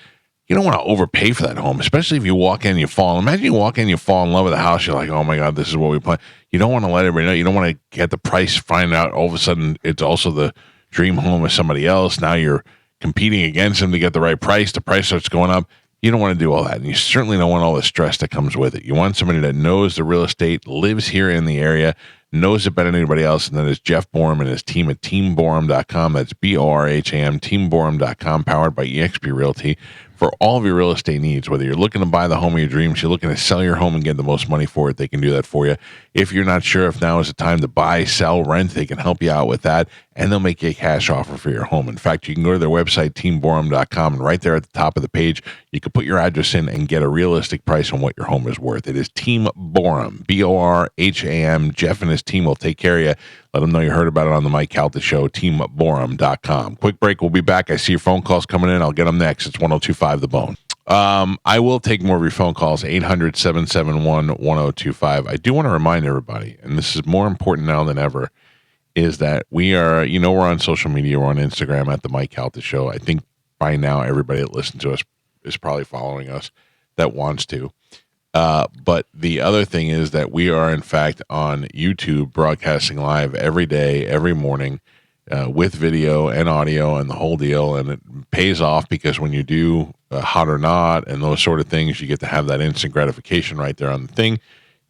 you don't want to overpay for that home, especially if you walk in and you fall. Imagine you walk in and you fall in love with the house. You're like, oh, my God, this is what we plan. You don't want to let everybody know. You don't want to get the price, find out all of a sudden it's also the dream home of somebody else. Now you're competing against them to get the right price. The price starts going up. You don't want to do all that. And you certainly don't want all the stress that comes with it. You want somebody that knows the real estate, lives here in the area, knows it better than anybody else. And that is Jeff Borum and his team at teamborum.com. That's BORHAM, teamborum.com, powered by eXp Realty. For all of your real estate needs, whether you're looking to buy the home of your dreams, you're looking to sell your home and get the most money for it, they can do that for you. If you're not sure if now is the time to buy, sell, rent, they can help you out with that, and they'll make you a cash offer for your home. In fact, you can go to their website, teamborum.com, and right there at the top of the page, you can put your address in and get a realistic price on what your home is worth. It is Team Borum, BORHAM. Jeff and his team will take care of you. Let them know you heard about it on the Mike Calta Show, teamborum.com. Quick break. We'll be back. I see your phone calls coming in. I'll get them next. It's 1025 The Bone. I will take more of your phone calls, 800-771-1025. I do want to remind everybody, and this is more important now than ever, is that we are, we're on social media. We're on Instagram at the Mike Calta Show. I think by now everybody that listens to us is probably following us that wants to. But the other thing is that we are, in fact, on YouTube broadcasting live every day, every morning, with video and audio and the whole deal. And it pays off because when you do Hot or Not and those sort of things, you get to have that instant gratification right there on the thing.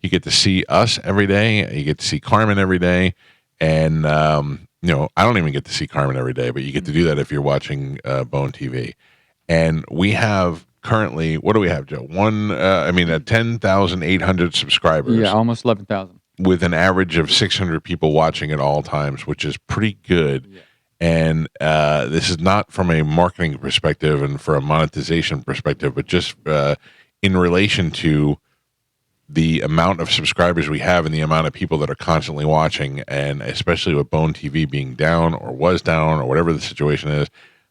You get to see us every day. You get to see Carmen every day. And, I don't even get to see Carmen every day, but you get to do that if you're watching Bone TV. And we have currently, what do we have, Joe? 10,800 subscribers. Yeah, almost 11,000. With an average of 600 people watching at all times, which is pretty good. Yeah. And this is not from a marketing perspective and for a monetization perspective, but just in relation to the amount of subscribers we have and the amount of people that are constantly watching, and especially with Bone TV being down or was down or whatever the situation is,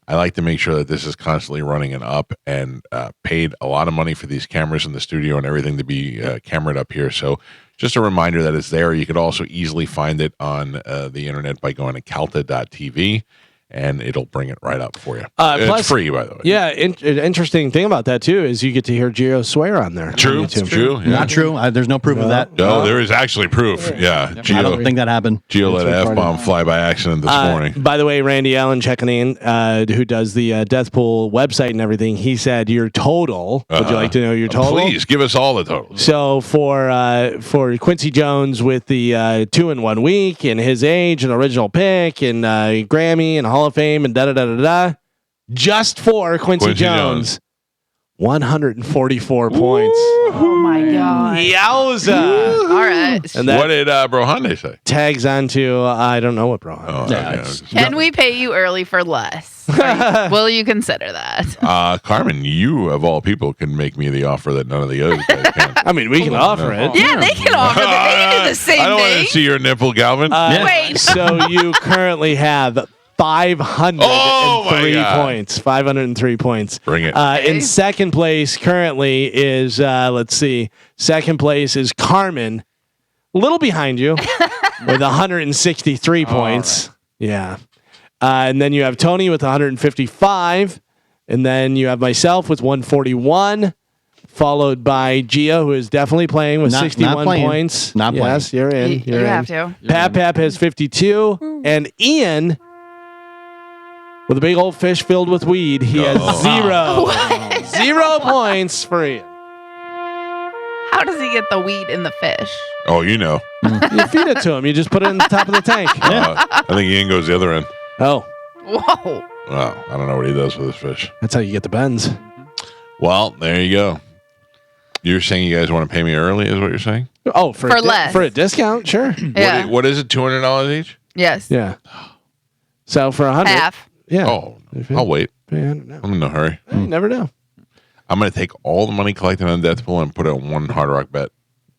I like to make sure that this is constantly running and up, and paid a lot of money for these cameras in the studio and everything to be cameraed up here. So just a reminder that it's there. You could also easily find it on the internet by going to calta.tv, and it'll bring it right up for you. Plus, it's free, by the way. Yeah, interesting thing about that, too, is you get to hear Gio swear on there. True, it's true. Yeah. Not true. There's no proof of that. No, there is actually proof. Yeah. Gio, I don't think that happened. Gio let an F-bomb fly by accident this morning. By the way, Randy Allen checking in, who does the Death Pool website and everything, he said your total. Would you like to know your total? Please, give us all the totals. So for Quincy Jones with the 2-in-1 week and his age and original pick and Grammy and Hall of Fame and da-da-da-da-da, just for Quincy Jones, 144 points. Oh my god. Yowza. All right. And that What did Brohande say? tags onto, I don't know what Brohande. Oh, Yeah, okay. it's- Can we pay you early for less? Will you consider that? Carmen, you of all people can make me the offer that none of the other guys can. I mean, we can offer it. Yeah, they can offer that. They can do the same I don't want thing. to see your nipple, Galvin. Wait. So you currently have 503 Oh, my God. points. 503 points. Bring it. In second place currently is, let's see, second place is Carmen, a little behind you with 163 points. Yeah. And then you have Tony with 155. And then you have myself with 141, followed by Gio, who is definitely playing with Not 61 playing. Points. Not playing. Yes, you're in. You You're in. have to. Pap has 52. And Ian, with a big old fish filled with weed, he has zero. 0 points for Ian. How does he get the weed in the fish? Oh, you know. You feed it to him. You just put it in the top of the tank. I think Ian goes the other end. Oh, Whoa. Well, I don't know what he does with his fish. that's how you get the bends. Well, there you go. You're saying you guys want to pay me early, is what you're saying? Oh, for, For less. for a discount, sure. Yeah. What is it? $200 each? Yes. Yeah. So for 100, Half. yeah. Oh, I'll wait. Yeah, I don't know. I'm in no hurry. You never know. I'm going to take all the money collected on Death Pool and put it on one Hard Rock bet.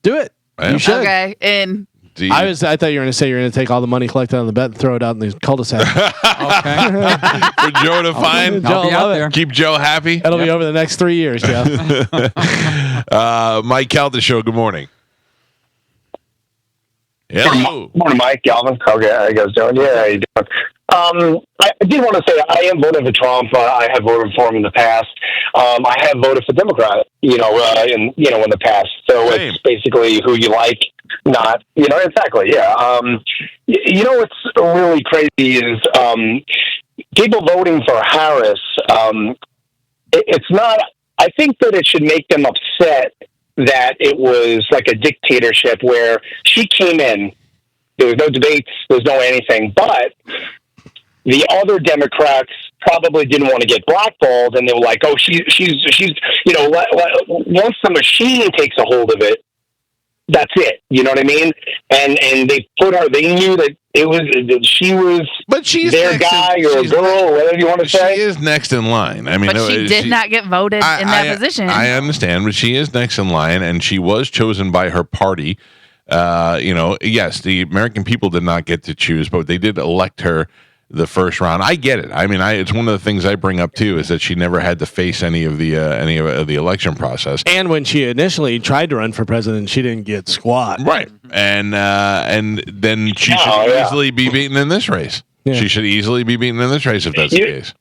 Do it. Yeah. You should. Okay. In. It's easy. I thought you were going to say you're going to take all the money collected on the bet and throw it out in the cul-de-sac. For Joe to find. Joe, I'll be love out it. there. Keep Joe happy. That'll be over the next 3 years, Joe. Mike Calta Show, good morning. Hello. Morning, Mike, Galvin. Okay, how you guys doing? Yeah, how you doing? I did want to say I am voting for Trump. I have voted for him in the past. I have voted for Democrat, in the past. So Same. it's basically who you like, not, exactly. Yeah. What's really crazy is people voting for Harris. It's not. I think that it should make them upset that it was like a dictatorship where she came in. There was no debates. There was no anything. But the other Democrats probably didn't want to get blackballed, and they were like, "Oh, she's once the machine takes a hold of it, that's it." You know what I mean? And they put her. They knew that she was But she's their next guy in, or she's girl or whatever you want to She say. is next in line. I mean, But she did not get voted in that position. I understand, but she is next in line, and she was chosen by her party. Yes, the American people did not get to choose, but they did elect her the first round. I get it. I mean, it's one of the things I bring up too is that she never had to face any of the election process. And when she initially tried to run for president, she didn't get squat. Right, and then she should yeah. easily be beaten in this race. Yeah. She should easily be beaten in this race if that's the case.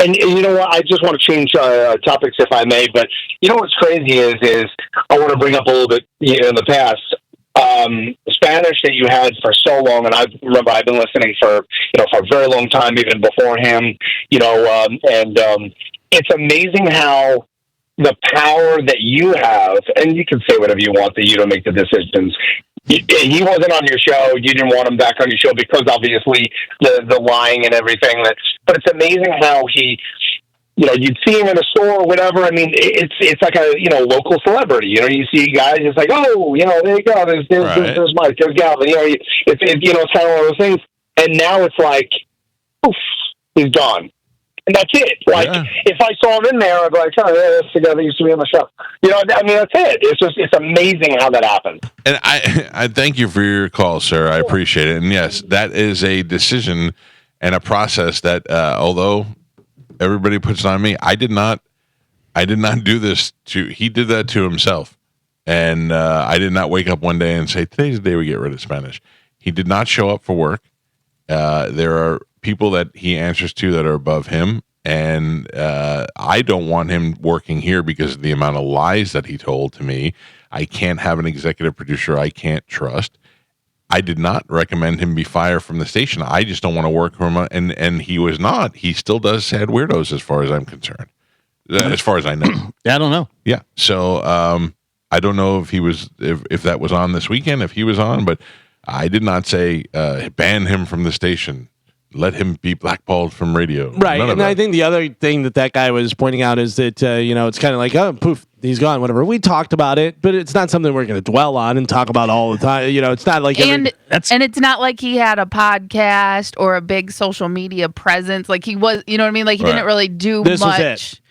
And you know what? I just want to change topics if I may. But you know what's crazy is I want to bring up a little bit in the past Spanish that you had for so long, and I remember I've been listening for a very long time, even before him. It's amazing how the power that you have, and you can say whatever you want, that you don't make the decisions. He wasn't on your show. You didn't want him back on your show because obviously the lying and everything. But it's amazing how he, you'd see him in a store or whatever. I mean, it's like a local celebrity. You see guys, it's like, oh, there you go. There's Mike. There's Galvin. It's kind of one of those things. And now it's like, poof, he's gone. And that's it. Like, if I saw him in there, I'd be like, oh, yeah, that's the guy that used to be on the show. I mean, that's it. It's amazing how that happened. And I thank you for your call, sir. I appreciate it. And yes, that is a decision and a process that, although everybody puts it on me, I did not do this he did that to himself. And I did not wake up one day and say, today's the day we get rid of Spanish. He did not show up for work. There are people that he answers to that are above him, and I don't want him working here because of the amount of lies that he told to me. I can't have an executive producer I can't trust. I did not recommend him be fired from the station. I just don't want to work for him, and he was not. He still does Sad Weirdos as far as I'm concerned, as far as I know. Yeah, I don't know. Yeah, so I don't know if he was if that was on this weekend, if he was on, but I did not say ban him from the station. let him be blackballed from radio. Right. None of And I that. think the other thing that guy was pointing out is that, it's kind of like, oh, poof, he's gone, whatever. We talked about it, but it's not something we're going to dwell on and talk about all the time. It's not like and it's not like he had a podcast or a big social media presence. Like he was, you know what I mean? Like he didn't really do This was much. it.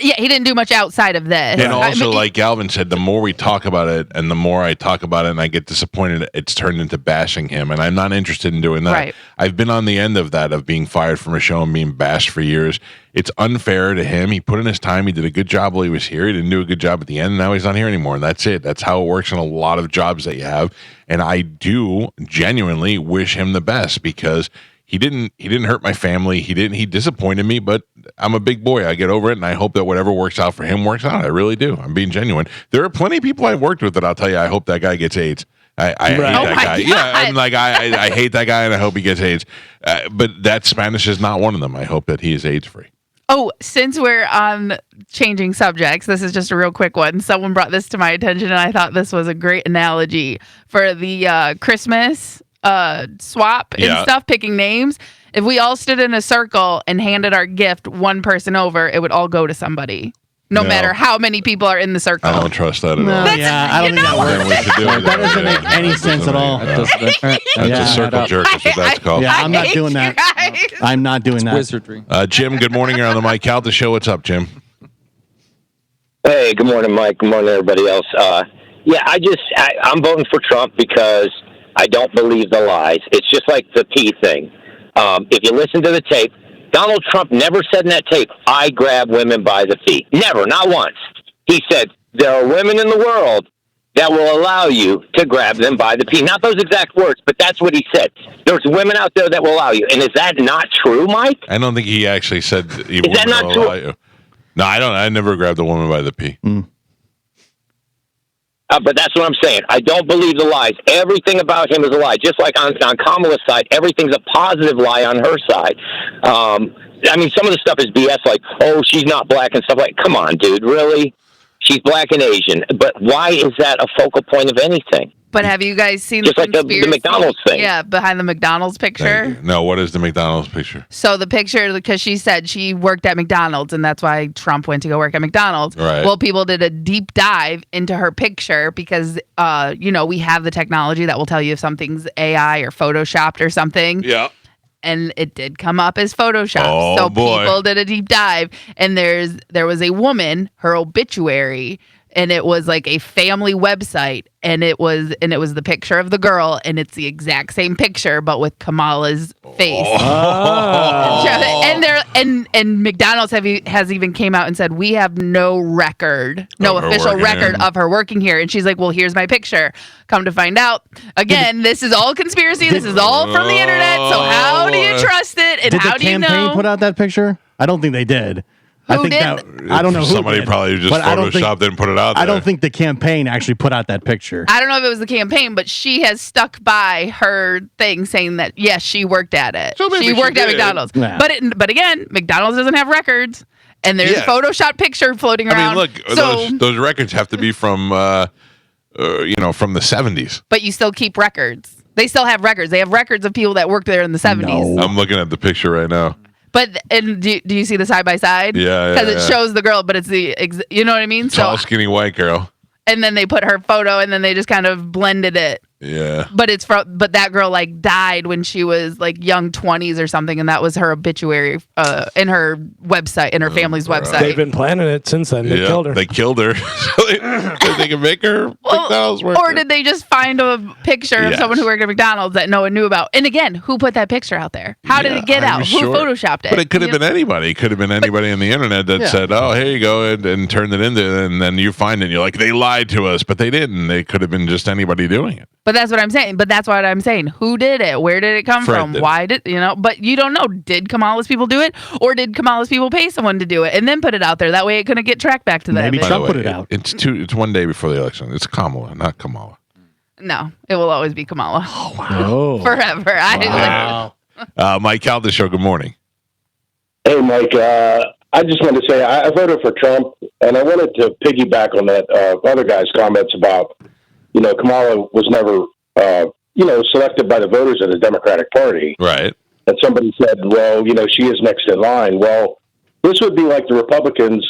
Yeah, he didn't do much outside of this. And also, like Galvin said, the more we talk about it and the more I talk about it and I get disappointed, it's turned into bashing him. And I'm not interested in doing that. Right. I've been on the end of that, of being fired from a show and being bashed for years. It's unfair to him. He put in his time. He did a good job while he was here. He didn't do a good job at the end. And now he's not here anymore. And that's it. That's how it works in a lot of jobs that you have. And I do genuinely wish him the best because he didn't hurt my family. He disappointed me, but I'm a big boy. I get over it, and I hope that whatever works out for him works out. I really do. I'm being genuine. There are plenty of people I've worked with that I'll tell you I hope that guy gets AIDS. I hate that guy. God. Yeah, I'm like I hate that guy, and I hope he gets AIDS. But that Spanish is not one of them. I hope that he is AIDS free. Oh, since we're on changing subjects, this is just a real quick one. Someone brought this to my attention, and I thought this was a great analogy for the Christmas swap and stuff, picking names. If we all stood in a circle and handed our gift one person over, it would all go to somebody. No matter how many people are in the circle. I don't trust that at all. I don't think that works. That doesn't make any sense at all. That's a circle jerk. That's what that's called. Yeah, I'm not doing that. I'm not doing that. Wizardry. Jim, good morning. You're on the Mike Calta Show. What's up, Jim? Hey, good morning, Mike. Good morning, everybody else. I'm voting for Trump because I don't believe the lies. It's just like the P thing. If you listen to the tape, Donald Trump never said in that tape, I grab women by the feet. Never, not once. He said, there are women in the world that will allow you to grab them by the feet. Not those exact words, but that's what he said. There's women out there that will allow you. And is that not true, Mike? I don't think he actually said he is that not true? You. No, I don't. I never grabbed a woman by the pee. But that's what I'm saying. I don't believe the lies. Everything about him is a lie. Just like on Kamala's side, everything's a positive lie on her side. Some of the stuff is BS, like, oh, she's not black and stuff like, come on, dude, really? She's black and Asian. But why is that a focal point of anything? But have you guys seen just like the McDonald's thing? Yeah, behind the McDonald's picture. No, what is the McDonald's picture? So the picture, because she said she worked at McDonald's, and that's why Trump went to go work at McDonald's. Right. Well, people did a deep dive into her picture because, we have the technology that will tell you if something's AI or photoshopped or something. Yeah. And it did come up as Photoshop. Oh, so boy. people did a deep dive, and there was a woman, her obituary, and it was like a family website, and it was the picture of the girl, and it's the exact same picture but with Kamala's face. And McDonald's has even came out and said we have no record, no official record of her working here. And she's like, well, here's my picture. Come to find out, again, this is all conspiracy. This is all from the internet. So how do you trust it? And how do you know? Did the campaign put out that picture? I don't think they did. Who I think did? I don't know who Somebody did, probably just but I don't think- photoshopped it and put it out there. I don't think the campaign actually put out that picture. I don't know if it was the campaign, but she has stuck by her thing saying that, yes, she worked at it. So maybe she worked she at did. McDonald's. Yeah. But again, McDonald's doesn't have records, and there's a Photoshop picture floating around. I mean, look, those records have to be from, from the 70s. But you still keep records. They still have records. They have records of people that worked there in the 70s. No. I'm looking at the picture right now. But do you see the side by side? Yeah, Because it shows the girl, but it's you know what I mean? Tall, skinny white girl. And then they put her photo, and then they just kind of blended it. Yeah. But that girl died when she was young 20s or something, and that was her obituary in her website, in her family's website. They've been planning it since then. They killed her. They killed her. So they can make her McDonald's worker. Or did they just find a picture of someone who worked at McDonald's that no one knew about? And again, who put that picture out there? How did it get out? Sure. Who photoshopped it? But it could have been anybody. It could have been anybody on the internet that said, oh, here you go, and turned it into it. And then you find it, and you're like, they lied to us. But they didn't. They could have been just anybody doing it. But that's what I'm saying. Who did it? Where did it come from? Why did But you don't know. Did Kamala's people do it, or did Kamala's people pay someone to do it and then put it out there? That way, it couldn't get tracked back to them. Maybe Trump put it out. It's one day before the election. It's Kamala, not Kamala. No, it will always be Kamala. Oh, wow. Forever. Wow. Mike Calta Show. Good morning. Hey, Mike. I just wanted to say I voted for Trump, and I wanted to piggyback on that other guy's comments about, Kamala was never, selected by the voters of the Democratic Party. Right. and somebody said, well, she is next in line. Well, this would be like the Republicans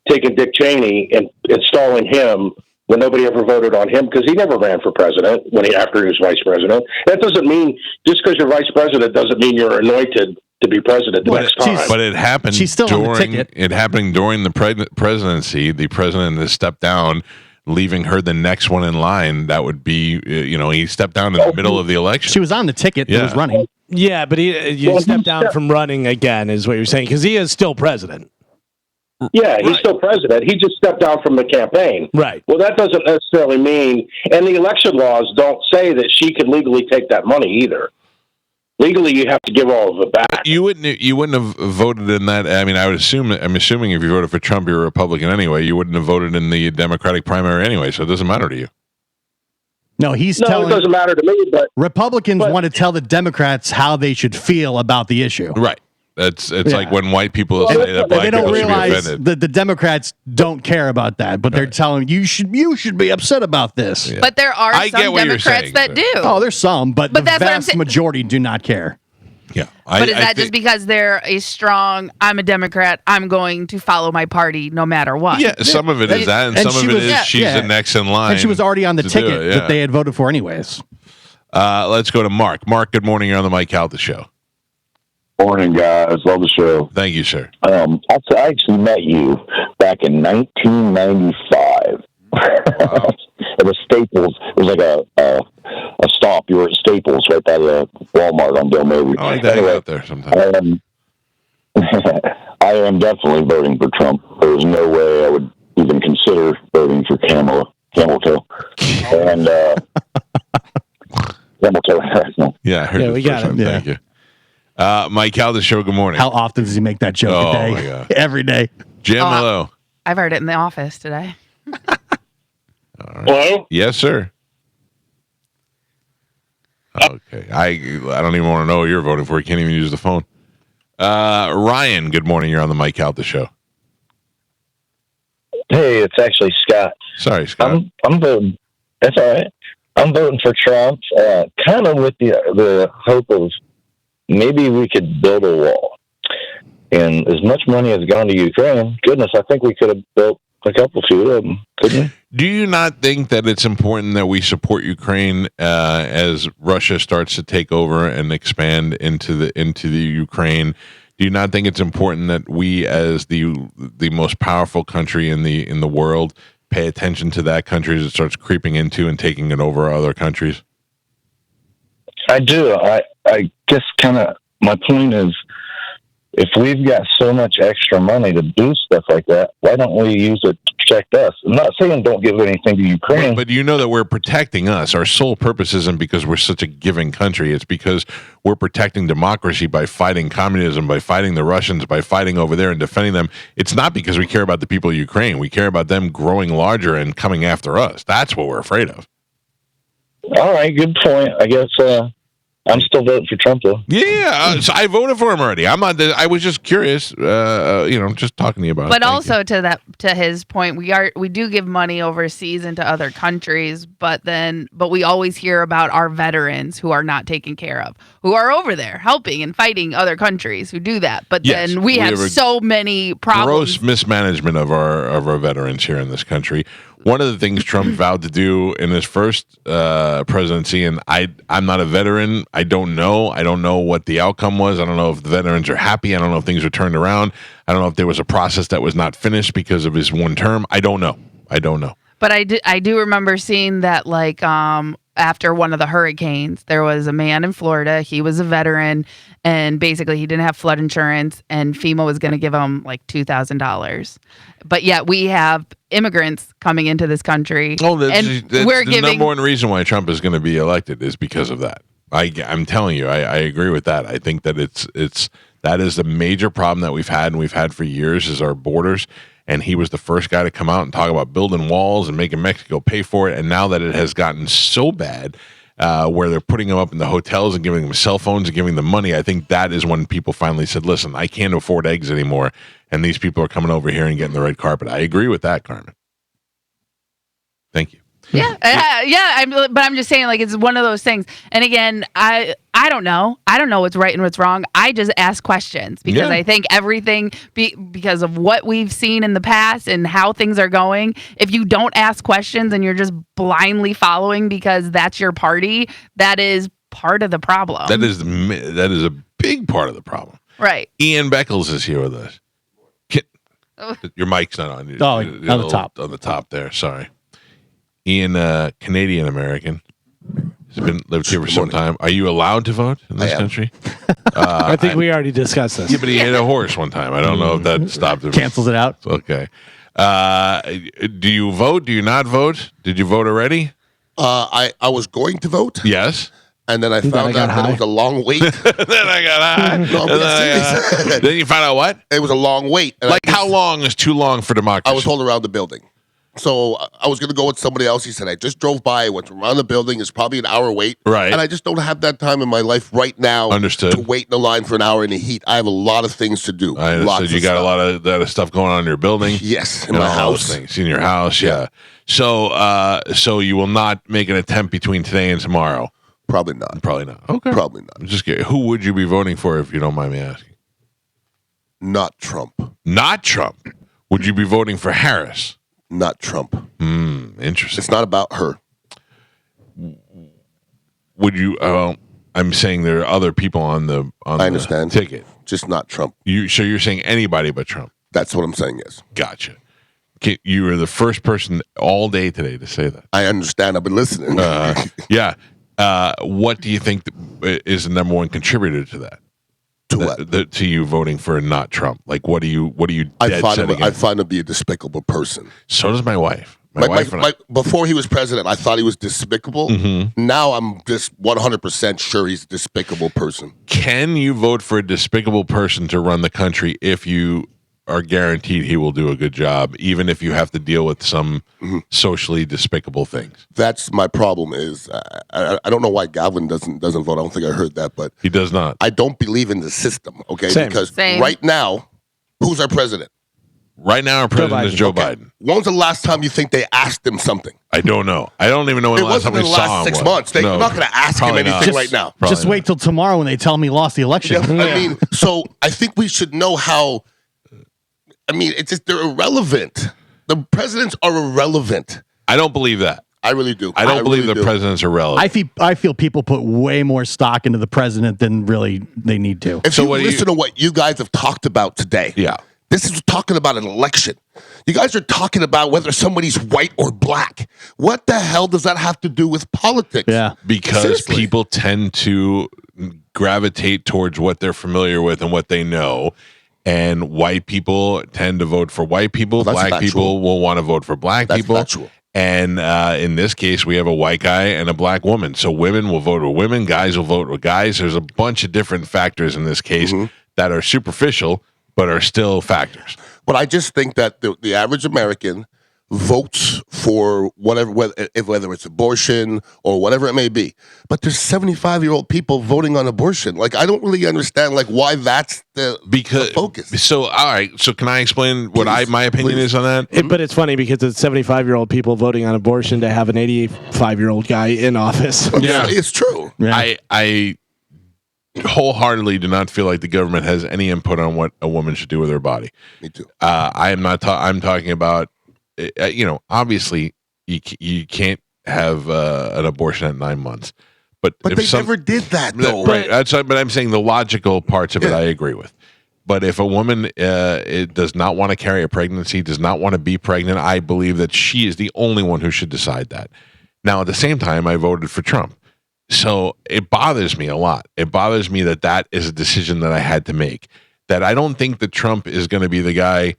taking Dick Cheney and installing him when nobody ever voted on him because he never ran for president after he was vice president. That doesn't mean just because you're vice president doesn't mean you're anointed to be president the next time. But it happened. She's still on the ticket. It happened during the presidency. The president has stepped down, leaving her the next one in line. That would be, he stepped down in the middle of the election. She was on the ticket. Yeah. That was running. Yeah, but he stepped down from running again, is what you're saying, because he is still president. Yeah, he's still president. He just stepped down from the campaign. Right. Well, that doesn't necessarily mean, and the election laws don't say that she could legally take that money either. Legally, you have to give all of it back. You wouldn't have voted in that. I mean, I'm assuming if you voted for Trump, you're a Republican anyway. You wouldn't have voted in the Democratic primary anyway, so it doesn't matter to you. No, it doesn't matter to me. But Republicans want to tell the Democrats how they should feel about the issue. Right. It's like when white people say that black they don't people should be realize offended. that the Democrats don't care about that, but they're telling you should be upset about this. Yeah. But there are I some get what you're Democrats saying, that so. do. Oh, there's some, but the that's what I'm vast saying. majority do not care. Yeah. But is that just because they're a strong, I'm a Democrat, I'm going to follow my party no matter what? Yeah, some of it is that, and some of it is she's the next in line. And she was already on the to ticket do it, that they had voted for anyways. Let's go to Mark. Mark, good morning. You're on the Mike Calta Show. Morning, guys. Love the show. Thank you, sir. I actually met you back in 1995. Wow. It was Staples. It was like a stop. You were at Staples right by the Walmart on Bill Mabry. I like to hang out there sometime. I am definitely voting for Trump. There's no way I would even consider voting for Camel Toe. And Camel Toe. Yeah, I heard we got him. it. Thank you. Mike Calta Show, good morning. How often does he make that joke Oh, a day? my God. Every day. Jim, hello. I've heard it in the office today. Hello? Yes, sir. Okay. I don't even want to know who you're voting for. You can't even use the phone. Ryan, good morning. You're on the Mike Calta Show. Hey, it's actually Scott. Sorry, Scott. I'm voting. That's all right. I'm voting for Trump, kind of with the hope of maybe we could build a wall. And as much money has gone to Ukraine, goodness, I think we could have built a few of them, couldn't we? Do you not think that it's important that we support Ukraine as Russia starts to take over and expand into the Ukraine? Do you not think it's important that we, as the most powerful country in the world, pay attention to that country as it starts creeping into and taking it over other countries? I do. I guess kind of my point is, if we've got so much extra money to do stuff like that, why don't we use it to protect us? I'm not saying don't give anything to Ukraine. But you know that we're protecting us. Our sole purpose isn't because we're such a giving country. It's because we're protecting democracy by fighting communism, by fighting the Russians, by fighting over there and defending them. It's not because we care about the people of Ukraine. We care about them growing larger and coming after us. That's what we're afraid of. All right, good point. I guess I'm still voting for Trump, though. Yeah, so I voted for him already. I'm not. I was just curious. Just talking to you about it. But Thank also you. to his point, we do give money overseas into other countries, but we always hear about our veterans who are not taken care of, who are over there helping and fighting other countries who do that. But Yes, then we have so many problems. Gross mismanagement of our veterans here in this country. One of the things Trump vowed to do in his first presidency, and I'm not a veteran. I don't know. I don't know what the outcome was. I don't know if the veterans are happy. I don't know if things are turned around. I don't know if there was a process that was not finished because of his one term. I don't know. But I do remember seeing that, like, after one of the hurricanes, there was a man in Florida. He was a veteran, and basically he didn't have flood insurance, and FEMA was going to give him like $2,000. But yet we have immigrants coming into this country. That's we're the giving number one reason why Trump is going to be elected is because of that. I'm telling you, I agree with that. I think that that is the major problem that we've had and we've had for years is our borders. And he was the first guy to come out and talk about building walls and making Mexico pay for it. And now that it has gotten so bad where they're putting them up in the hotels and giving them cell phones and giving them money, I think that is when people finally said, listen, I can't afford eggs anymore. And these people are coming over here and getting the red carpet. I agree with that, Carmen. Thank you. Yeah. But I'm just saying, like, it's one of those things. And again, I don't know. I don't know what's right and what's wrong. I just ask questions because I think everything, because of what we've seen in the past and how things are going, if you don't ask questions and you're just blindly following because that's your party, that is part of the problem. That is a big part of the problem. Right. Ian Beckles is here with us. Your mic's not on. Oh, on the top. On the top there. Sorry. Ian, Canadian American. He's lived here for some time. Are you allowed to vote in this country? I think we already discussed this. Yeah, but he hit a horse one time. I don't know if that stopped him. Cancels it out. Okay. Do you vote? Do you not vote? Did you vote already? I was going to vote. Yes. And then I found out that it was a long wait. Then I got high. No, I'm serious. Then you found out what? It was a long wait. And Like how long is too long for democracy? I was told around the building. So I was going to go with somebody else. He said, I just drove by. I went around the building. It's probably an hour wait. Right. And I just don't have that time in my life right now Understood. to wait in the line for an hour in the heat. I have a lot of things to do. I understood. You got a lot of that stuff going on in your building. Yes, in and my all house. those things. In your house, yeah. So you will not make an attempt between today and tomorrow? Probably not. Probably not. Okay. Probably not. I'm just kidding. Who would you be voting for if you don't mind me asking? Not Trump. Not Trump. Would you be voting for Harris? Not Trump. Interesting. It's not about her. Would you? I'm saying there are other people on the ticket. Just not Trump. So you're saying anybody but Trump? That's what I'm saying. Yes. Gotcha. You were the first person all day today to say that. I understand. I've been listening. Yeah. What do you think is the number one contributor to that? To what? To you voting for not Trump? Like, what do you? I find him to be a despicable person. So does my wife. My wife and I. Before he was president, I thought he was despicable. Mm-hmm. Now I'm just 100% sure he's a despicable person. Can you vote for a despicable person to run the country if you are guaranteed he will do a good job, even if you have to deal with some socially despicable things? That's my problem. Is I don't know why Galvin doesn't vote. I don't think I heard that, but he does not. I don't believe in the system. Okay, Same. because right now, who's our president? Right now, our president is Joe Biden. When was the last time you think they asked him something? I don't know. I don't even know when the last time we saw him. It wasn't in the last 6 months. They're not going to ask him anything right now. Just wait till tomorrow when they tell him he lost the election. Yeah, I mean, so I think we should know how. I mean, it's just they're irrelevant. The presidents are irrelevant. I don't believe that. I really do. I don't believe the presidents are relevant. I feel people put way more stock into the president than really they need to. If you listen to what you guys have talked about today, this is talking about an election. You guys are talking about whether somebody's white or black. What the hell does that have to do with politics? Yeah, because Seriously. people tend to gravitate towards what they're familiar with and what they know. And white people tend to vote for white people. Well, black people will want to vote for black people. Factual. And in this case, we have a white guy and a black woman. So women will vote with women. Guys will vote with guys. There's a bunch of different factors in this case that are superficial, but are still factors. But I just think that the average American votes for whatever, whether it's abortion or whatever it may be. But there's 75-year-old people voting on abortion. Like, I don't really understand why that's the focus. So, all right. So can I explain what my opinion is on that? But it's funny because it's 75-year-old people voting on abortion to have an 85-year-old guy in office. Yeah, it's true. Yeah. I wholeheartedly do not feel like the government has any input on what a woman should do with her body. Me too. I'm talking about, obviously you can't have an abortion at 9 months, but they never did that though. Right. But I'm saying the logical parts of it I agree with. But if a woman does not want to carry a pregnancy, does not want to be pregnant, I believe that she is the only one who should decide that. Now, at the same time, I voted for Trump. So it bothers me a lot. It bothers me that is a decision that I had to make. That I don't think that Trump is going to be the guy.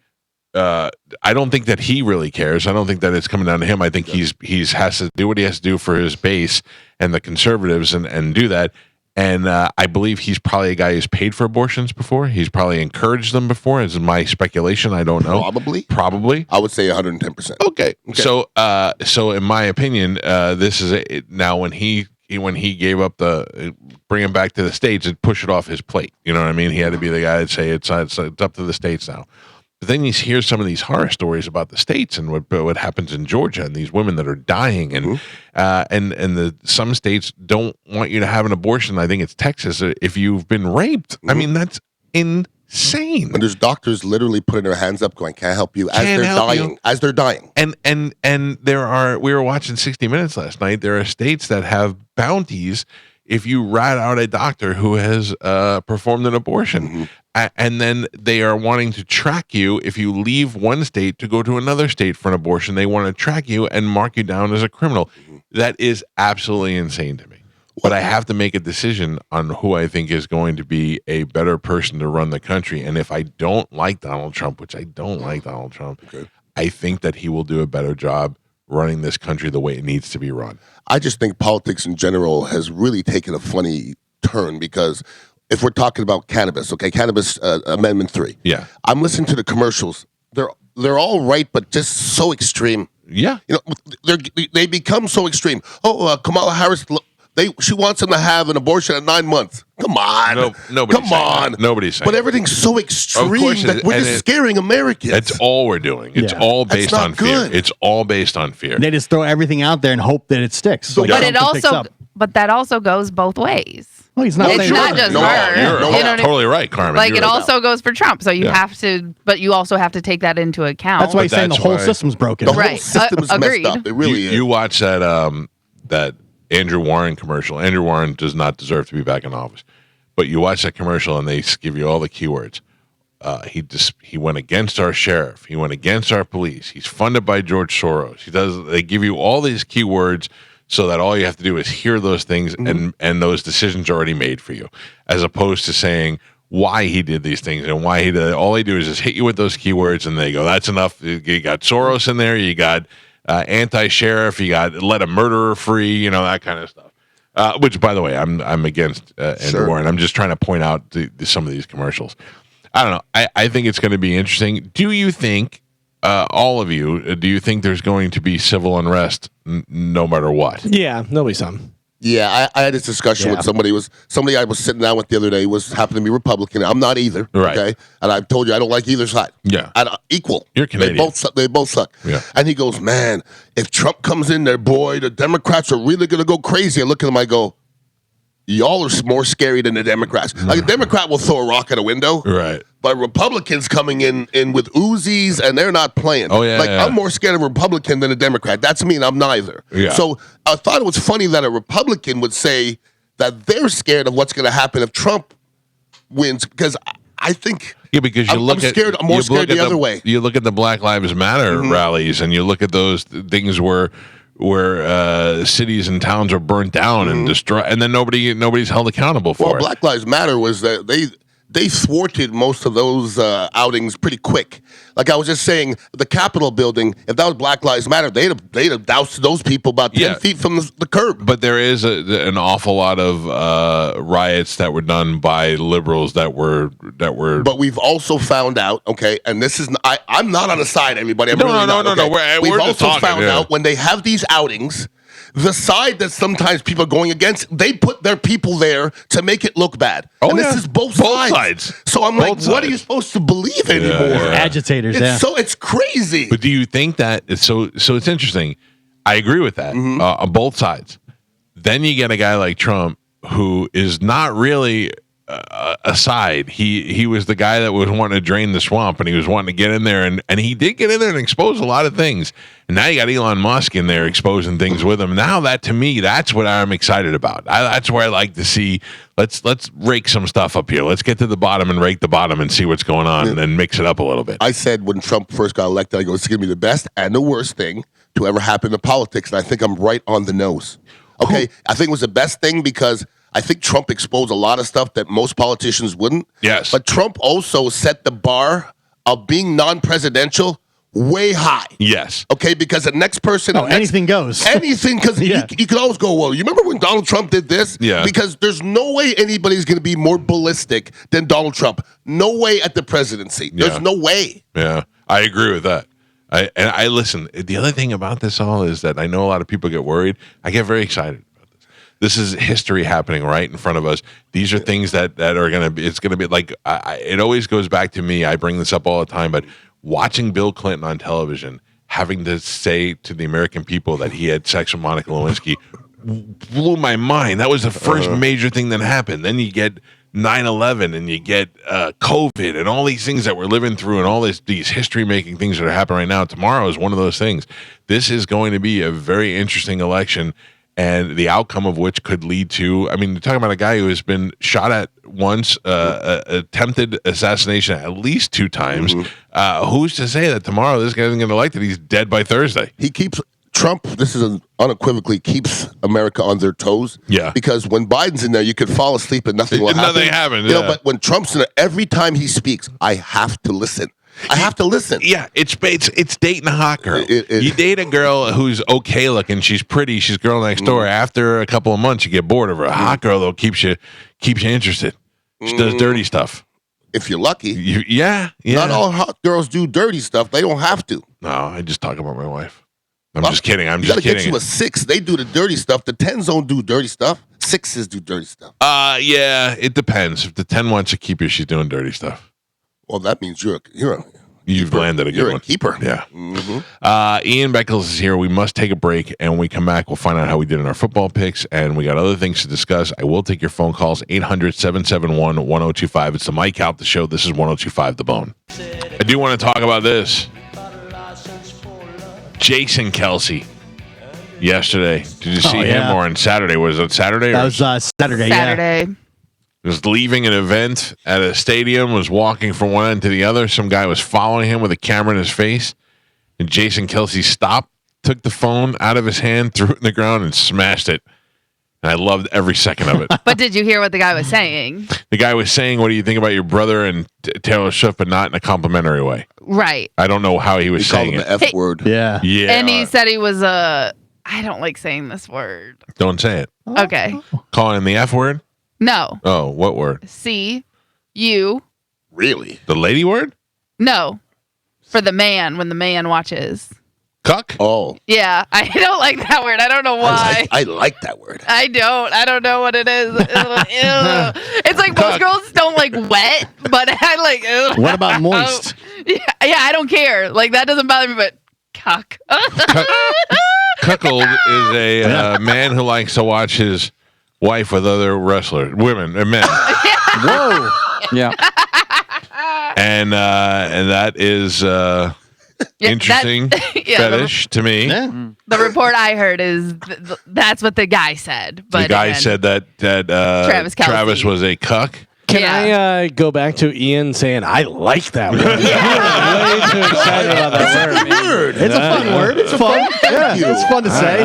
I don't think that he really cares. I don't think that it's coming down to him. I think he's has to do what he has to do for his base and the conservatives and do that. And I believe he's probably a guy who's paid for abortions before. He's probably encouraged them before. This is my speculation. I don't know. Probably. I would say 110%. Okay. So in my opinion, this is now when he gave up bring him back to the States and push it off his plate. You know what I mean? He had to be the guy that say it's up to the States now. But then you hear some of these horror stories about the states and what happens in Georgia and these women that are dying, and some states don't want you to have an abortion. I think it's Texas if you've been raped. I mean, that's insane. And there's doctors literally putting their hands up, going, "Can't help you," as Can't they're help dying. you. As they're dying. And there are. We were watching 60 Minutes last night. There are states that have bounties if you rat out a doctor who has performed an abortion. And then they are wanting to track you if you leave one state to go to another state for an abortion. They want to track you and mark you down as a criminal. That is absolutely insane to me. But I have to make a decision on who I think is going to be a better person to run the country. And if I don't like Donald Trump, which I don't like Donald Trump, I think that he will do a better job running this country the way it needs to be run. I just think politics in general has really taken a funny turn, because if we're talking about cannabis, cannabis Amendment 3. Yeah. I'm listening to the commercials. They're all right, but just so extreme. Yeah. They become so extreme. Kamala Harris, she wants them to have an abortion at 9 months. Come on. Nobody's saying that. Nobody's saying But everything's so extreme that we're just scaring Americans. That's all we're doing. It's all based on fear. It's all based on fear. They just throw everything out there and hope that it sticks. But that also goes both ways. Well, he's not. It's not just her. You're totally right, Carmen. Like it also goes for Trump. So you have to, but you also have to take that into account. That's why he's saying the whole system's broken. The whole system is messed up. It really is. You watch that Andrew Warren commercial. Andrew Warren does not deserve to be back in office. But you watch that commercial and they give you all the keywords. He went against our sheriff. He went against our police. He's funded by George Soros. They give you all these keywords so that all you have to do is hear those things and those decisions are already made for you, as opposed to saying why he did these things and why he did it. All they do is just hit you with those keywords and they go, that's enough. You got Soros in there. You got anti-sheriff. You got let a murderer free, that kind of stuff. Which, by the way, I'm against Andrew Warren. I'm just trying to point out some of these commercials. I don't know. I think it's going to be interesting. Do you think, all of you, do you think there's going to be civil unrest no matter what? Yeah, there'll be some. Yeah, I had this discussion with somebody I was sitting down with the other day happened to be Republican. I'm not either. Right. Okay, and I've told you I don't like either side. Yeah, equal. You're Canadian. They both suck. Yeah. And he goes, man, if Trump comes in there, boy, the Democrats are really gonna go crazy. I look at him, I go, y'all are more scary than the Democrats. Like a Democrat will throw a rock at a window, right? But Republicans coming in with Uzis and they're not playing. Oh yeah, I'm more scared of a Republican than a Democrat. That's me, and I'm neither. Yeah. So I thought it was funny that a Republican would say that they're scared of what's going to happen if Trump wins, because I think because I'm more scared the other way. You look at the Black Lives Matter rallies, and you look at those things where cities and towns are burnt down and destroyed, and then nobody's held accountable for it. Black Lives Matter was that they thwarted most of those outings pretty quick. Like I was just saying, the Capitol building, if that was Black Lives Matter, they'd have doused those people about 10 feet from the curb. But there is an awful lot of riots that were done by liberals that were. But we've also found out, and this is I'm not on the side, everybody. No. We've also talking, found out when they have these outings, the side that sometimes people are going against, they put their people there to make it look bad. This is both sides. So I'm what are you supposed to believe anymore? Agitators, So it's crazy. But do you think that so it's interesting? I agree with that on both sides. Then you get a guy like Trump who is not really a side. He was the guy that was wanting to drain the swamp, and he was wanting to get in there, and he did get in there and expose a lot of things. And now you got Elon Musk in there exposing things with him. Now that, to me, that's what I'm excited about. That's where I like to see. Let's rake some stuff up here. Let's get to the bottom and rake the bottom and see what's going on, and then mix it up a little bit. I said when Trump first got elected, I go, it's going to be the best and the worst thing to ever happen to politics, and I think I'm right on the nose. Okay, I think it was the best thing because I think Trump exposed a lot of stuff that most politicians wouldn't. Yes. But Trump also set the bar of being non-presidential way high. Yes. Okay, because the next person... anything goes. Anything, because you could always go, well, you remember when Donald Trump did this? Yeah. Because there's no way anybody's going to be more ballistic than Donald Trump. No way at the presidency. There's no way. Yeah, I agree with that. I listen. The other thing about this all is that I know a lot of people get worried. I get very excited. This is history happening right in front of us. These are things that are going to be, it's going to be like, it always goes back to me. I bring this up all the time, but watching Bill Clinton on television having to say to the American people that he had sex with Monica Lewinsky blew my mind. That was the first major thing that happened. Then you get 9/11 and you get COVID and all these things that we're living through and all these history-making things that are happening right now. Tomorrow is one of those things. This is going to be a very interesting election, and the outcome of which could lead to, I mean, you're talking about a guy who has been shot at once, attempted assassination at least 2 times. Who's to say that tomorrow this guy doesn't get elected? He's dead by Thursday. He keeps Trump, this is unequivocally keeps America on their toes. Yeah. Because when Biden's in there, you could fall asleep and nothing will happen. Nothing happened. You know, but when Trump's in there, every time he speaks, I have to listen. I have to listen. Yeah, it's dating a hot girl. You date a girl who's okay looking, she's pretty, she's girl next door. After a couple of months, you get bored of her. A hot girl though keeps you interested. She does dirty stuff. If you're lucky. Yeah. Not all hot girls do dirty stuff. They don't have to. No, I just talk about my wife. I'm just kidding. You gotta get you a 6. They do the dirty stuff. The 10s don't do dirty stuff. 6s do dirty stuff. Yeah, it depends. If the 10 wants to keep you, she's doing dirty stuff. Well, that means you've landed a good you're one. A keeper. Yeah. Ian Beckles is here. We must take a break, and when we come back, we'll find out how we did in our football picks, and we got other things to discuss. I will take your phone calls, 800-771-1025. It's the Mike Calta Show. This is 1025 The Bone. I do want to talk about this. Jason Kelsey yesterday. Did you see him or on Saturday? Was it Saturday? That was Saturday. Saturday. Was leaving an event at a stadium, was walking from one end to the other. Some guy was following him with a camera in his face. And Jason Kelsey stopped, took the phone out of his hand, threw it in the ground, and smashed it. And I loved every second of it. But did you hear what the guy was saying? The guy was saying, what do you think about your brother and Taylor Swift, but not in a complimentary way. Right. I don't know how he was saying it. The F word. Yeah. And he said he was I don't like saying this word. Don't say it. Okay. Calling him the F word? No. Oh, what word? C-U. Really? The lady word? No. For the man, when the man watches. Cuck? Oh. Yeah. I don't like that word. I don't know why. I like that word. I don't know what it is. It's like most girls don't like wet, but I like. What about moist? Yeah, I don't care. Like that doesn't bother me, but cock. Cuckold is a man who likes to watch his wife with other women and men. Whoa. Yeah. And that is interesting fetish to me. Yeah. The report I heard is that's what the guy said. But the guy said that Travis was a cuck. Can I go back to Ian saying, I like that word? I'm way too excited about that word. It's a fun word. It's fun. Yeah, it's fun to say.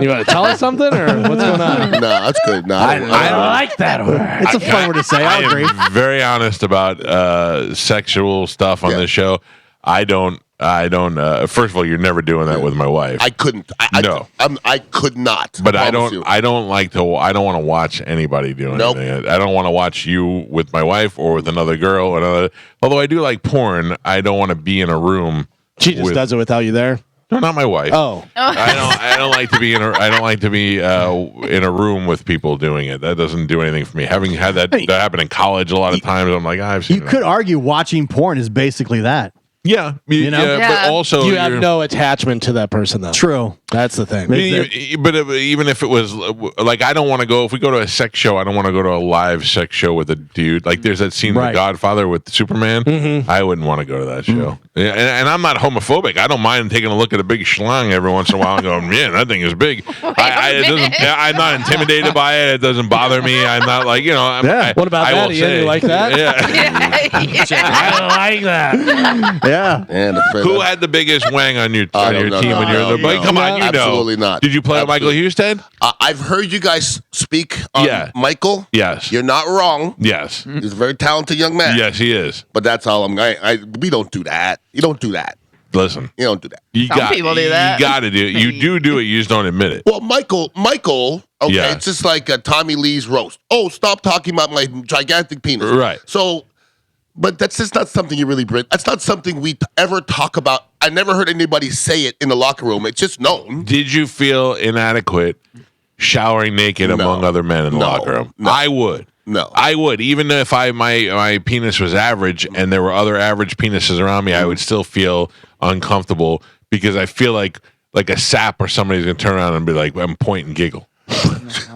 You want to tell us something or what's going on? No, that's good. No, I like that word. It's a fun word to say. I agree. I'm very honest about sexual stuff on this show. I don't. First of all, you're never doing that with my wife. I couldn't. I could not. But I don't want to watch anybody do anything. I don't want to watch you with my wife or with another girl. Although I do like porn, I don't want to be in a room. She just does it without you there. No, not my wife. Oh, I don't like to be in a room with people doing it. That doesn't do anything for me. Having had that happen in college a lot of times, I'm like, I've seen. You could argue watching porn is basically that. Yeah, but also you have no attachment to that person, though. True, that's the thing. But even if it was like, I don't want to go. If we go to a sex show, I don't want to go to a live sex show with a dude. Like there's that scene in The Godfather with Superman. Mm-hmm. I wouldn't want to go to that show. Yeah, and I'm not homophobic. I don't mind taking a look at a big schlong every once in a while and going, man, that thing is big. I'm not intimidated by it. It doesn't bother me. I'm not like what about that? Ian? You like that? Yeah. I like that. Yeah. Who had the biggest wang on your team when you were there? Come on, absolutely not. Did you play with Michael Husted? I've heard you guys speak on Michael. Yes. You're not wrong. Yes. He's a very talented young man. Yes, he is. But that's all we don't do that. You don't do that. Listen. You don't do that. Some people do that. You got to do it. You do it. You just don't admit it. Well, Michael, okay, it's just like Tommy Lee's roast. Oh, stop talking about my gigantic penis. Right. So, but that's just not something you really bring. That's not something we ever talk about. I never heard anybody say it in the locker room. It's just known. Did you feel inadequate showering naked among other men in the locker room? No. I would. No. I would, even if my penis was average and there were other average penises around me, I would still feel uncomfortable because I feel like a sap or somebody's gonna turn around and be like, I'm point and giggle.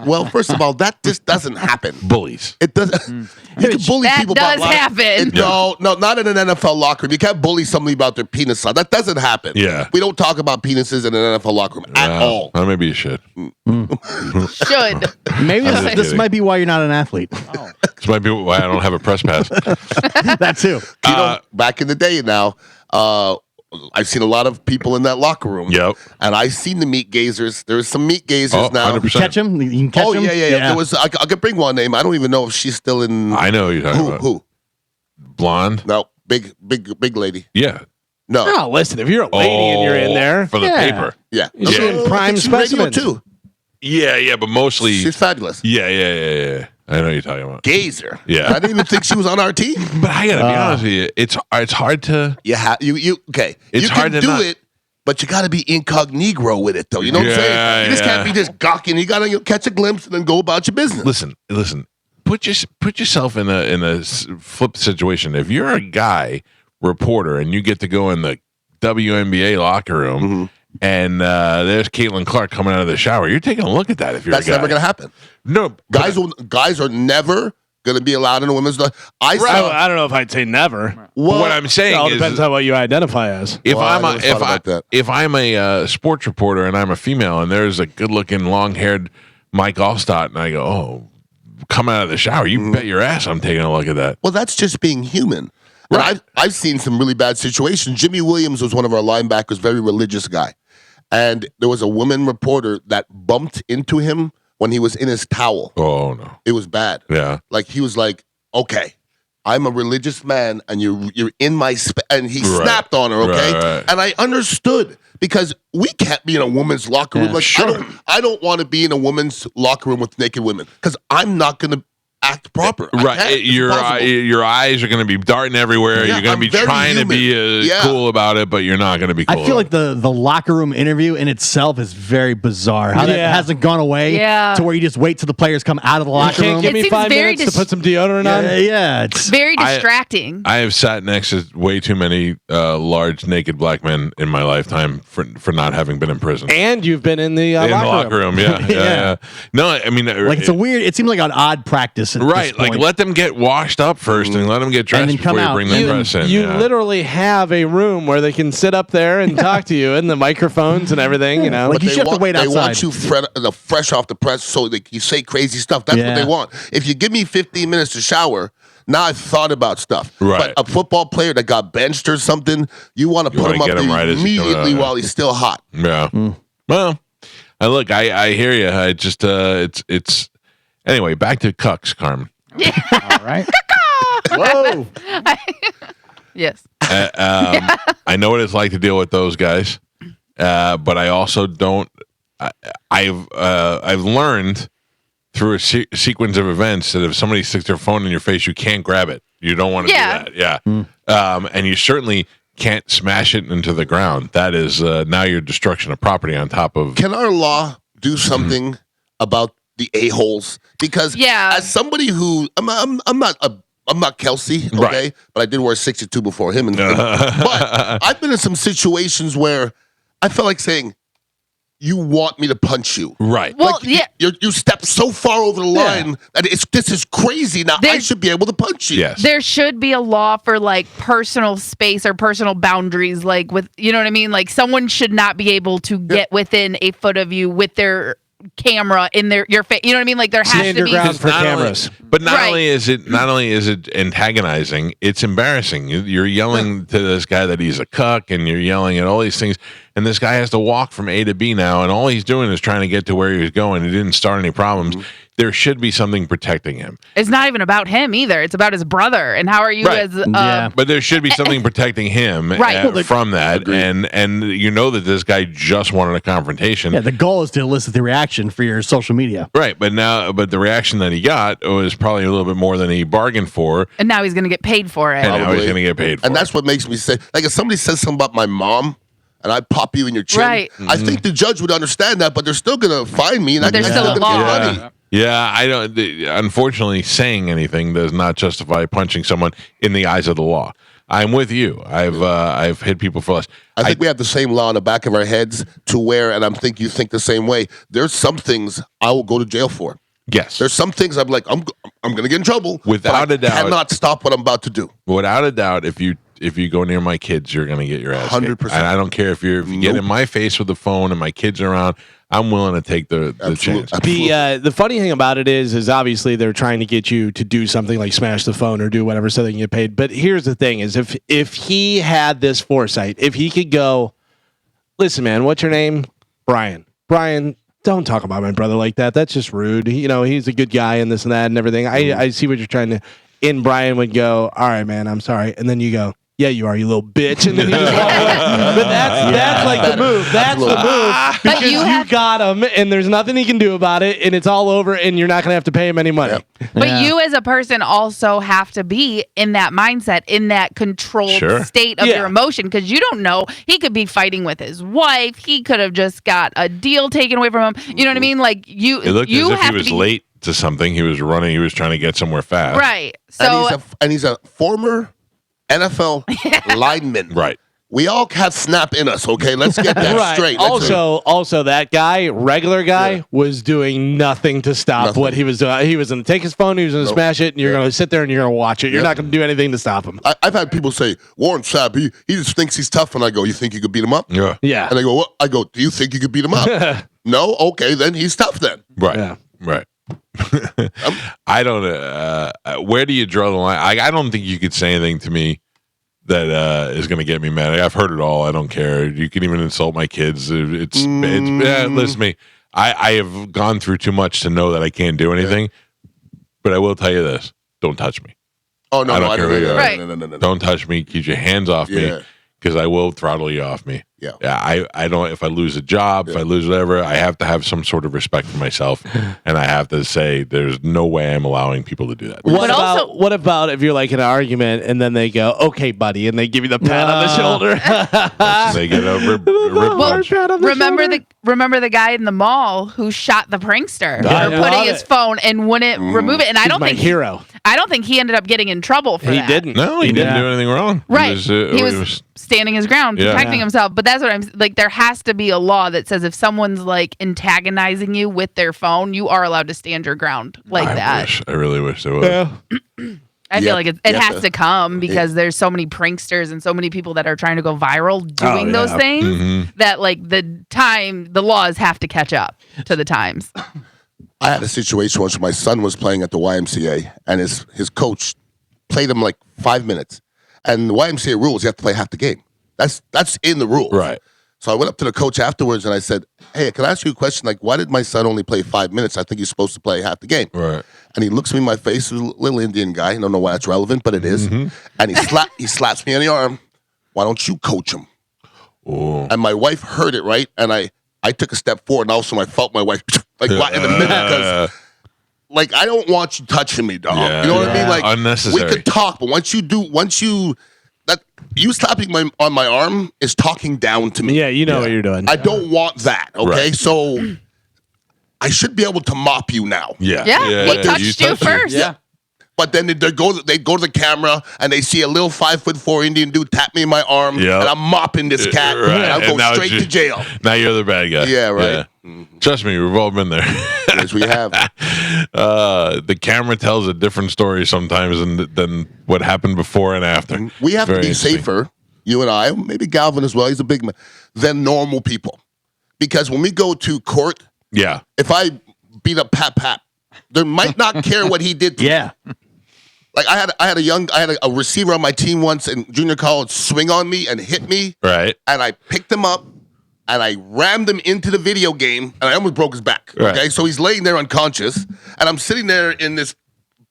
Well, first of all, that just doesn't happen. Bullies. It doesn't. You can bully That people does about happen. No, not in an NFL locker room. You can't bully somebody about their penis size. That doesn't happen. Yeah. We don't talk about penises in an NFL locker room at all. Or maybe you should. Should. Maybe this kidding. might be why you're not an athlete. This might be why I don't have a press pass. That too. You know, back in the day now, I've seen a lot of people in that locker room. Yep. And I've seen the meat gazers. There's some meat gazers now. 100%. Catch him? You can catch him? Yeah. There was. I could bring one name. I don't even know if she's still in. I know who you're talking about. Who? Blonde? No, big lady. Yeah. No. Oh, listen, if you're a lady and you're in there, for the paper. Yeah. You're seeing prime She's radio specimens. too. Yeah, but mostly. She's fabulous. Yeah. I know what you're talking about. Gazer. Yeah. I didn't even think she was on our team. But I gotta be honest with you, it's hard to. You okay? It's you hard can to do not- it, but you got to be incognito with it, though. You know what I'm saying? You just can't be just gawking. You got to catch a glimpse and then go about your business. Listen. Put yourself in a flip situation. If you're a guy reporter and you get to go in the WNBA locker room and there's Caitlin Clark coming out of the shower, you're taking a look at that. If you're That's a guy. never going to happen. No, guys are never going to be allowed in a women's. I I don't know if I'd say never. Well, what I'm saying it all is, depends on what you identify as. if Well, I'm I never thought about that. if I'm a sports reporter and I'm a female and there's a good-looking, long-haired Mike Allstott and I go, oh, come out of the shower, you bet your ass I'm taking a look at that. Well, that's just being human. Right. And I've seen some really bad situations. Jimmy Williams was one of our linebackers, very religious guy. And there was a woman reporter that bumped into him when he was in his towel. Oh no, It was bad. yeah. Like he was like, okay, I'm a religious man and you're in my and he snapped on her, okay? Right. And I understood because we can't be in a woman's locker room. Yeah, Like sure. I don't want to be in a woman's locker room with naked women because I'm not going to act proper. I Right, can't. It's your impossible. your eyes are going to be darting everywhere. Yeah, you're going I'm to be very trying to be human. cool about it, but you're not going to be cool. I feel like about the locker room interview in itself is very bizarre. How that Yeah. hasn't gone away Yeah. to where you just wait till the players come out of the You locker can't room. give It me seems 5 very minutes to put some deodorant on. Yeah, it's Very I- distracting. I have sat next to way too many large naked black men in my lifetime for not having been in prison. And you've been in the in the locker locker room. room, yeah. Yeah. No, I mean, like it's a weird. It seems like an odd practice. At right. this Like point. let them get washed up first and let them get dressed then come before you out. bring them press in. You yeah. literally have a room where they can sit up there and talk to you and the microphones and everything, you know. Like, you They should have to wait They outside. want you fresh off the press so that you say crazy stuff. That's Yeah. what they want. If you give me 15 minutes to shower, now I've thought about stuff. Right. But a football player that got benched or something, you want to put wanna him up get him right as he comes immediately out, yeah. while he's still hot. Yeah. Well, I hear you. I just it's anyway. Back to cucks, Carmen. All right. Whoa. Yes. I know what it's like to deal with those guys, but I also don't. I've learned through a sequence of events that if somebody sticks their phone in your face, you can't grab it. You don't want to Yeah. do that. Yeah. And you certainly can't smash it into the ground. That is now your destruction of property on top of. Can our law do something about the a-holes? Because as somebody who I'm not Kelsey, okay, Right. but I did wear 62 before him. But I've been in some situations where I felt like saying, "You want me to punch you?" Right. Well, Like, you step so far over the line that this is crazy. Now I should be able to punch you. Yes. There should be a law for like personal space or personal boundaries, like with, you know what I mean? Like someone should not be able to get within a foot of you with their camera in your face. You know what I mean? Like there has Stand to your be. ground for Not only- cameras. But not Right. only is it antagonizing, it's embarrassing. You're yelling to this guy that he's a cuck, and you're yelling at all these things, and this guy has to walk from A to B now, and all he's doing is trying to get to where he was going. He didn't start any problems. There should be something protecting him. It's not even about him either. It's about his brother. And how are you Right. as Yeah. But there should be something protecting him Right. from that, and you know that this guy just wanted a confrontation. Yeah, the goal is to elicit the reaction for your social media. Right, but the reaction that he got was probably a little bit more than he bargained for, and now he's going to get paid for it. and now he's Probably. going to get paid for And it. that's what makes me say, like, if somebody says something about my mom and I pop you in your chin, Right. I think the judge would understand that, but they're still going to fine me, and There's I'm still a gonna get law. money. Yeah, I don't. Unfortunately, saying anything does not justify punching someone in the eyes of the law. I'm with you. I've hit people for less. I think we have the same law in the back of our heads to where, and you think the same way. There's some things I will go to jail for. Yes. There's some things I'm like, I'm going to get in trouble. Without a doubt. I cannot stop what I'm about to do. Without a doubt, if you go near my kids, you're going to get your ass 100%. kicked. And I don't care if you get in my face with the phone and my kids are around. I'm willing to take the chance. The funny thing about it is obviously they're trying to get you to do something like smash the phone or do whatever so they can get paid. But here's the thing: is if he had this foresight, if he could go, listen, man, what's your name? Brian. Brian, don't talk about my brother like that. That's just rude. He's a good guy and this and that and everything. I see what you're trying to. And Brian would go, all right, man, I'm sorry. And then you go, yeah, you are, you little bitch. And then he just walk away. But that's like the move. That's the move. Because you got him, and there's nothing he can do about it, and it's all over, and you're not going to have to pay him any money. Yep. But you as a person also have to be in that mindset, in that controlled state of your emotion, because you don't know. He could be fighting with his wife. He could have just got a deal taken away from him. You know what I mean? Like you. It looked as if he was late to something. He was running. He was trying to get somewhere fast. Right. So and he's a former NFL lineman. Right. We all have snap in us, okay? Let's get that straight. Also, that guy, regular guy, was doing nothing to stop what he was doing. He was going to take his phone, he was going to smash it, and you're going to sit there and you're going to watch it. You're not going to do anything to stop him. I've had people say, Warren Sapp, he just thinks he's tough. And I go, you think you could beat him up? Yeah. And they go, what? I go, do you think you could beat him up? No? Okay, then he's tough then. Right. Yeah. Right. I don't. Where do you draw the line? I don't think you could say anything to me that is going to get me mad. I've heard it all. I don't care. You can even insult my kids. Listen to me. I have gone through too much to know that I can't do anything. But I will tell you this: don't touch me. Oh no! I don't care who you are. No. Don't touch me. Keep your hands off me, because I will throttle you off me. Yeah. I don't. If I lose a job, if I lose whatever, I have to have some sort of respect for myself, and I have to say, there's no way I'm allowing people to do that. What about if you're like in an argument and then they go, "Okay, buddy," and they give you the pat on the shoulder? They get a rib punch. remember the guy in the mall who shot the prankster for putting his phone and wouldn't remove it. And I don't think hero. I don't think he ended up getting in trouble for that. He didn't. No, he didn't do anything wrong. Right. He was standing his ground, protecting himself. But that's what I'm like. There has to be a law that says if someone's like antagonizing you with their phone, you are allowed to stand your ground like that. I really wish there was. I feel like it has to come because there's so many pranksters and so many people that are trying to go viral doing those things that like the laws have to catch up to the times. I had a situation once where my son was playing at the YMCA and his coach played him like 5 minutes. And the YMCA rules, you have to play half the game. That's in the rules. Right. So I went up to the coach afterwards and I said, hey, can I ask you a question? Like, why did my son only play 5 minutes? I think he's supposed to play half the game. Right. And he looks me in my face, he's a little Indian guy. I don't know why that's relevant, but it is. And he slaps me on the arm. Why don't you coach him? Ooh. And my wife heard it, right? And I took a step forward and also I felt my wife like right in the middle because like I don't want you touching me, dog. You know what I mean? Like unnecessary. We could talk, but once you slapping on my arm is talking down to me. Yeah, you know what you're doing. I don't want that. Okay, Right. so I should be able to mop you now. Yeah, he touched you first. Yeah. But then they go to the camera and they see a little 5'4" Indian dude tap me in my arm, and I'm mopping this cat, and I'll go straight to jail. Now you're the bad guy. Yeah, right. Yeah. Trust me, we've all been there. Yes, we have. The camera tells a different story sometimes than what happened before and after. We have to be safer, you and I, maybe Galvin as well, he's a big man, than normal people. Because when we go to court, if I beat up Pat, they might not care what he did to me. Like I had a receiver on my team once in junior college swing on me and hit me. Right. And I picked him up and I rammed him into the video game and I almost broke his back. Right. Okay. So he's laying there unconscious and I'm sitting there in this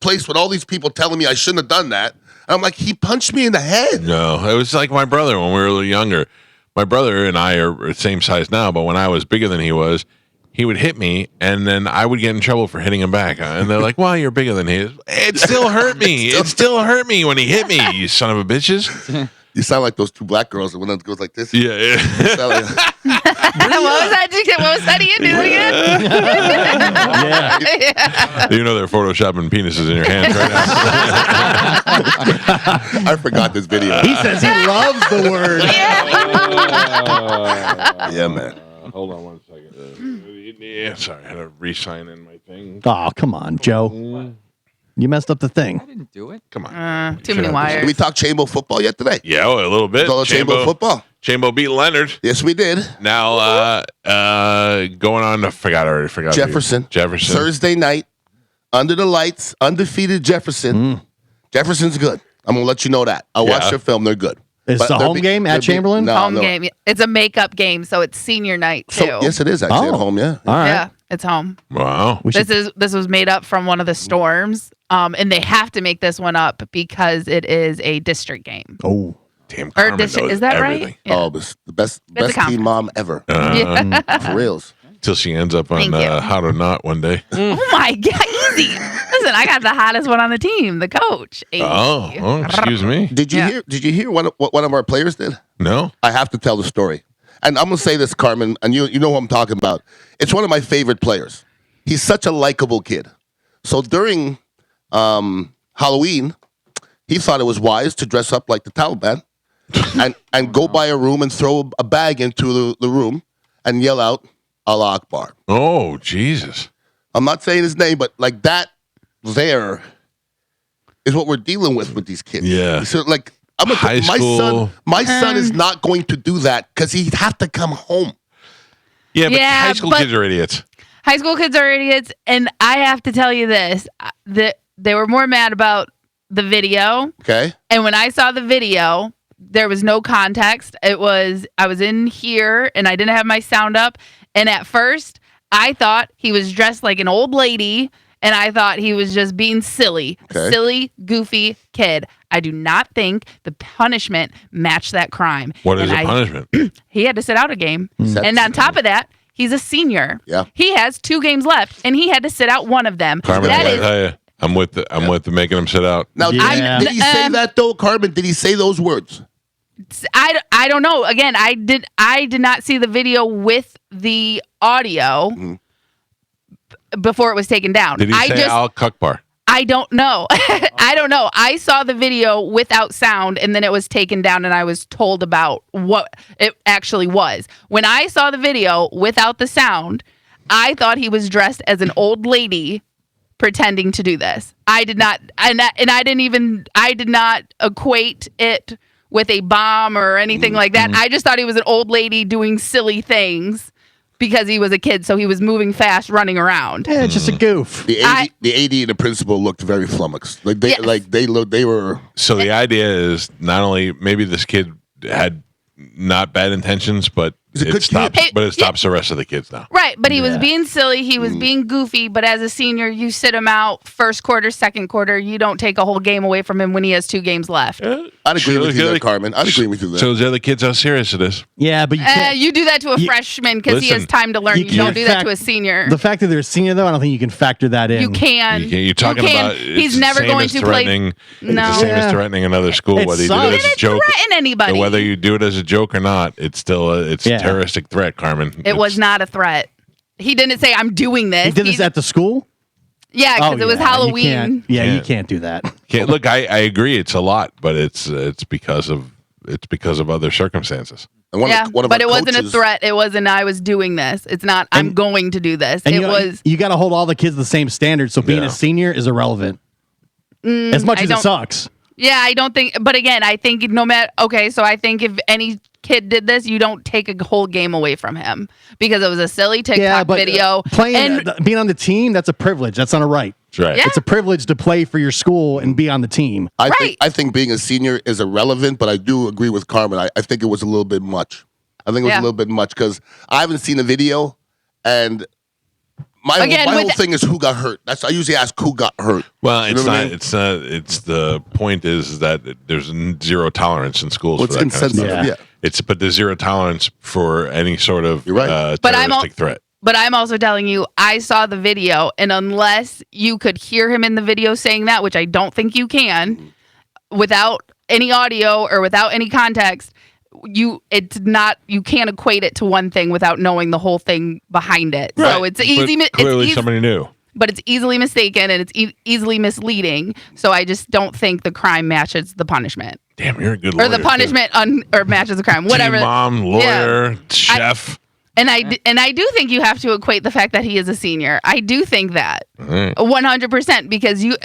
place with all these people telling me I shouldn't have done that. And I'm like, he punched me in the head. No, it was like my brother when we were a little younger. My brother and I are the same size now, but when I was bigger than he would hit me, and then I would get in trouble for hitting him back. And they're like, well, you're bigger than he is. It still hurt me. It still hurt me when he hit me, you son of a bitches. You sound like those two black girls. The one that goes like this. Yeah. You sound like- What was that you do again? Yeah. You know they're photoshopping penises in your hands right now. I forgot this video. He says he loves the word. Yeah, man. Hold on one second. Yeah, sorry, I had to re-sign in my thing. Oh, come on, Joe. You messed up the thing. I didn't do it. Come on. Too many Did we wires. talk Chamber football yet today? Yeah, a little bit. It's all Chamber football. Chambo beat Leonard. Yes, we did. Now, going on to, I already forgot. Jefferson. Jefferson. Thursday night, under the lights, undefeated Jefferson. Jefferson's good. I'm going to let you know that. I watched their film. They're good. Is But the they're home game at they're Chamberlain? No, Home no. game. It's a makeup game, so it's senior night too. So, yes, it is actually at home, yeah. All right. Yeah, it's home. Wow. This was made up from one of the storms, and they have to make this one up because it is a district game. Oh. Damn, Or Carmen district, knows is that everything. right? Yeah. Oh, the best a conference. team mom ever. Yeah. For reals. Till she ends up on Thank you. How to Not one day. Oh my god, easy! Listen, I got the hottest one on the team, the coach. Hey. Oh, excuse me. Did you hear what one of our players did? No. I have to tell the story. And I'm going to say this, Carmen, and you know who I'm talking about. It's one of my favorite players. He's such a likable kid. So during Halloween, he thought it was wise to dress up like the Taliban and go by a room and throw a bag into the room and yell out, Allah Akbar. Oh, Jesus. I'm not saying his name, but like that there is what we're dealing with these kids. Yeah. So like, I'm gonna High school. my son is not going to do that because he'd have to come home. Yeah, but Yeah, high school but- kids are idiots. High school kids are idiots, and I have to tell you this: that they were more mad about the video. Okay. And when I saw the video, there was no context. I was in here and I didn't have my sound up. And at first, I thought he was dressed like an old lady, and I thought he was just being silly, Okay. silly, goofy kid. I do not think the punishment matched that crime. What is And the punishment? He had to sit out a game. Set- And on top of that, he's a senior. Yeah. He has 2 games left, and he had to sit out one of them. Carmen, That I is tell you, I'm with the making them sit out. Now, Yeah. did he say that though, Carmen? Did he say those words? I don't know. Again, I did not see the video with the audio before it was taken down. Did he say Al Kukbar? I don't know. I don't know. I saw the video without sound, and then it was taken down, and I was told about what it actually was. When I saw the video without the sound, I thought he was dressed as an old lady pretending to do this. I did not, and I did not equate it with a bomb or anything like that. I just thought he was an old lady doing silly things because he was a kid, so he was moving fast, running around. Yeah, it's just a goof. The AD and the principal looked very flummoxed. Like they Yes. they were. So the idea is not only maybe this kid had not bad intentions, but He's a good it stops. kid. But it stops the rest of the kids now. Right, but he was being silly. He was being goofy. But as a senior, you sit him out first quarter, second quarter. You don't take a whole game away from him when he has 2 games left. I'd agree with you there, Carmen. I'd agree with you there. So the other kids how serious it is. Yeah, but you can't. You do that to a freshman because he has listen, time to learn. you You don't can't do that to a fact- senior. The fact that they're a senior, though, I don't think you can factor that in. You can. You're talking You can. about He's it's the never same going as to play. threatening. No. It's the same Yeah. as threatening another school, It whether you do sucks. it He as a didn't joke, threaten anybody. whether you do it as a joke or not. It's still a terroristic threat, Carmen. It was not a threat. He didn't say, "I'm doing this." He did this at the school? Yeah, because it was You Halloween. can't, you Can't. can't do that. Look, I agree. It's a lot, but it's because of other circumstances. And one of but our it wasn't a coaches- threat. It wasn't, I was doing this. It's not, I'm going to do this. And It you know, was, you got to hold all the kids the same standard. So being Yeah. a senior is irrelevant. As much I as it don't- sucks. yeah, I don't think, but again, I think no matter, okay, so I think if any kid did this, you don't take a whole game away from him because it was a silly TikTok video. Playing, and being on the team, that's a privilege. That's not a right. That's right. Yeah. It's a privilege to play for your school and be on the team. I think being a senior is irrelevant, but I do agree with Carmen. I think it was a little bit much. I think it was Yeah. a little bit much because I haven't seen the video, and my whole thing is who got hurt. I usually ask who got hurt. Well, You know it's what not. I mean? It's not. It's the point is that there's zero tolerance in schools Well, for it's that kind of stuff. insensitive, yeah. But there's zero tolerance for any sort of You're right. But I'm terroristic threat. But I'm also telling you, I saw the video, and unless you could hear him in the video saying that, which I don't think you can, without any audio or without any context, you can't equate it to one thing without knowing the whole thing behind it. Right. So it's easy. Clearly, somebody knew. But it's easily mistaken and it's easily misleading. So I just don't think the crime matches the punishment. Damn, you're a good lawyer. Or the punishment or matches the crime. Whatever. Teen mom, lawyer, chef. And I do think you have to equate the fact that he is a senior. I do think that 100% because you,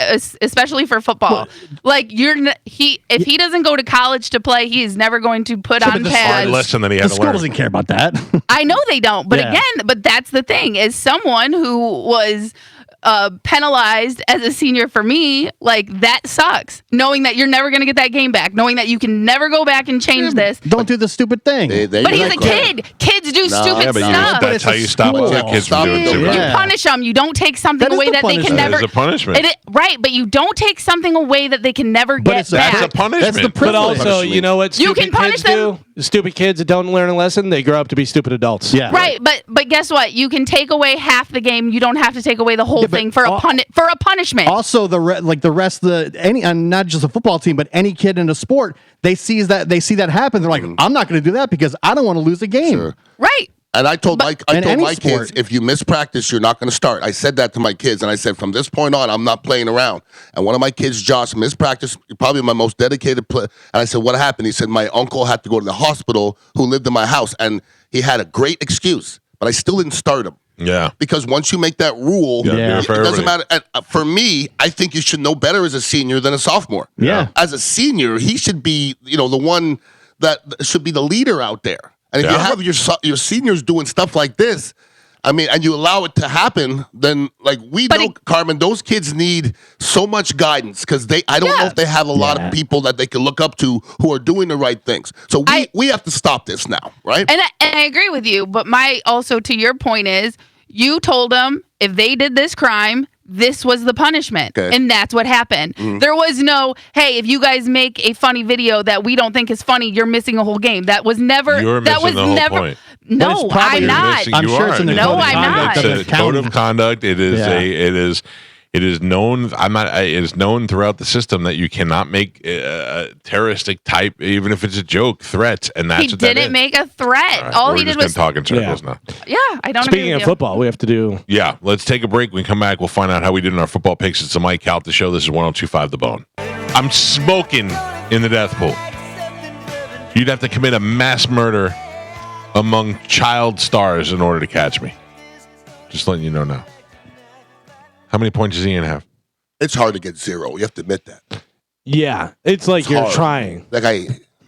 especially for football, if he doesn't go to college to play, he is never going to put on pads. Lesson that he had The to school learn. doesn't care about that. I know they don't, but Yeah. but that's the thing. As someone who was penalized as a senior for me, like that sucks. Knowing that you're never going to get that game back, knowing that you can never go back and change this. Don't do the stupid thing. But he's a kid. Kids do stupid stuff. That's how you stop other kids from doing stupid You stuff. punish them. You don't take something away that they can never. That is a punishment. Right, but you don't take something away that they can never get back. That's a punishment. That's the But privilege. also, you know what You stupid can punish kids do? Stupid kids that don't learn a lesson, they grow up to be stupid adults. Yeah. Right, but guess what? You can take away half the game. You don't have to take away the whole but thing for a punishment. Also, the rest of the not just a football team, but any kid in a sport, they see that happen. They're like, I'm not going to do that because I don't want to lose a game. Sure. Right. And I told my any kids, if you miss practice, you're not going to start. I said that to my kids, and I said, from this point on, I'm not playing around. And one of my kids, Josh, missed practice, probably my most dedicated player. And I said, what happened? He said, my uncle had to go to the hospital who lived in my house, and he had a great excuse, but I still didn't start him. Yeah. Because once you make that rule, Yeah. it doesn't matter. And for me, I think you should know better as a senior than a sophomore. Yeah. As a senior, he should be, the one that should be the leader out there. And if you have your seniors doing stuff like this, I mean, and you allow it to happen, then Carmen, those kids need so much guidance because I don't know if they have a lot of people that they can look up to who are doing the right things. So we have to stop this now, right? And I agree with you, but to your point is, you told them if they did this crime, this was the punishment. Okay. And that's what happened. Mm-hmm. There was no, hey, if you guys make a funny video that we don't think is funny, you're missing a whole game. That was never. You're that missing was the whole never. point. No, I'm not. I'm sure it's in the No, code of I'm conduct not. of the It's a code of conduct. It is it is known. It is known throughout the system that you cannot make a terroristic type, even if it's a joke, threats, and that's He what that didn't is. make a threat. Right, All we're he did just was. gonna talk in circles now. Yeah, I don't. Speaking agree of with you. football, we have to do. Yeah, let's take a break. When we come back, we'll find out how we did in our football picks. It's the Mike Calta Show. This is 102.5 The Bone. I'm smoking in the death pool. You'd have to commit a mass murder among child stars in order to catch me. Just letting you know now. How many points does Ian have? It's hard to get zero. You have to admit that. Yeah, it's like you're hard. trying. Like I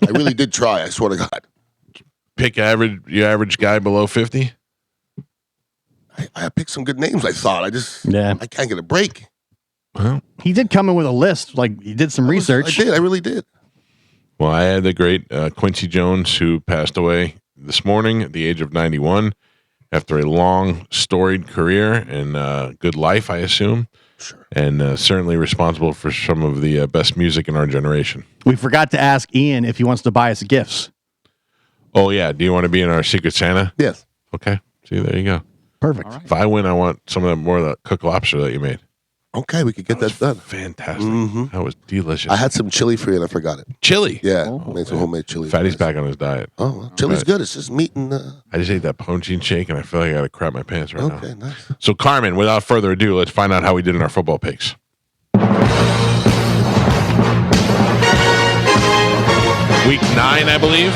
really did try. I swear to God. Pick your average guy below 50? I picked some good names. I thought. I can't get a break. Well, He did come in with a list. Like he did some research. I did. I really did. well, I had the great Quincy Jones, who passed away this morning at the age of 91 after a long, storied career and good life, I assume. Sure. And certainly responsible for some of the best music in our generation. We forgot to ask Ian if he wants to buy us gifts. Oh, yeah. Do you want to be in our Secret Santa? Yes. Okay. See, there you go. Perfect. If I win, I want some of that more of the cooked lobster that you made. Okay, we could get that done. Fantastic. Mhm. That was delicious. I had some chili for you and I forgot it. chili. Yeah, made some homemade chili. Fatty's back on his diet. Oh, well, chili's good. It's just meat and. I just ate that poaching shake, and I feel like I got to crap my pants right now. Okay, nice. So, Carmen, without further ado, let's find out how we did in our football picks. Week 9, I believe.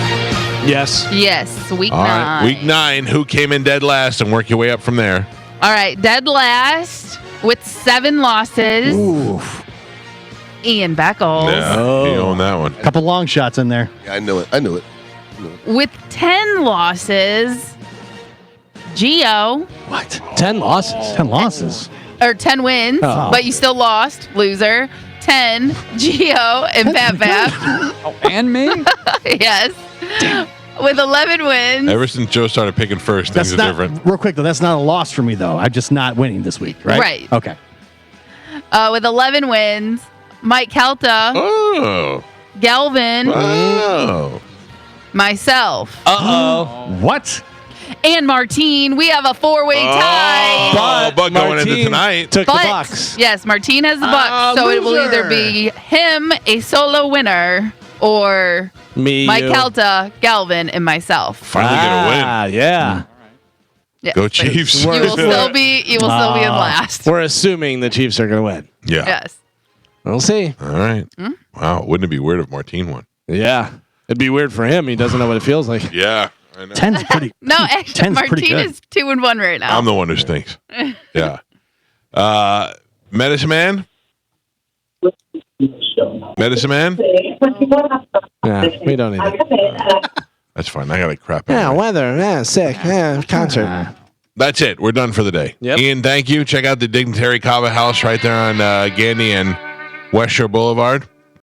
Yes. Yes, week All 9. right, week 9. Who came in dead last, and work your way up from there? All right, dead last with 7 losses. Oof. Ian Beckles. Yeah, you own that one. Couple long shots in there. Yeah, I knew it. With 10 losses, Gio, What? 10 losses. 10 losses. or 10 wins, Oh. but you still lost, loser. 10, Gio and Bap Bap. Oh, and me? Yes. With 11 wins. Ever since Joe started picking first, things That's are not different. real quick though. That's not a loss for me though. I'm just not winning this week, right? Right. Okay. With 11 wins, Mike Calta, Oh. Galvin, Oh. myself, What? and Martine. We have a 4-way tie. But going into Martine tonight. took But, the Bucks. yes, Martine has the Bucks, so it will loser. either be him, a solo winner, or Me, Mike you. Calta, Galvin, and myself. Finally gonna win. Yeah. Yes, Go but Chiefs. You will still be in last. We're assuming the Chiefs are going to win. Yeah. Yes. We'll see. All right. Wow. Wouldn't it be weird if Martine won? Yeah. It'd be weird for him. He doesn't know what it feels like. Yeah. I know. 10's pretty. No, actually, 10's pretty Martine good. is 2-1 right now. I'm the one who stinks. Yeah. Medicine Man? Medicine Man? Yeah, we don't need it. That's fine. I got to crap. Yeah, anyway. weather. Yeah, sick. Yeah, concert. That's it. We're done for the day. Yep. Ian, thank you. Check out the Dignitary Kava House right there on Gandy and West Shore Boulevard.